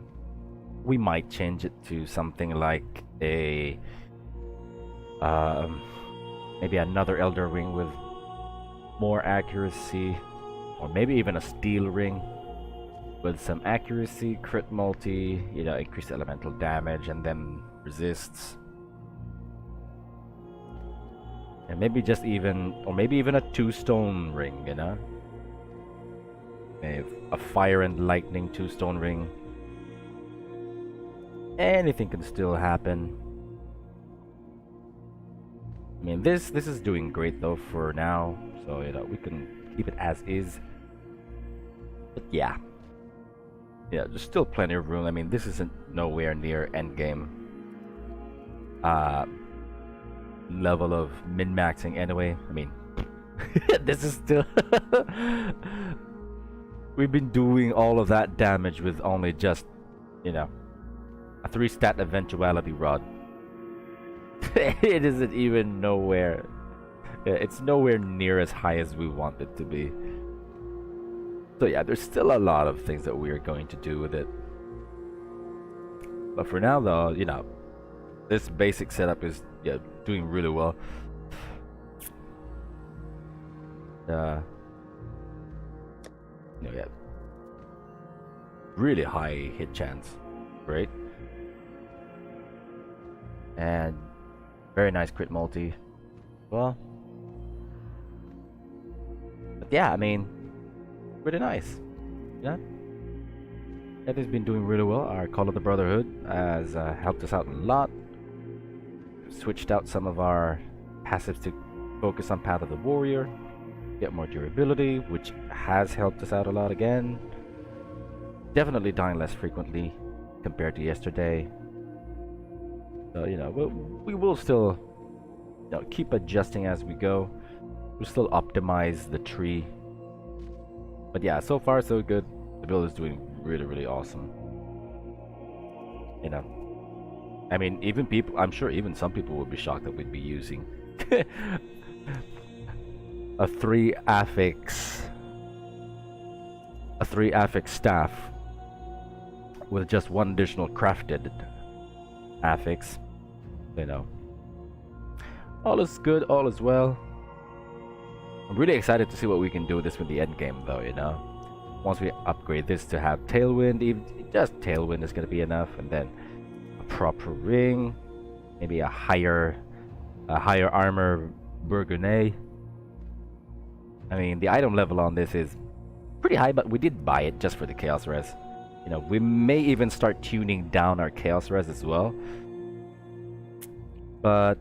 we might change it to something like a maybe another Elder ring with more accuracy, or maybe even a steel ring with some accuracy, crit multi, you know, increased elemental damage, and then resists. And maybe just even, or maybe even a 2-stone ring, you know? A fire and lightning 2-stone ring. Anything can still happen. I mean, this is doing great though for now, so you know we can keep it as is. But yeah, there's still plenty of room. I mean, this isn't nowhere near endgame level of min-maxing anyway. I mean, this is still we've been doing all of that damage with only just, you know, a 3-stat eventuality rod. It isn't even nowhere. It's nowhere near as high as we want it to be. So yeah, there's still a lot of things that we are going to do with it. But for now, though, you know, this basic setup is doing really well. Yeah, really high hit chance, great, and very nice crit multi. Well, but yeah, I mean, pretty nice. Yeah, everything's been doing really well. Our Call of the Brotherhood has helped us out a lot. Switched out some of our passives to focus on Path of the Warrior, get more durability, which has helped us out a lot again. Definitely dying less frequently compared to yesterday. So, you know, we will still, you know, keep adjusting as we go. We'll still optimize the tree. But yeah, so far so good. The build is doing really, really awesome. You know, I mean, even people, I'm sure even some people would be shocked that we'd be using a 3 affix staff with just one additional crafted affix. You know, all is good, all is well. I'm really excited to see what we can do with this with the end game, though. You know, once we upgrade this to have tailwind, even just tailwind is going to be enough, and then a proper ring, maybe a higher armor bourgogne. I mean, the item level on this is pretty high, but we did buy it just for the chaos res. You know, we may even start tuning down our chaos res as well. But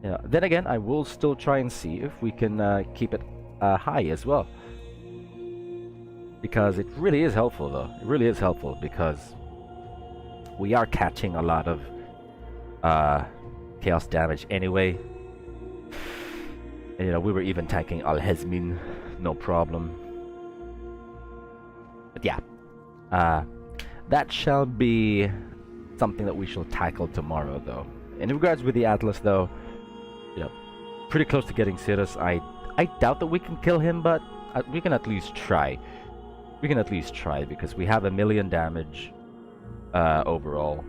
you know, then again, I will still try and see if we can keep it high as well, because it really is helpful, though. It really is helpful because we are catching a lot of chaos damage anyway. And, you know, we were even tanking Alhezmin, no problem. But yeah, that shall be something that we shall tackle tomorrow, though. In regards with the Atlas, though, you know, pretty close to getting Cirrus. I doubt that we can kill him, but we can at least try. We can at least try, because we have 1,000,000 damage overall.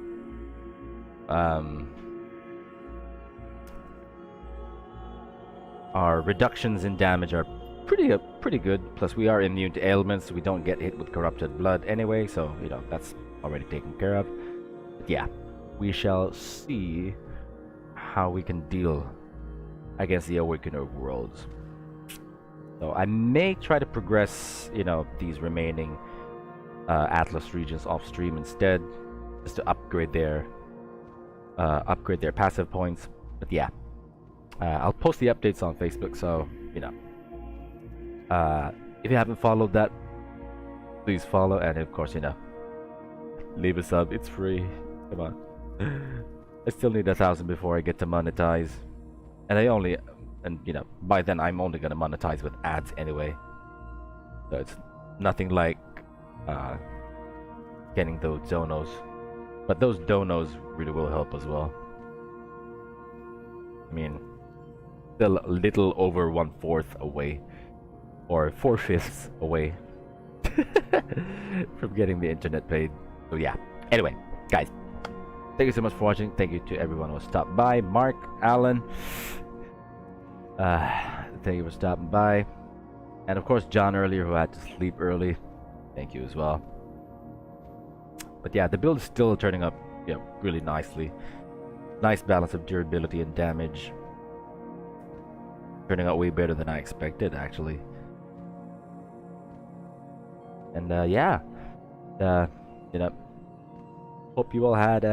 Our reductions in damage are pretty good. Plus, we are immune to ailments, so we don't get hit with corrupted blood anyway. So, you know, that's already taken care of. But yeah, we shall see how we can deal against the Awakener worlds. So I may try to progress, you know, these remaining Atlas regions off stream instead, just to upgrade their passive points. But yeah, I'll post the updates on Facebook, so you know, if you haven't followed that, please follow, and of course, you know, leave a sub. It's free. Come on. I still need 1,000 before I get to monetize, and you know, by then I'm only gonna monetize with ads anyway. So it's nothing like getting those donos, but those donos really will help as well. I mean, still a little over 1/4 away, or 4/5 away from getting the internet paid. So yeah. Anyway, guys, thank you so much for watching. Thank you to everyone who stopped by. Mark, Alan, thank you for stopping by, and of course John earlier, who had to sleep early. Thank you as well. But yeah, the build is still turning up, yeah, really nicely. Nice balance of durability and damage. Turning out way better than I expected, actually. And yeah, you know, hope you all had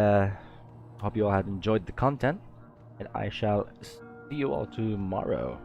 enjoyed the content, and I shall see you all tomorrow.